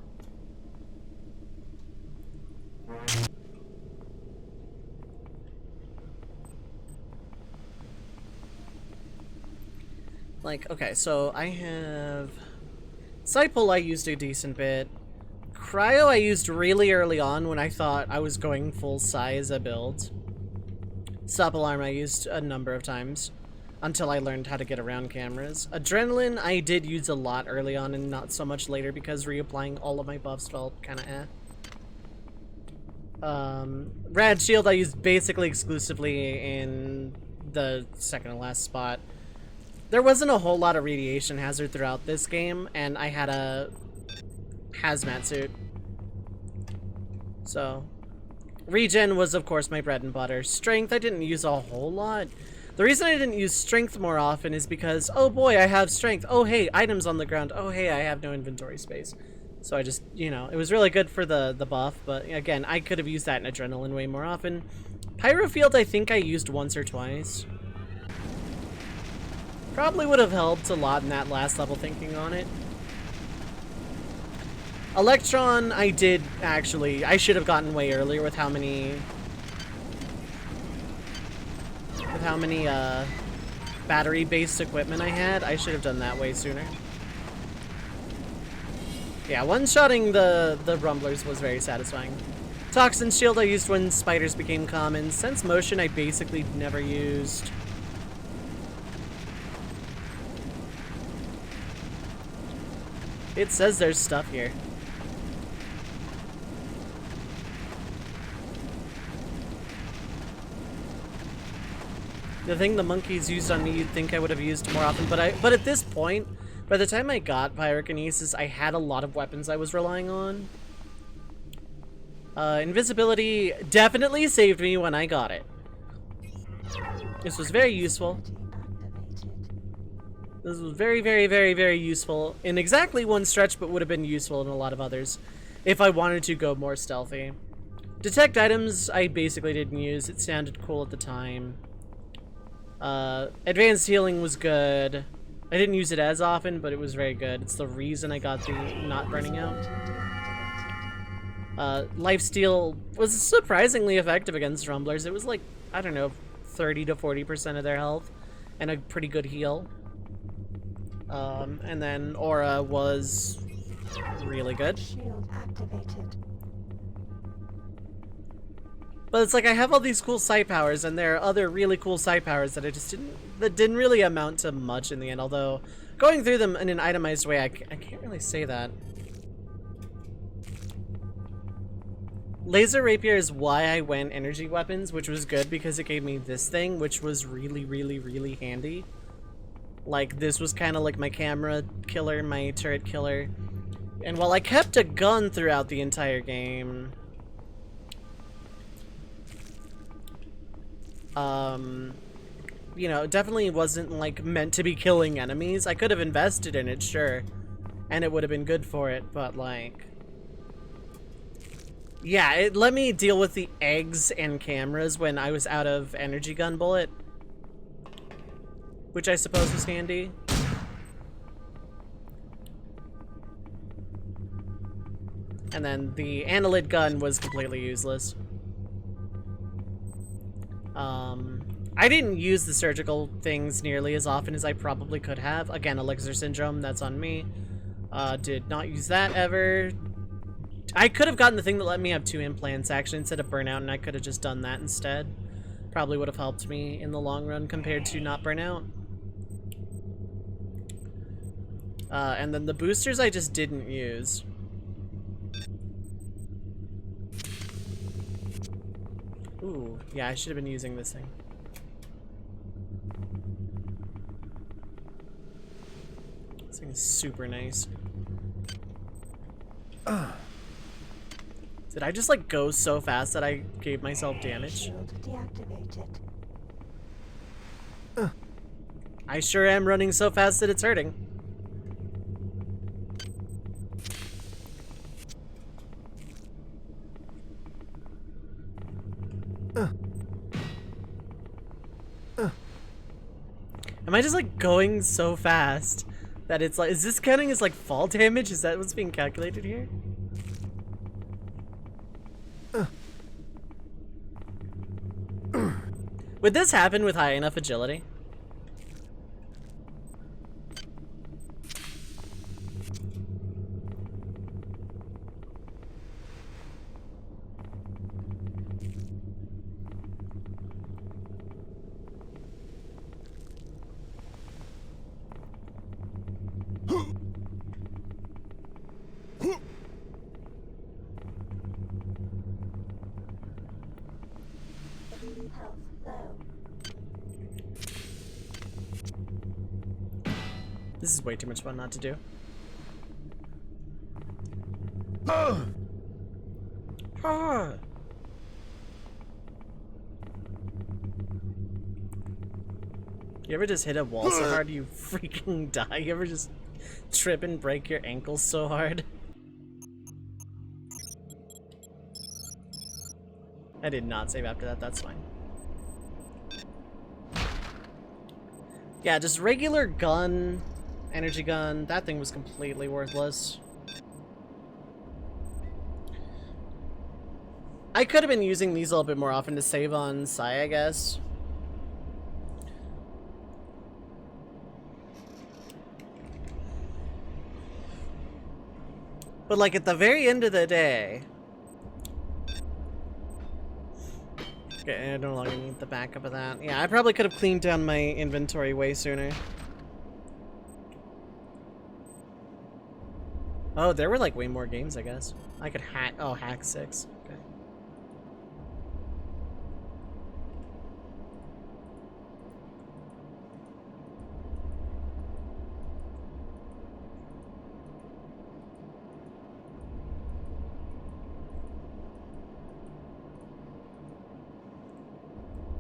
Like, okay, so I have Side-pull I used a decent bit. Cryo I used really early on when I thought I was going full size a build. Stop alarm I used a number of times until I learned how to get around cameras. Adrenaline I did use a lot early on and not so much later because reapplying all of my buffs felt kinda Rad Shield I used basically exclusively in the second to last spot. There wasn't a whole lot of radiation hazard throughout this game, and I had a hazmat suit. So, regen was of course my bread and butter. Strength I didn't use a whole lot. The reason I didn't use strength more often is because, oh boy, I have strength. Oh hey, items on the ground. Oh hey, I have no inventory space. So I just, you know, it was really good for the buff, but again, I could have used that in Adrenaline way more often. Pyrofield I think I used once or twice. Probably would have helped a lot in that last level thinking on it. Electron I did actually, I should have gotten way earlier with how many battery based equipment I had. I should have done that way sooner. Yeah, one-shotting the rumblers was very satisfying. Toxin shield I used when spiders became common. Sense motion I basically never used. It says there's stuff here. The thing the monkeys used on me, you'd think I would have used more often, but at this point, by the time I got pyrokinesis, I had a lot of weapons I was relying on. Invisibility definitely saved me when I got it. This was very useful. This was very, very, very, very useful in exactly one stretch, but would have been useful in a lot of others if I wanted to go more stealthy. Detect items, I basically didn't use. It sounded cool at the time. Advanced healing was good. I didn't use it as often, but it was very good. It's the reason I got the not burning out. Lifesteal was surprisingly effective against Rumblers. It was like, I don't know, 30 to 40% of their health and a pretty good heal. And then Aura was really good. Shield activated. But it's like I have all these cool side powers, and there are other really cool side powers that that didn't really amount to much in the end. Although going through them in an itemized way, I can't really say that. Laser Rapier is why I went energy weapons, which was good because it gave me this thing, which was really, really, really handy. Like, this was kind of like my camera killer, my turret killer. And while I kept a gun throughout the entire game, you know, it definitely wasn't, like, meant to be killing enemies. I could have invested in it, sure, and it would have been good for it, but, like, yeah, it let me deal with the eggs and cameras when I was out of energy gun bullet, which I suppose was handy. And then the Annelid gun was completely useless. I didn't use the surgical things nearly as often as I probably could have. Again, Elixir Syndrome, that's on me. Did not use that ever. I could have gotten the thing that let me have 2 implants actually instead of burnout, and I could have just done that instead. Probably would have helped me in the long run compared to not burnout. And then the boosters I just didn't use. Ooh, yeah, I should have been using this thing. This thing is super nice. Did I just like go so fast that I gave myself damage? Shield deactivated. I sure am running so fast that it's hurting. Am I just like going so fast that it's like, is this counting as like fall damage? Is that what's being calculated here? Would this happen with high enough agility? health low. This is way too much fun not to do. Ah. You ever just hit a wall so hard you freaking die? You ever just trip and break your ankles so hard? I did not save after that, that's fine. Yeah, just regular gun, energy gun, that thing was completely worthless. I could have been using these a little bit more often to save on Sai, I guess. But like at the very end of the day... Okay, I no longer need the backup of that. Yeah, I probably could have cleaned down my inventory way sooner. Oh, there were like way more games, I guess. I could hack... Oh, hack 6. Okay.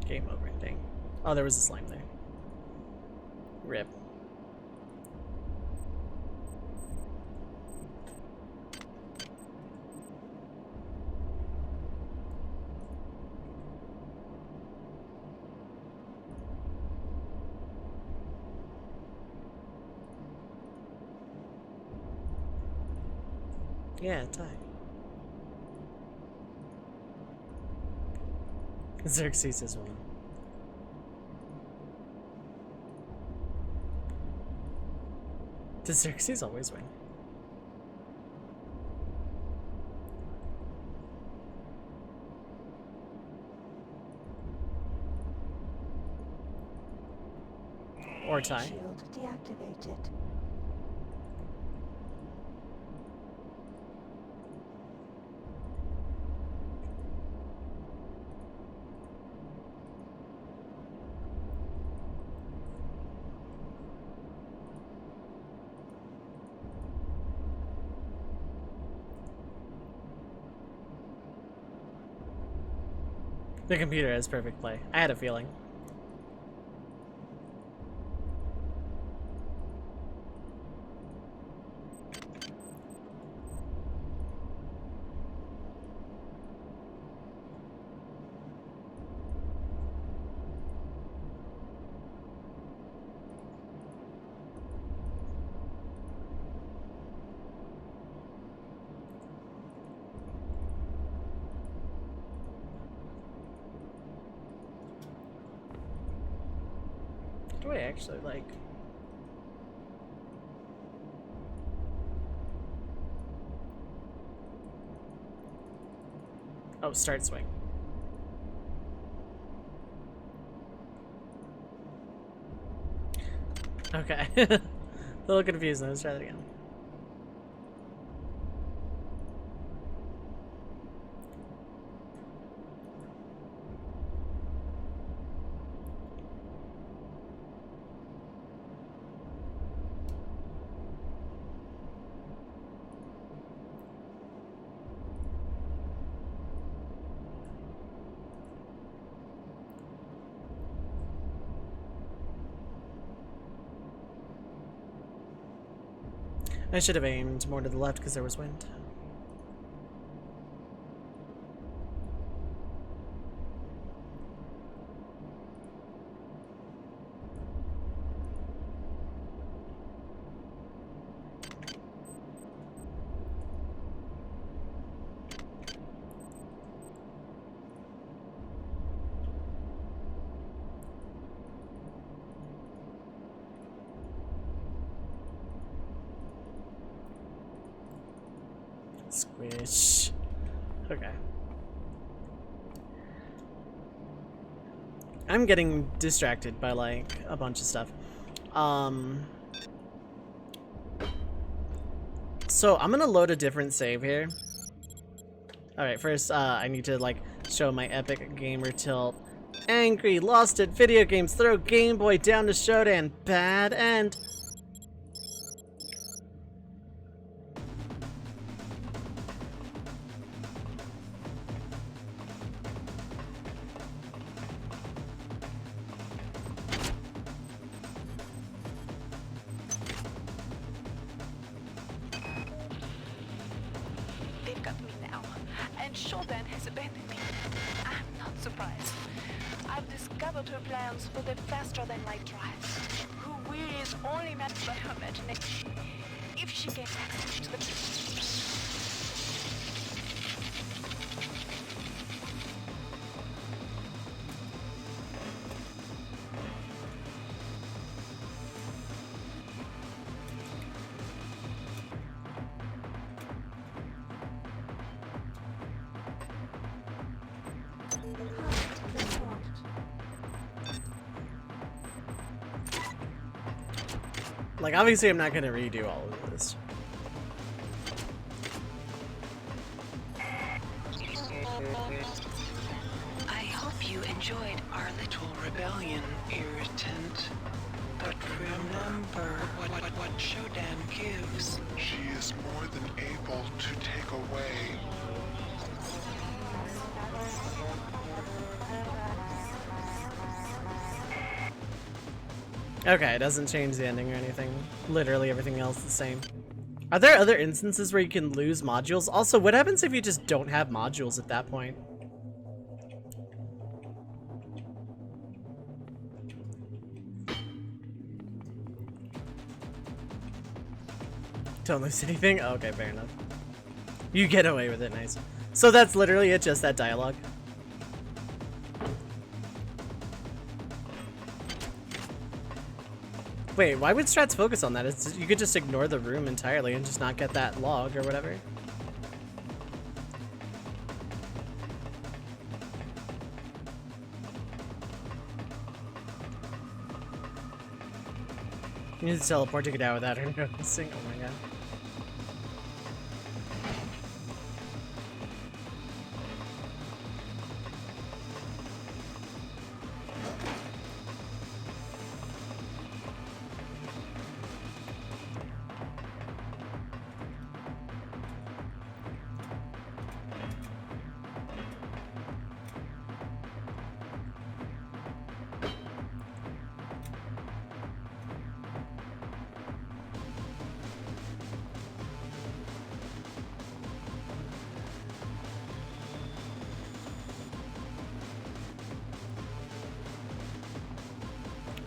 Game over, dang. Oh, there was a slime there. Rip. Yeah, tie. Xerxes is one. Does Xerxes always win? Or tie. Shield deactivated. The computer has perfect play. I had a feeling. Do I actually like? Oh, start swing. Okay. A little confused. Let's try that again. I should have aimed more to the left because there was wind. Squish. Okay. I'm getting distracted by like a bunch of stuff. So I'm gonna load a different save here. Alright, first I need to like show my epic gamer tilt Angry, lost at video games, throw Game Boy down to Shodan. Bad end. They've got me now, and Shodan has abandoned me. I'm not surprised. I've discovered her plans for the faster-than-light drive. Her will is only matched by her imagination. If she gains access to the... Like, obviously I'm not gonna redo all of this. I hope you enjoyed our little rebellion, irritant. But remember what Shodan gives. She is more than able to take away. Okay, it doesn't change the ending or anything. Literally everything else is the same. Are there other instances where you can lose modules? Also, what happens if you just don't have modules at that point? Don't lose anything? Oh, okay, fair enough. You get away with it, nice. So that's literally it, just that dialogue. Wait, why would strats focus on that? You could just ignore the room entirely and just not get that log or whatever. You need to teleport to get out without her noticing. Oh my god.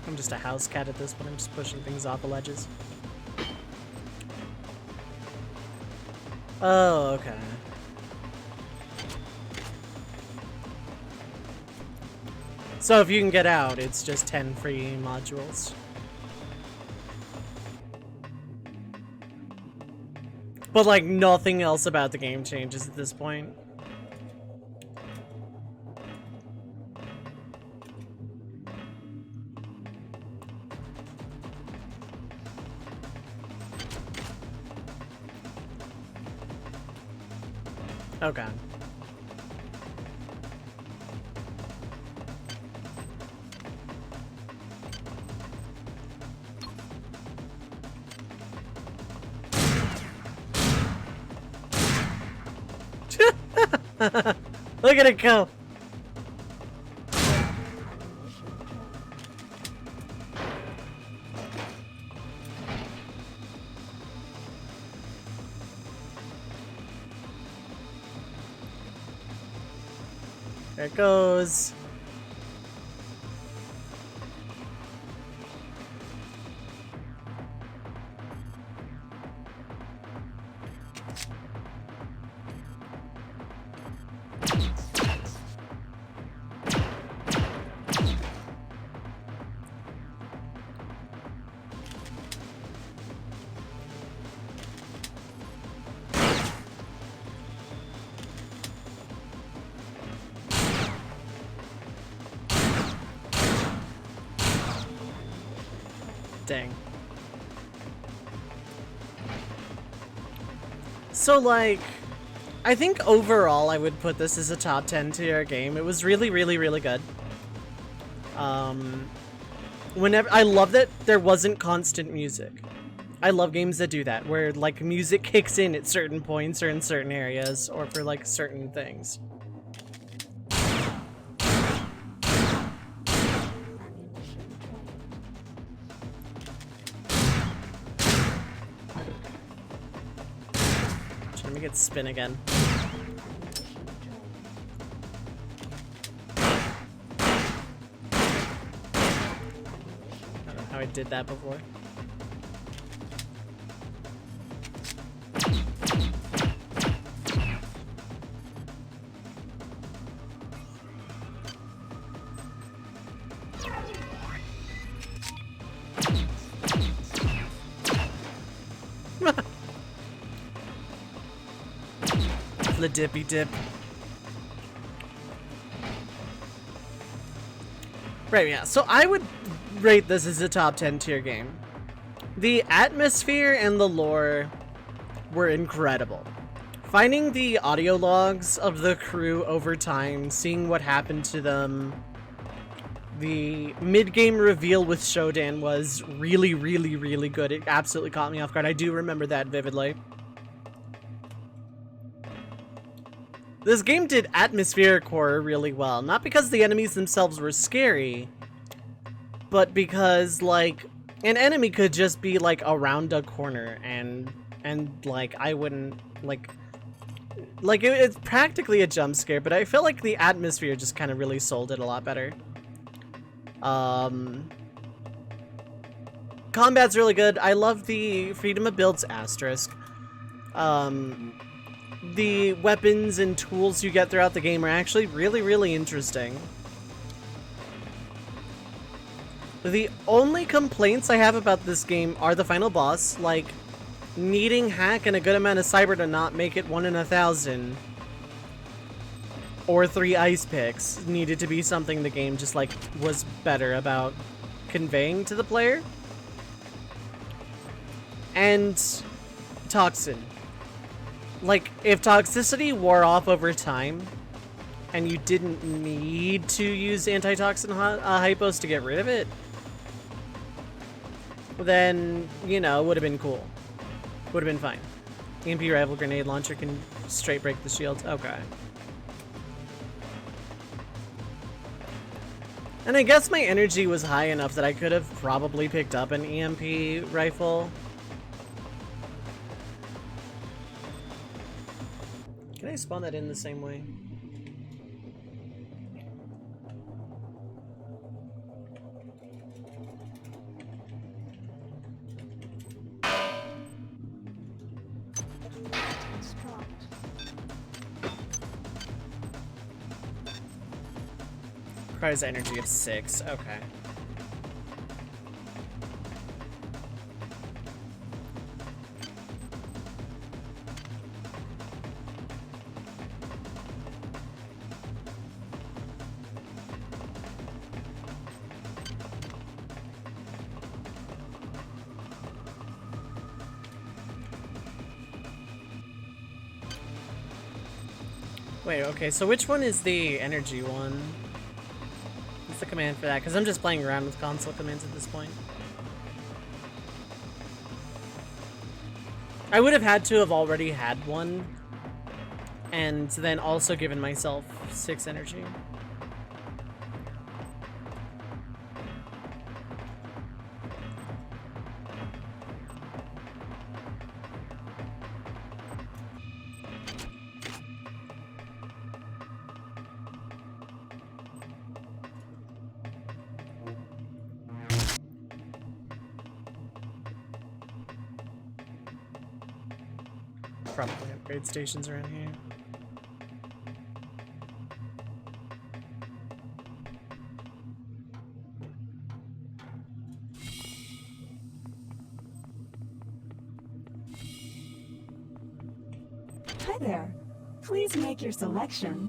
I'm just a house cat at this point. I'm just pushing things off the ledges. Oh, okay. So if you can get out, it's just 10 free modules. But like nothing else about the game changes at this point. Okay. Look at it go. There it goes. Dang. So, like, I think overall I would put this as a top 10 tier game. It was really, really, really good. Whenever I love that there wasn't constant music. I love games that do that, where like music kicks in at certain points or in certain areas or for like certain things. Trying to make it spin again. I don't know how I did that before. The dippy dip. Right, yeah. So I would rate this as a top 10 tier game. The atmosphere and the lore were incredible. Finding the audio logs of the crew over time, seeing what happened to them. The mid-game reveal with Shodan was really, really, really good. It absolutely caught me off guard. I do remember that vividly. This game did atmospheric horror really well. Not because the enemies themselves were scary, but because, like, an enemy could just be, like, around a corner and like, I wouldn't, like, it's practically a jump scare, but I feel like the atmosphere just kind of really sold it a lot better. Combat's really good. I love the freedom of builds asterisk. The weapons and tools you get throughout the game are actually really, really interesting. The only complaints I have about this game are the final boss, like needing hack and a good amount of cyber to not make it 1 in 1,000. Or 3 ice picks needed to be something the game just like was better about conveying to the player. And Toxin. Like, if toxicity wore off over time, and you didn't need to use antitoxin hypos to get rid of it, then, you know, it would have been cool. Would have been fine. EMP rival grenade launcher can straight break the shield. Okay. And I guess my energy was high enough that I could have probably picked up an EMP rifle. Can I spawn that in the same way? Requires energy of 6. Okay. Wait, okay, so which one is the energy one? What's the command for that? Because I'm just playing around with console commands at this point. I would have had to have already had one, and then also given myself 6 energy. Probably upgrade stations around here. Hi there. Please make your selection.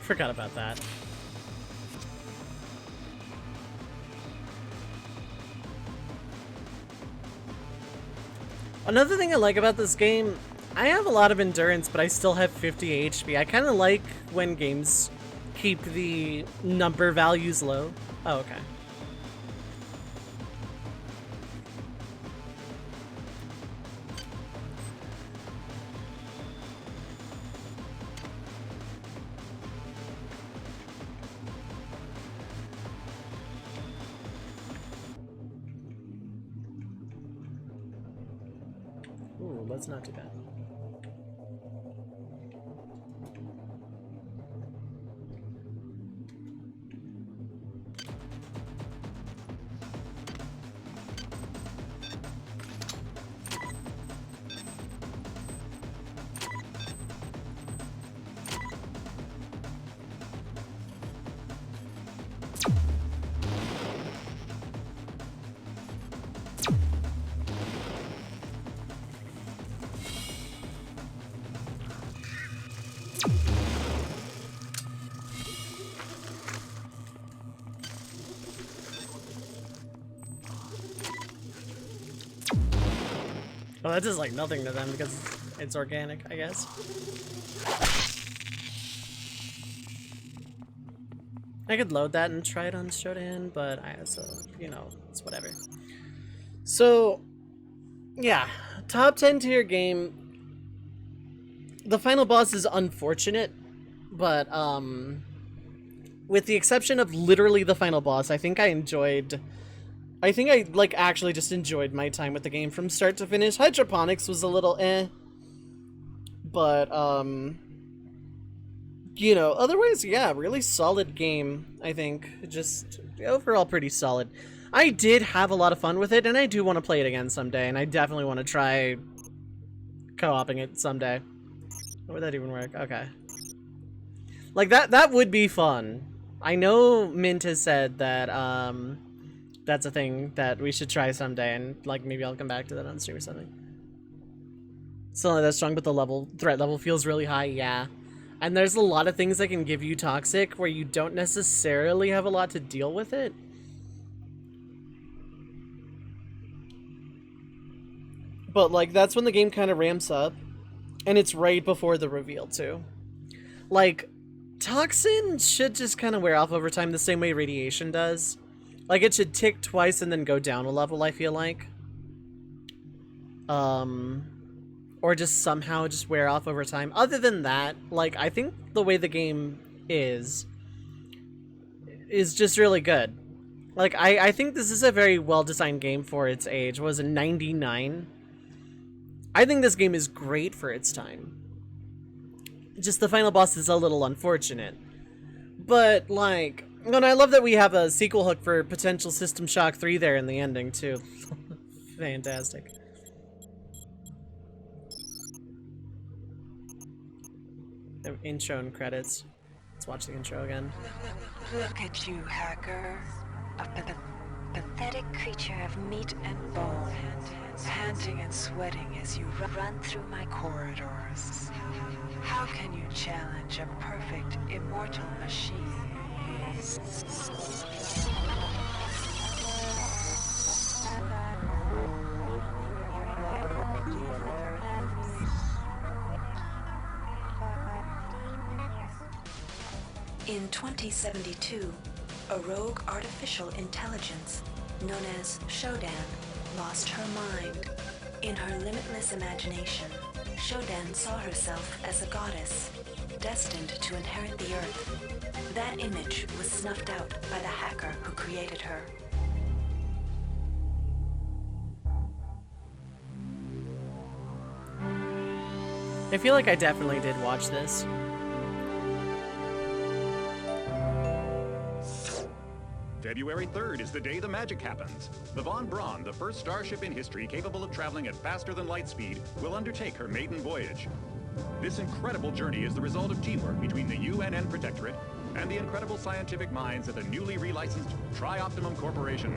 Forgot about that. Another thing I like about this game, I have a lot of endurance, but I still have 50 HP. I kind of like when games keep the number values low. Oh, okay. Ooh, that's not too bad. Well, that does like nothing to them because it's organic, I guess. I could load that and try it on Shodan, but I also, you know, it's whatever. So, yeah, top 10 tier game. The final boss is unfortunate, but with the exception of literally the final boss, I think I like actually just enjoyed my time with the game from start to finish. Hydroponics was a little but you know, otherwise, yeah, really solid game, I think. Just overall pretty solid. I did have a lot of fun with it, and I do want to play it again someday, and I definitely want to try co-oping it someday. How would that even work? Okay. Like, that would be fun. I know Mint has said that, that's a thing that we should try someday, and like maybe I'll come back to that on stream or something. Still not that strong, but the threat level feels really high, yeah. And there's a lot of things that can give you toxic where you don't necessarily have a lot to deal with it. But like that's when the game kind of ramps up, and it's right before the reveal too. Like, toxin should just kind of wear off over time the same way radiation does. Like, it should tick twice and then go down a level, I feel like. Or just somehow just wear off over time. Other than that, like, I think the way the game is just really good. Like, I think this is a very well-designed game for its age. What was it, 99? I think this game is great for its time. Just the final boss is a little unfortunate. But, like... And I love that we have a sequel hook for potential System Shock 3 there in the ending, too. Fantastic. Intro and credits. Let's watch the intro again. Look at you, hacker. A pathetic creature of meat and bone, panting and sweating as you run through my corridors. How can you challenge a perfect, immortal machine? In 2072, a rogue artificial intelligence known as Shodan lost her mind. In her limitless imagination, Shodan saw herself as a goddess, destined to inherit the earth. That image was snuffed out by the hacker who created her. I feel like I definitely did watch this. February 3rd is the day the magic happens. The Von Braun, the first starship in history capable of traveling at faster than light speed, will undertake her maiden voyage. This incredible journey is the result of teamwork between the UNN Protectorate and the incredible scientific minds at the newly relicensed Tri-Optimum Corporation.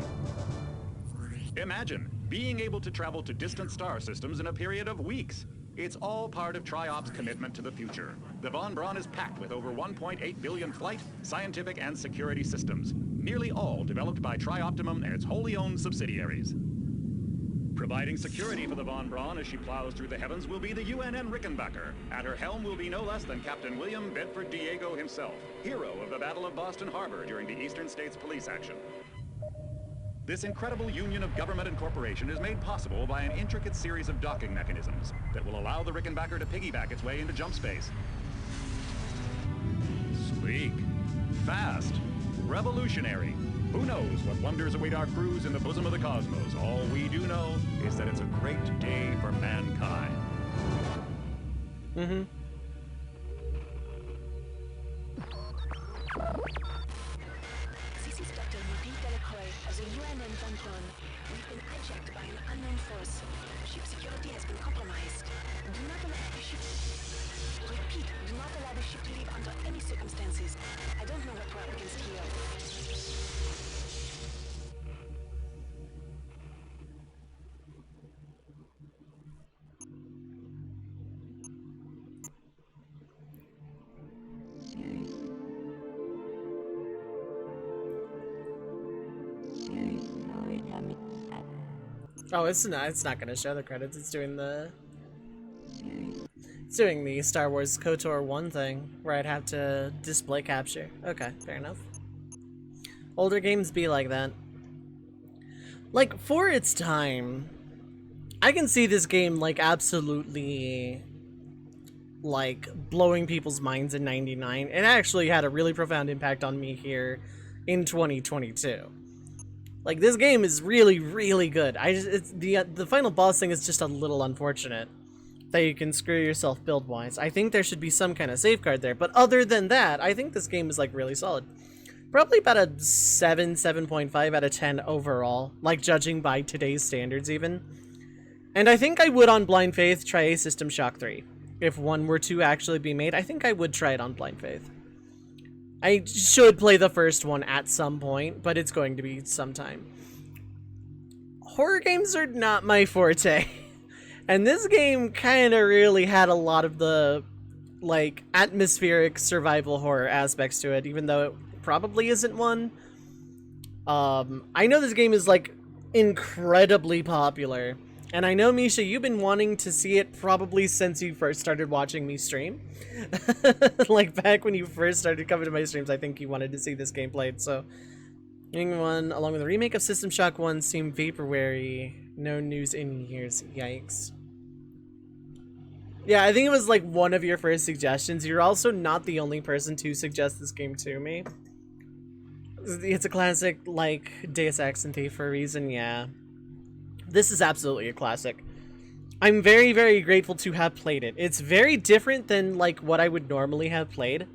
Imagine being able to travel to distant star systems in a period of weeks. It's all part of TRIOP's commitment to the future. The Von Braun is packed with over 1.8 billion flight, scientific, and security systems, nearly all developed by TriOptimum and its wholly owned subsidiaries. Providing security for the Von Braun as she plows through the heavens will be the UNN Rickenbacker. At her helm will be no less than Captain William Bedford Diego himself, hero of the Battle of Boston Harbor during the Eastern States Police action. This incredible union of government and corporation is made possible by an intricate series of docking mechanisms that will allow the Rickenbacker to piggyback its way into jump space. Sleek, fast, revolutionary. Who knows what wonders await our crews in the bosom of the cosmos? All we do know is that it's a great day for mankind. Mm-hmm. This is Dr. Marie Delacroix of the UNN Von Braun. We've been hijacked by an unknown force. Ship security has been compromised. Do not allow the ship... Repeat, do not allow the ship to leave under any circumstances. I don't know what we're up against here. Oh, it's not gonna show the credits. It's doing the Star Wars KOTOR 1 thing where I'd have to display capture. Okay, fair enough. Older games be like that. Like, for its time, I can see this game like absolutely like blowing people's minds in '99. It actually had a really profound impact on me here in 2022. Like, this game is really, really good. The final boss thing is just a little unfortunate that you can screw yourself build-wise. I think there should be some kind of safeguard there, but other than that, I think this game is like really solid. Probably about a 7.5 out of 10 overall, like judging by today's standards even. And I think I would on Blind Faith try a System Shock 3. If one were to actually be made, I think I would try it on Blind Faith. I should play the first one at some point, but it's going to be sometime. Horror games are not my forte. And this game kind of really had a lot of the, like, atmospheric survival horror aspects to it, even though it probably isn't one. I know this game is, like, incredibly popular. And I know, Misha, you've been wanting to see it probably since you first started watching me stream. Like, back when you first started coming to my streams, I think you wanted to see this game played, so... One, along with the remake of System Shock 1, seemed vaporwary. No news in years. Yikes. Yeah, I think it was, like, one of your first suggestions. You're also not the only person to suggest this game to me. It's a classic, like, Deus Ex and Thief for a reason, yeah. This is absolutely a classic. I'm very, very grateful to have played it. It's very different than, like, what I would normally have played.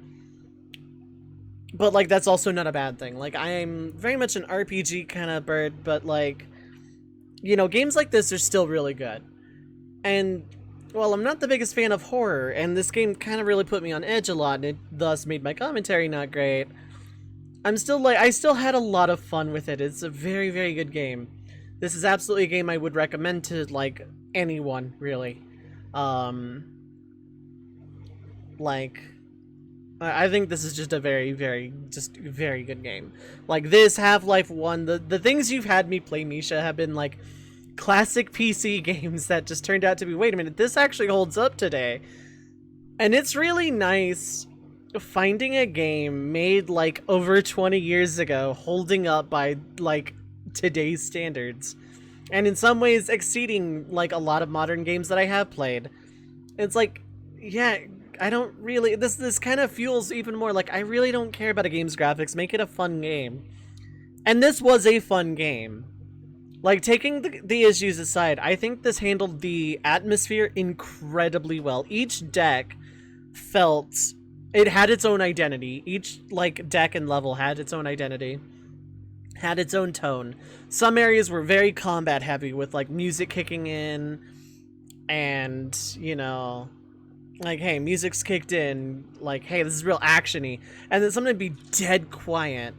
But, like, that's also not a bad thing. Like, I'm very much an RPG kind of bird, but, like, you know, games like this are still really good. And, well, I'm not the biggest fan of horror, and this game kind of really put me on edge a lot, and it thus made my commentary not great. I'm still, like, I still had a lot of fun with it. It's a very, very good game. This is absolutely a game I would recommend to, like, anyone, really. Like, I think this is just a very, very good game. Like, this, Half-Life 1, the things you've had me play, Misha, have been, like, classic PC games that just turned out to be, wait a minute, this actually holds up today. And it's really nice finding a game made, like, over 20 years ago, holding up by, like, today's standards, and in some ways exceeding like a lot of modern games that I have played. It's like, yeah, I don't really, this kind of fuels even more like I really don't care about a game's graphics, make it a fun game. And this was a fun game. Like, taking the issues aside, I think this handled the atmosphere incredibly well. Each deck felt, it had its own identity. Each like deck and level had its own identity, had its own tone. Some areas were very combat heavy with like music kicking in and, you know, like, hey, music's kicked in, like, hey, this is real actiony. And then something would be dead quiet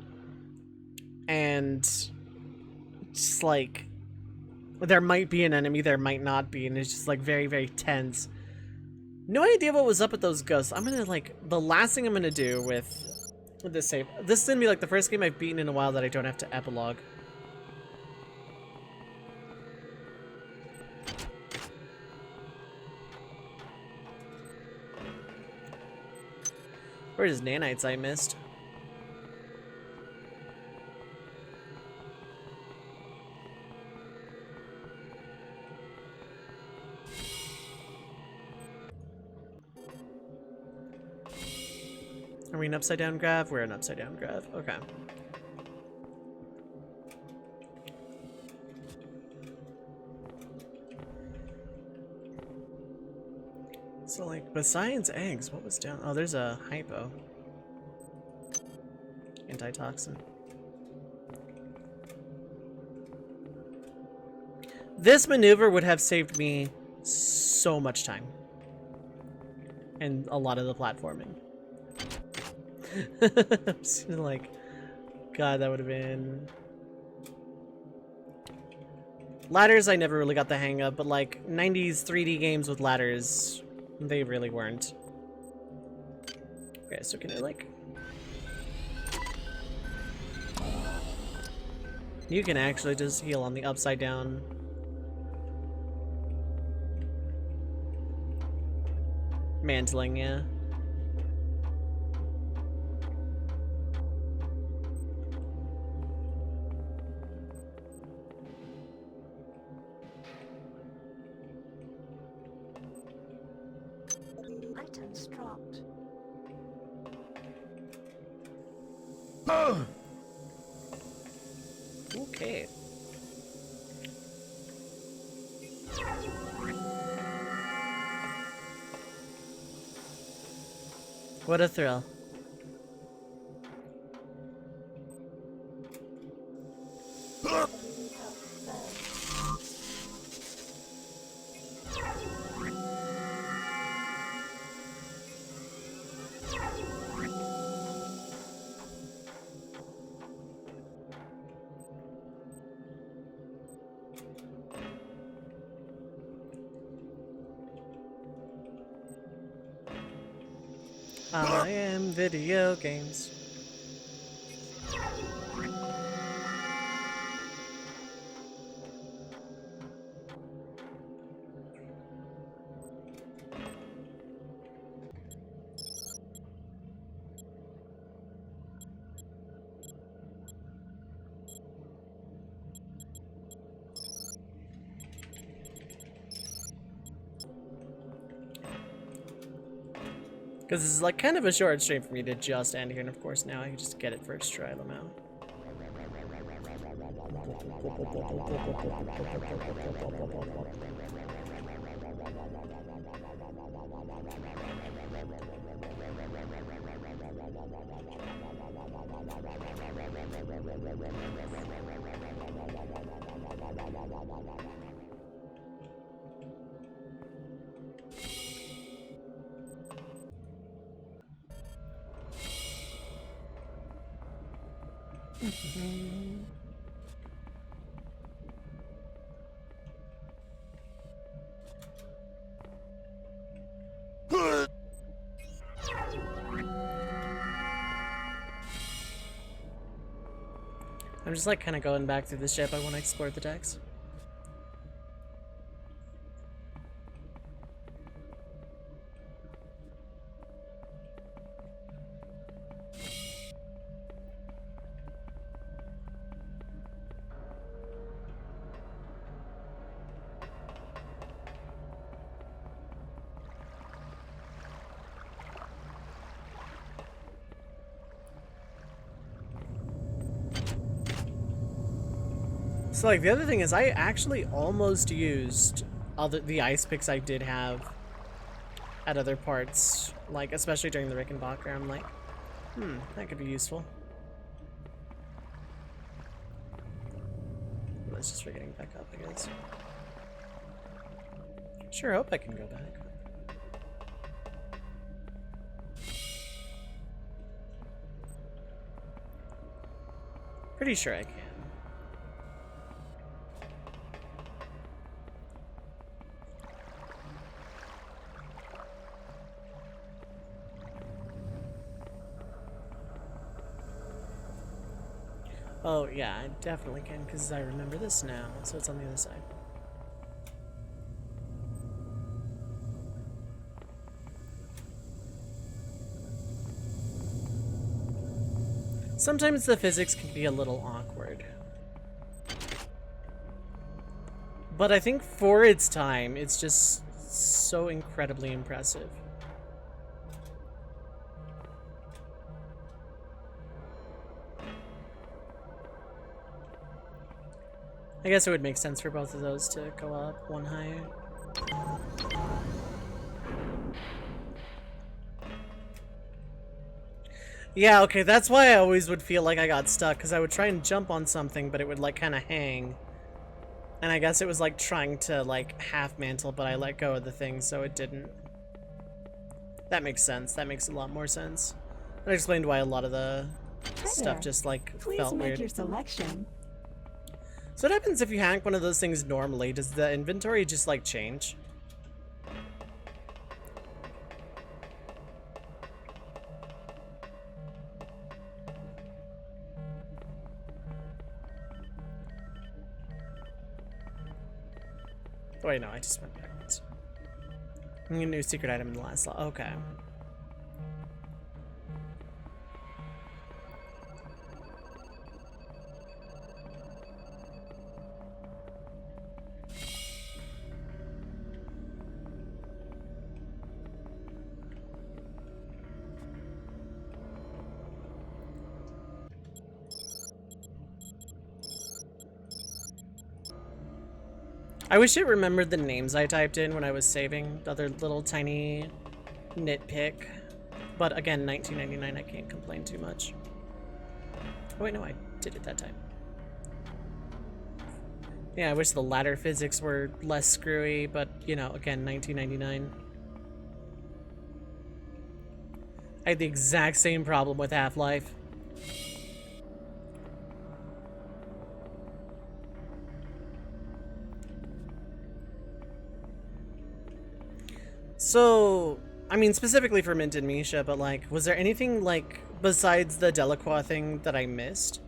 and just like there might be an enemy, there might not be, and it's just like very, very tense. No idea what was up with those ghosts. I'm gonna, like, the last thing I'm gonna do with this save. This is gonna be like the first game I've beaten in a while that I don't have to epilogue. Where's nanites I missed? Are we an upside down grav? We're an upside down grav. Okay. So, like, besides eggs, what was down? Oh, there's a hypo. Antitoxin. This maneuver would have saved me so much time. And a lot of the platforming. I'm just like, God, that would have been... Ladders I never really got the hang of, but like 90s 3D games with ladders, they really weren't. Okay, so can I like... You can actually just heal on the upside down. Mantling, yeah. Items dropped. Okay. What a thrill. I am video games. Because this is like kind of a short stream for me to just end here, and of course now I can just get it first try them out. I'm just like kind of going back through the ship. I want to explore the decks. So like the other thing is I actually almost used the ice picks I did have at other parts, like especially during the Rickenbacker. I'm like, that could be useful. Let's just try getting back up, I guess. Sure hope I can go back. Pretty sure I can. Oh, yeah, I definitely can, because I remember this now, so it's on the other side. Sometimes the physics can be a little awkward. But I think for its time, it's just so incredibly impressive. I guess it would make sense for both of those to go up one higher. Yeah, okay, that's why I always would feel like I got stuck, because I would try and jump on something, but it would, like, kind of hang. And I guess it was, like, trying to, like, half mantle, but I let go of the thing, so it didn't. That makes sense. That makes a lot more sense. That explained why a lot of the stuff just, like, felt weird. Please make your selection. So what happens if you hack one of those things normally? Does the inventory just, like, change? Oh, wait, no, I just went backwards. I'm gonna do a secret item in the last slot. Okay. I wish it remembered the names I typed in when I was saving. The other little tiny nitpick. But again, 1999, I can't complain too much. Oh wait, no, I did it that time. Yeah, I wish the ladder physics were less screwy, but, you know, again, 1999. I had the exact same problem with Half-Life. So, I mean, specifically for Mint and Misha, but, like, was there anything, like, besides the Delacroix thing that I missed?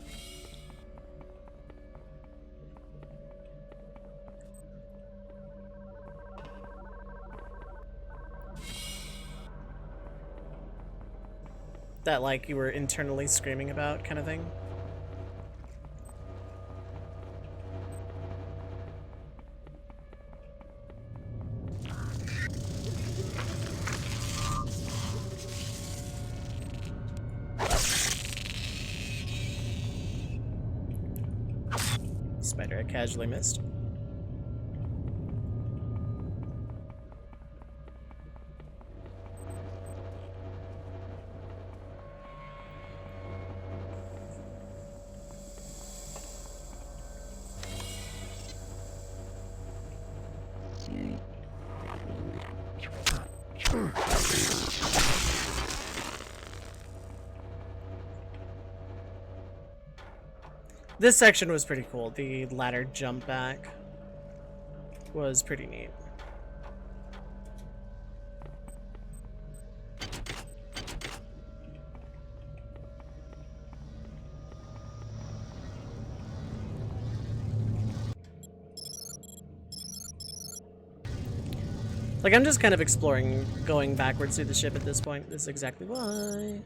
That, like, you were internally screaming about, kind of thing? Spider I casually missed. This section was pretty cool. The ladder jump back was pretty neat. Like, I'm just kind of exploring going backwards through the ship at this point. This is exactly why.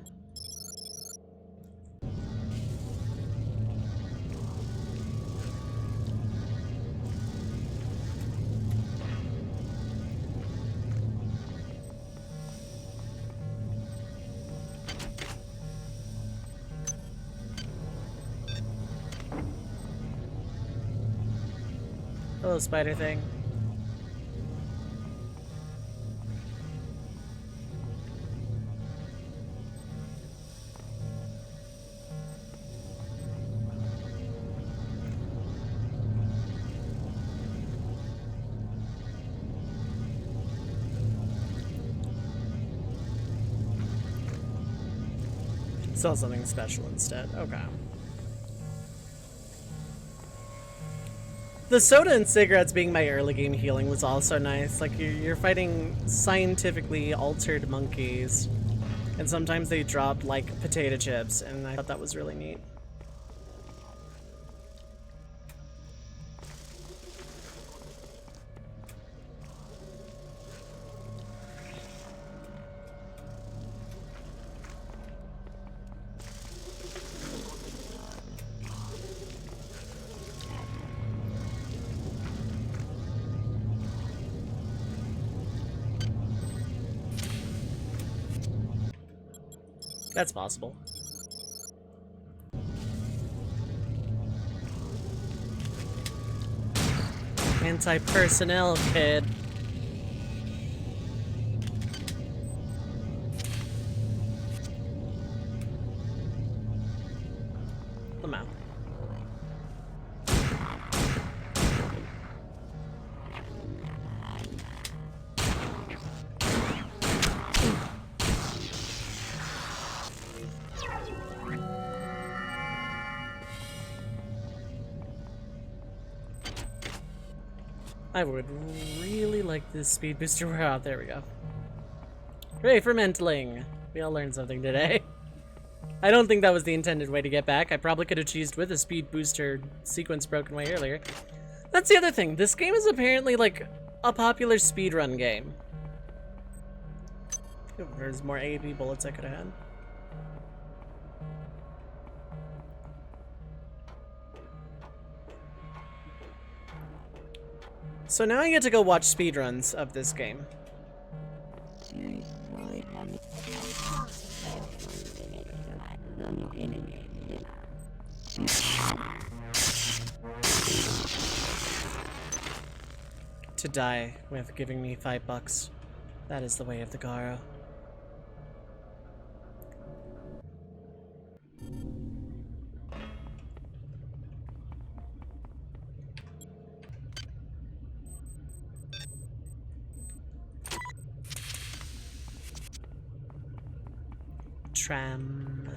Hello, spider thing. Sell something special instead. Okay. The soda and cigarettes being my early game healing was also nice. Like, you're fighting scientifically altered monkeys, and sometimes they drop, like, potato chips, and I thought that was really neat. That's possible. Anti-personnel, kid. Lamau. I would really like this speed booster we're out. There we go. Hooray for Mentling! We all learned something today. I don't think that was the intended way to get back. I probably could have cheesed with a speed booster sequence broken way earlier. That's the other thing. This game is apparently like a popular speedrun game. Ooh, there's more AAP bullets I could have had. So now I get to go watch speedruns of this game. To die with giving me $5. That is the way of the Garo. Tram.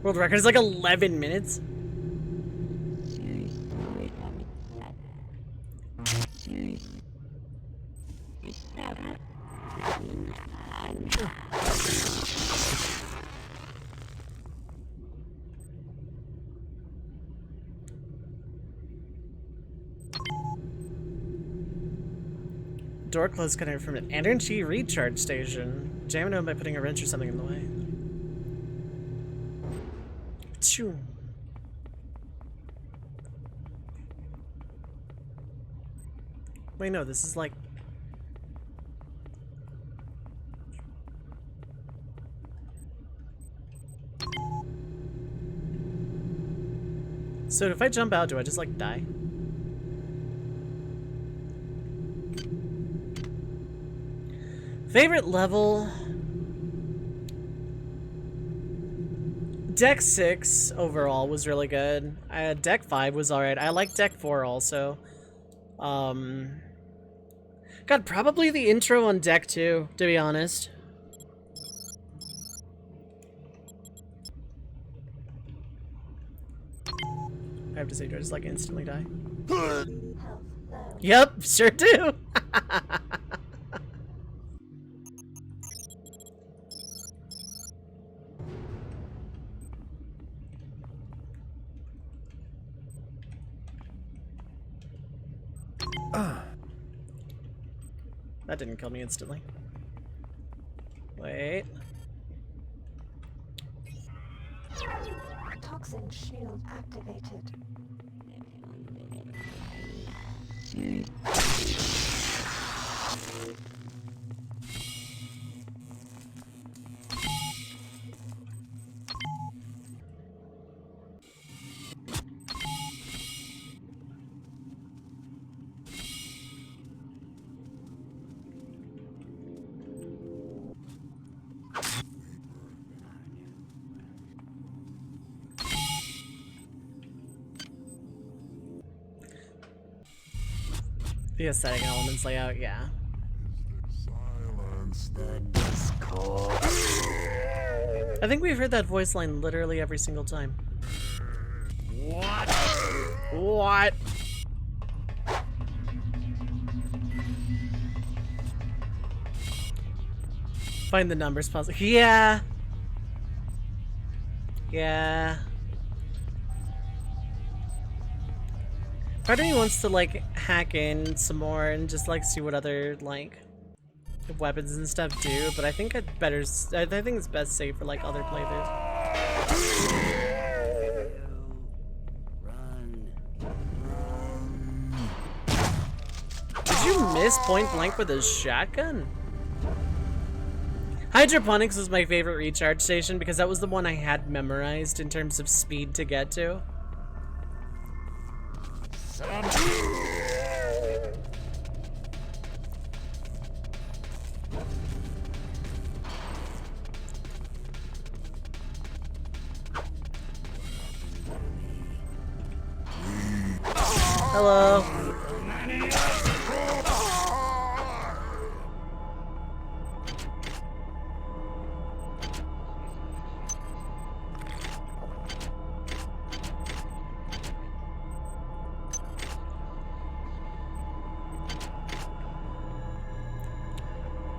World record is like 11 minutes. Door closed connected from an energy recharge station. Jamming home by putting a wrench or something in the way. Achoo. Wait, no, this is like... So if I jump out, do I just like die? Favorite level? Deck 6 overall was really good. Deck 5 was alright. I like Deck 4 also. God, probably the intro on Deck 2, to be honest. I have to say, do I just like instantly die? Yep, sure do! That didn't kill me instantly. Wait. Toxin shield activated. The aesthetic elements layout, yeah. Silence the Discord. I think we've heard that voice line literally every single time. What? What? Find the numbers puzzle. Yeah. Yeah. Part of me wants to like hack in some more and just like see what other like weapons and stuff do, but I think I'd better. I think it's best saved for like other playthroughs. you miss point blank with a shotgun? Hydroponics was my favorite recharge station because that was the one I had memorized in terms of speed to get to. Hello.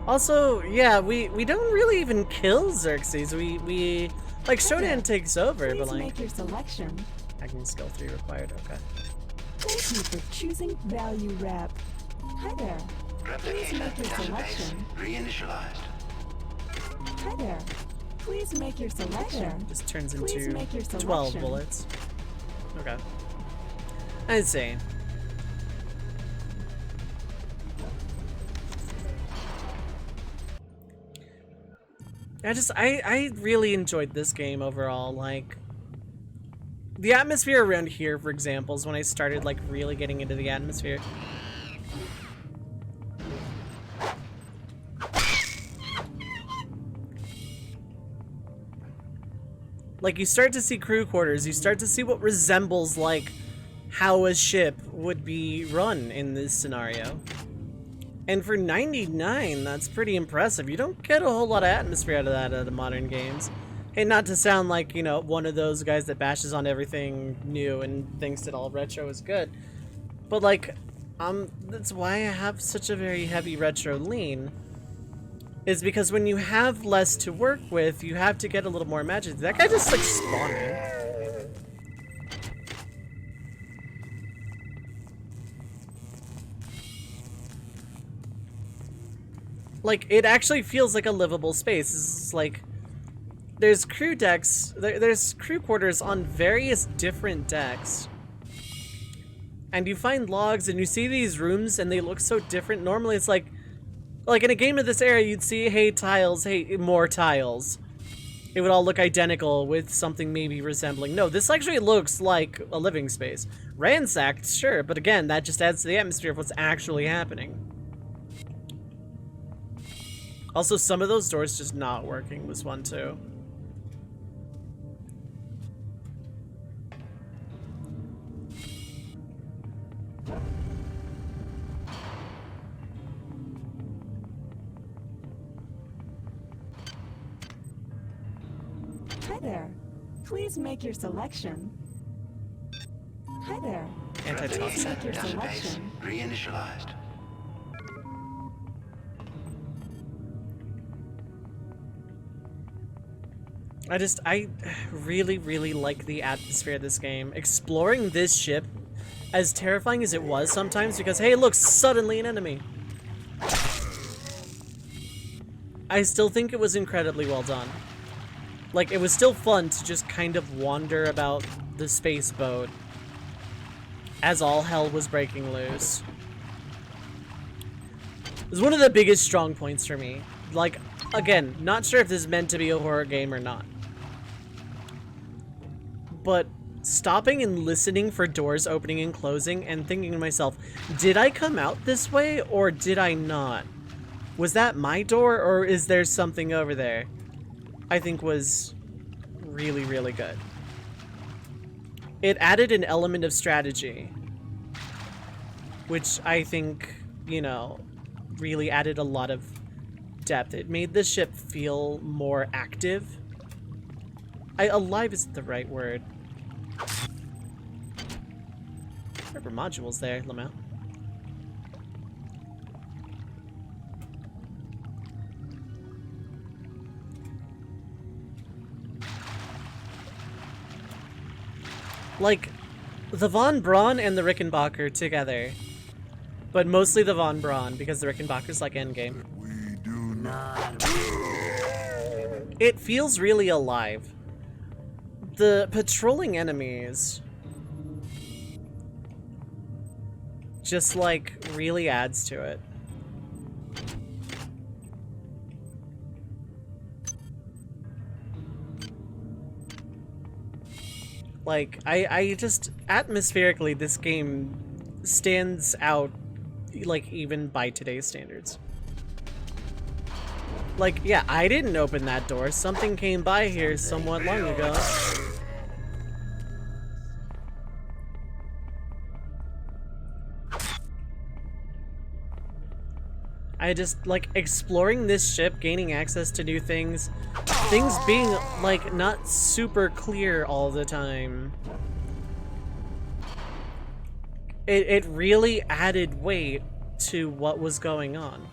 Also, yeah, we don't really even kill Xerxes. We like Shodan takes over, Please but like make your selection. hacking skill 3 required. Okay. Thank you for choosing Value Wrap. Hi there. Please make your selection. Reinitialized. Hi there. Please make your selection. Just turns Please into make your 12 selection. bullets. Okay. Insane. I really enjoyed this game overall. Like, the atmosphere around here, for example, is when I started like really getting into the atmosphere. Like, you start to see crew quarters, you start to see what resembles like how a ship would be run in this scenario. And for 99, that's pretty impressive. You don't get a whole lot of atmosphere out of that out of modern games. Hey, not to sound like, you know, one of those guys that bashes on everything new and thinks that all retro is good. But like, that's why I have such a very heavy retro lean. Is because when you have less to work with, you have to get a little more imaginative. That guy just like spawning. Like, it actually feels like a livable space. This is like, there's crew decks, there's crew quarters on various different decks. And you find logs and you see these rooms and they look so different. Normally it's like in a game of this era, you'd see, hey, tiles, hey, more tiles. It would all look identical with something maybe resembling. No, this actually looks like a living space. Ransacked, sure, but again, that just adds to the atmosphere of what's actually happening. Also, some of those doors just not working was one too. Hi there. Please make your selection. Hi there. Please make your selection. Reinitialized. I really, really like the atmosphere of this game. Exploring this ship, as terrifying as it was sometimes, because, hey, look, suddenly an enemy. I still think it was incredibly well done. Like, it was still fun to just kind of wander about the space boat as all hell was breaking loose. It was one of the biggest strong points for me. Like, again, not sure if this is meant to be a horror game or not. But stopping and listening for doors opening and closing and thinking to myself, did I come out this way or did I not? Was that my door or is there something over there? I think was really, really good. It added an element of strategy, which I think, you know, really added a lot of depth. It made the ship feel more active. Alive isn't the right word. There were modules there, Lamau. Like, the Von Braun and the Rickenbacker together. But mostly the Von Braun, because the Rickenbacker's like endgame. We do not. It feels really alive. The patrolling enemies just like really adds to it. Like, I just, atmospherically, this game stands out, like, even by today's standards. Like, yeah, I didn't open that door. Something came by here somewhat long ago. I just, like, exploring this ship, gaining access to new things, things being, like, not super clear all the time. It really added weight to what was going on.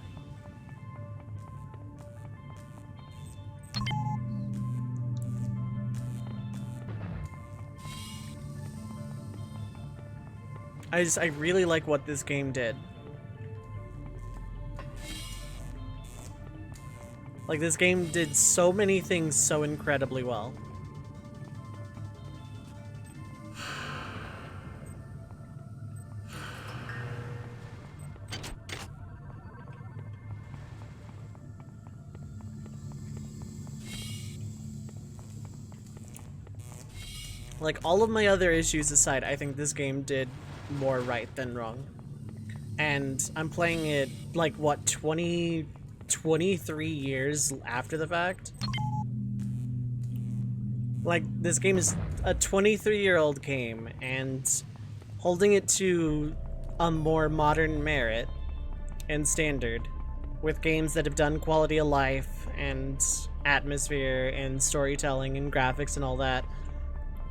I really like what this game did. Like, this game did so many things so incredibly well. Like, all of my other issues aside, I think this game did more right than wrong. And I'm playing it, like, what, 23 years after the fact? Like, this game is a 23-year-old game, and holding it to a more modern merit and standard with games that have done quality of life and atmosphere and storytelling and graphics and all that,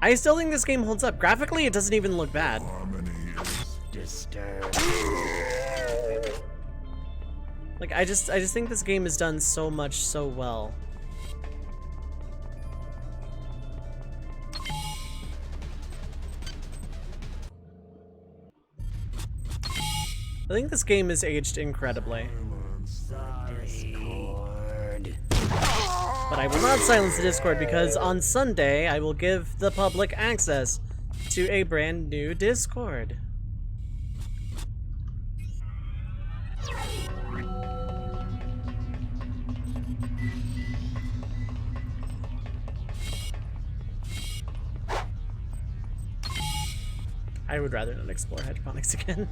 I still think this game holds up. Graphically, it doesn't even look bad. Harmony is disturbed. Like, I just think this game has done so much so well. I think this game has aged incredibly. But I will not silence the Discord because on Sunday I will give the public access to a brand new Discord. I would rather not explore hydroponics again.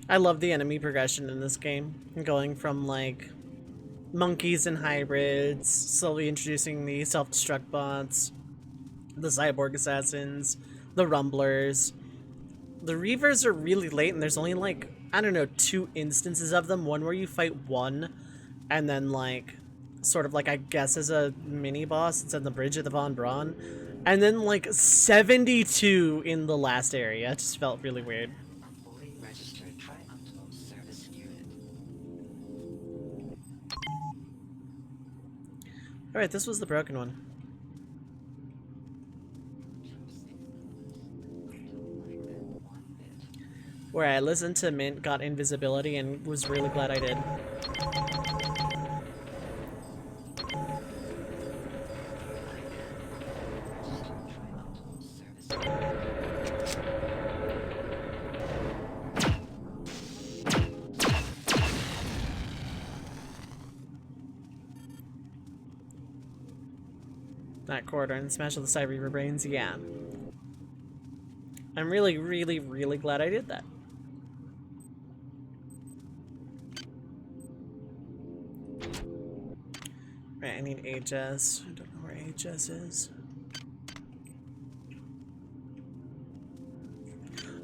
I love the enemy progression in this game. Going from, like, monkeys and hybrids, slowly introducing the self-destruct bots, the cyborg assassins, the rumblers. The Reavers are really late, and there's only, like, I don't know, 2 instances of them. One where you fight one, and then, like, sort of like, I guess as a mini-boss, it's on the bridge of the Von Braun. And then, like, 72 in the last area. It just felt really weird. Alright, this was the broken one. Where I listened to Mint, got invisibility, and was really glad I did. That corridor and smash all the side Reaver brains, yeah. I'm really, really, really glad I did that. Right, I need HS. I don't know where HS is.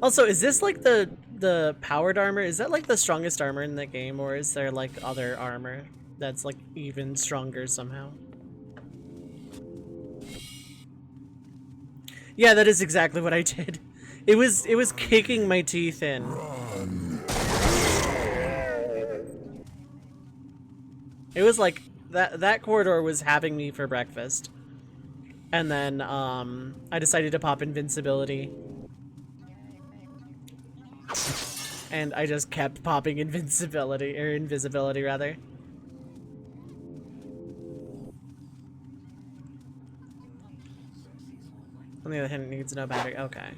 Also, is this like the powered armor? Is that like the strongest armor in the game, or is there like other armor that's like even stronger somehow? Yeah, that is exactly what I did. It was kicking my teeth in. It was like that corridor was having me for breakfast. And then I decided to pop invincibility. And I just kept popping invincibility, or invisibility rather. On the other hand, it needs no battery. Okay.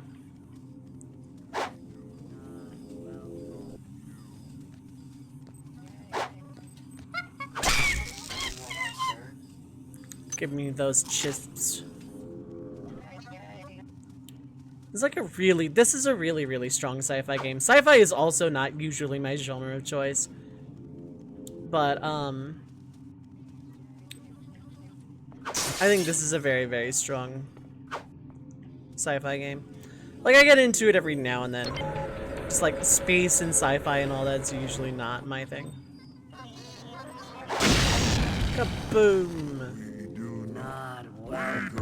Give me those chips. It's like this is a really, really strong sci-fi game. Sci-fi is also not usually my genre of choice. But, I think this is a very, very strong sci-fi game. Like, I get into it every now and then. Just like space and sci-fi and all that's usually not my thing. Kaboom! We do not welcome.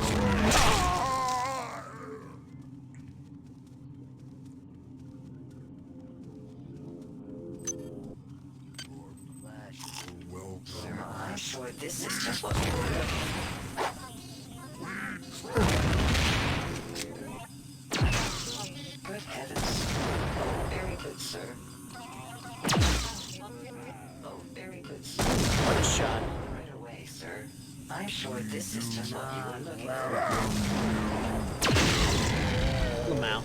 I'm sure this is just what you were looking for. Good heavens. Oh, very good, sir. Oh, very good, sir. What a shot. Right away, sir. I'm sure this is just what you were looking for. Lamau.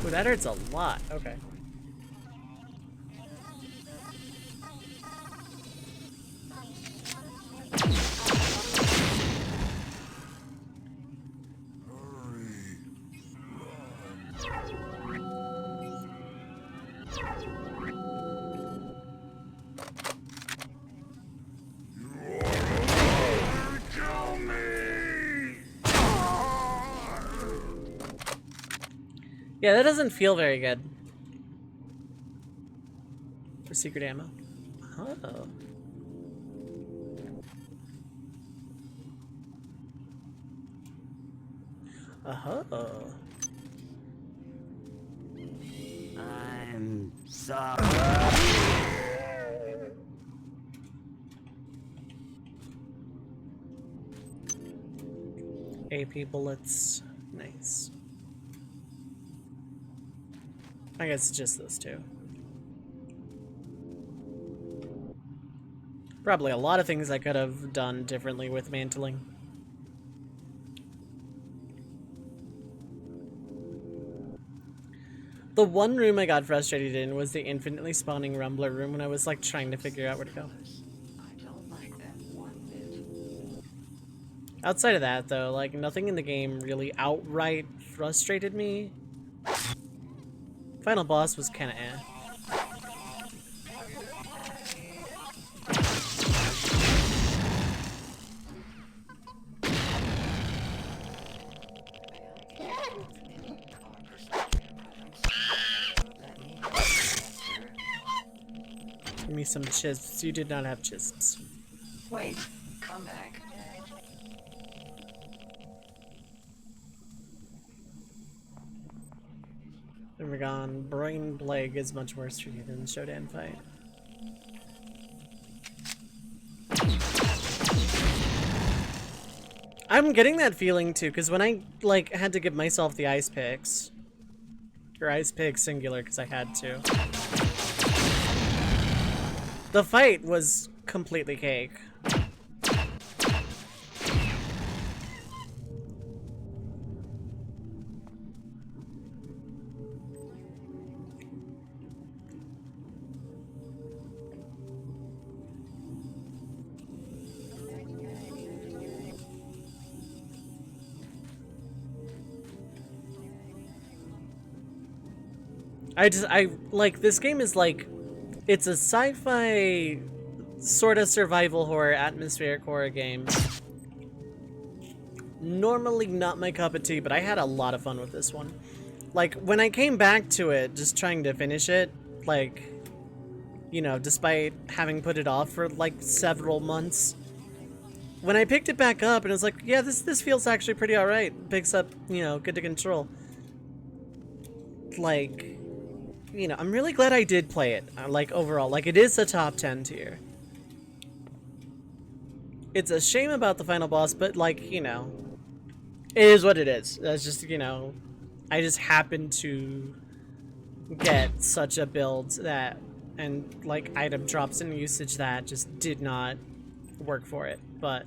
Ooh, that hurts a lot. Okay. Yeah, that doesn't feel very good. For secret ammo. Oh. Oh. I'm sorry. AP bullets. Nice. I guess it's just those two. Probably a lot of things I could have done differently with mantling. The one room I got frustrated in was the infinitely spawning rumbler room when I was like trying to figure out where to go. I don't like that one bit. Outside of that though, like nothing in the game really outright frustrated me. Final boss was kinda eh. Give me some chisps. You did not have chisps. Wait, come back. Then we're gone. Brain Plague is much more tricky than the Shodan fight. I'm getting that feeling too, because when I like had to give myself the ice picks, or ice pick singular, because I had to. The fight was completely cake. I like, this game is like, it's a sci-fi sort of survival horror, atmospheric horror game. Normally not my cup of tea, but I had a lot of fun with this one. Like, when I came back to it, just trying to finish it, like, you know, despite having put it off for like several months, when I picked it back up and it was like, yeah, this feels actually pretty alright. Picks up, you know, good to control. Like, you know, I'm really glad I did play it. Like, overall. Like, it is a top 10 tier. It's a shame about the final boss, but, like, you know, it is what it is. That's just, you know, I just happened to get such a build that, and, like, item drops and usage that just did not work for it. But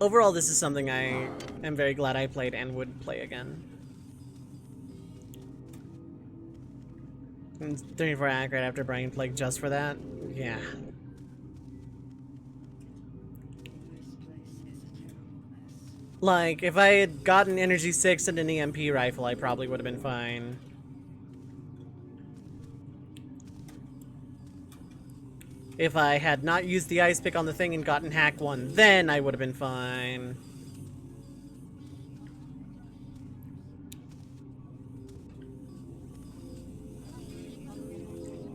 overall, this is something I am very glad I played and would play again. And 34 accurate after Brain Plague just for that? Yeah. Like, if I had gotten Energy 6 and an EMP rifle, I probably would have been fine. If I had not used the ice pick on the thing and gotten hack 1, then I would have been fine.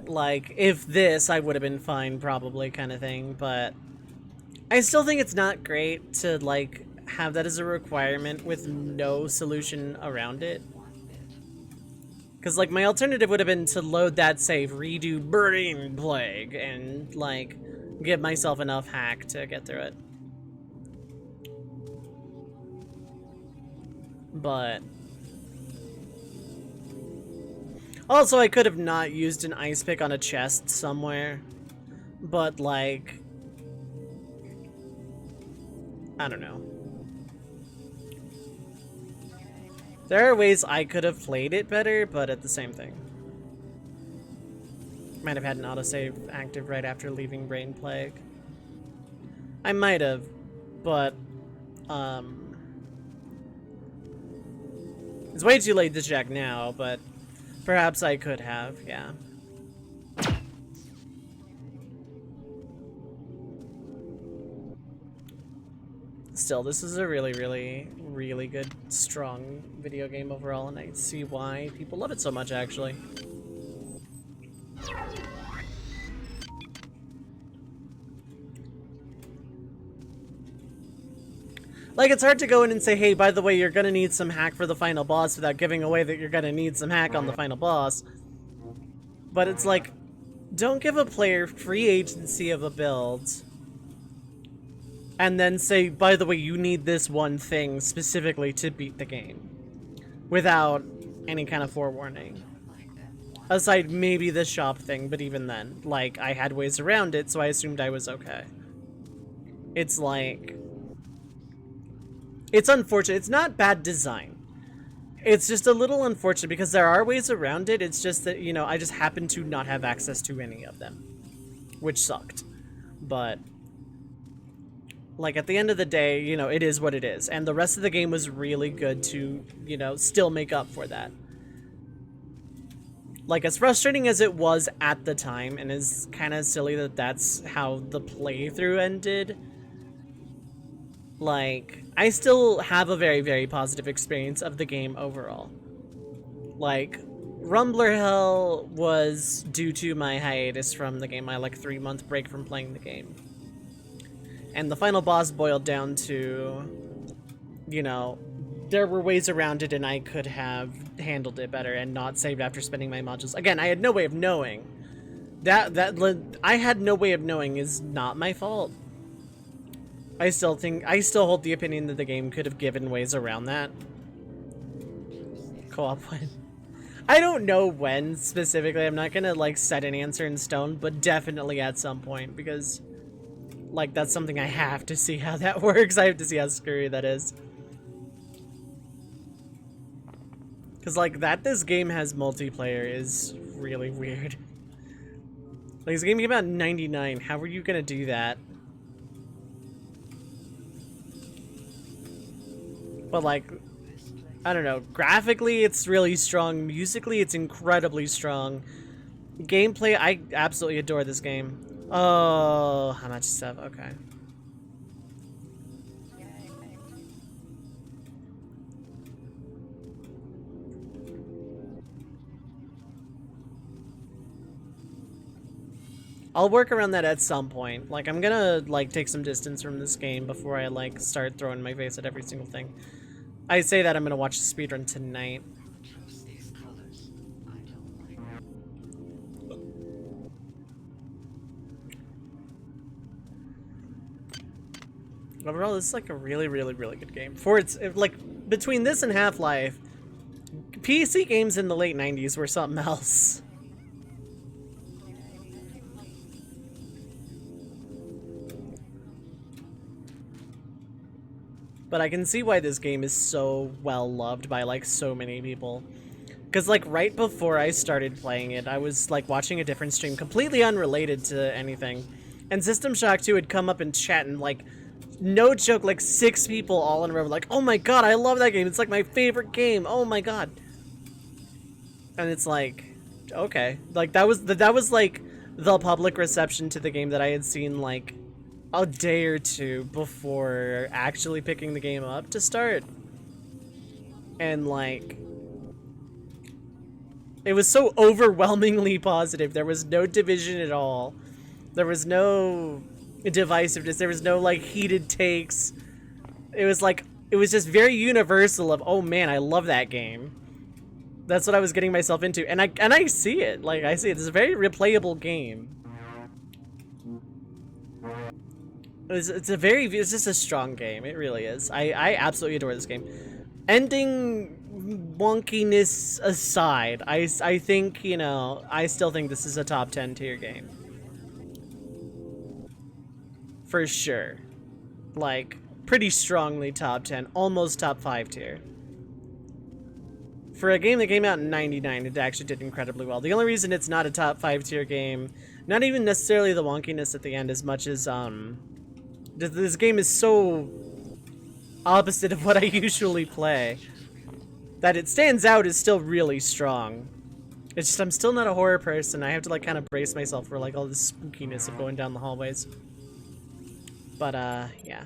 Like, if this, I would have been fine probably, kind of thing, but I still think it's not great to, like, have that as a requirement with no solution around it. Because, like, my alternative would have been to load that save, redo Brain Plague, and, like, give myself enough hack to get through it. But also, I could have not used an ice pick on a chest somewhere, but, like, I don't know. There are ways I could have played it better, but at the same thing. Might have had an autosave active right after leaving Brain Plague. I might have, but, it's way too late to check now, but perhaps I could have, yeah. Still, this is a really, really, really good, strong video game overall, and I see why people love it so much, actually. Like, it's hard to go in and say, hey, by the way, you're gonna need some hack for the final boss without giving away that you're gonna need some hack on the final boss. But it's like, don't give a player free agency of a build and then say, by the way, you need this one thing specifically to beat the game without any kind of forewarning. Aside maybe the shop thing, but even then, like, I had ways around it, so I assumed I was okay. It's like, it's unfortunate. It's not bad design. It's just a little unfortunate because there are ways around it. It's just that, you know, I just happened to not have access to any of them, which sucked. But, like, at the end of the day, you know, it is what it is. And the rest of the game was really good to, you know, still make up for that. Like, as frustrating as it was at the time, and as kind of silly that that's how the playthrough ended, like, I still have a very, very positive experience of the game overall. Like, Rumbler Hell was due to my hiatus from the game, my, like, 3-month break from playing the game. And the final boss boiled down to, you know, there were ways around it and I could have handled it better and not saved after spending my modules. Again, I had no way of knowing. I had no way of knowing is not my fault. I still hold the opinion that the game could have given ways around that. Co-op when? I don't know when specifically. I'm not gonna, like, set an answer in stone, but definitely at some point, because, like, that's something I have to see how that works. I have to see how screwy that is. Because, like, that this game has multiplayer is really weird. Like, this game came out in 99. How are you gonna do that? But, like, I don't know. Graphically, it's really strong. Musically, it's incredibly strong. Gameplay, I absolutely adore this game. Oh, how much stuff? Okay. I'll work around that at some point. Like, I'm gonna, like, take some distance from this game before I, like, start throwing my face at every single thing. I say that I'm gonna watch the speedrun tonight. Overall, this is like a really, really, really good game. For its, like, between this and Half-Life, PC games in the late 90s were something else. But I can see why this game is so well loved by, like, so many people. Because, like, right before I started playing it, I was, like, watching a different stream completely unrelated to anything. And System Shock 2 had come up in chat and, like, no joke, like 6 people all in a row were like, oh my god, I love that game. It's like my favorite game. Oh my god. And it's like, okay. Like, that was like the public reception to the game that I had seen like a day or two before actually picking the game up to start. And like, it was so overwhelmingly positive. There was no division at all. There was no divisiveness. There was no like heated takes. It was like, it was just very universal of, oh man, I love that game. That's what I was getting myself into, and I see it. Like, I see it. It's a very replayable game. It's just a strong game. It really is. I absolutely adore this game. Ending wonkiness aside, I think, you know, I still think this is a top 10 tier game. For sure. Like, pretty strongly top 10, almost top 5 tier. For a game that came out in '99, it actually did incredibly well. The only reason it's not a top 5 tier game, not even necessarily the wonkiness at the end as much as, this game is so opposite of what I usually play, that it stands out as still really strong. It's just, I'm still not a horror person. I have to, like, kind of brace myself for, like, all this spookiness of going down the hallways. But, yeah.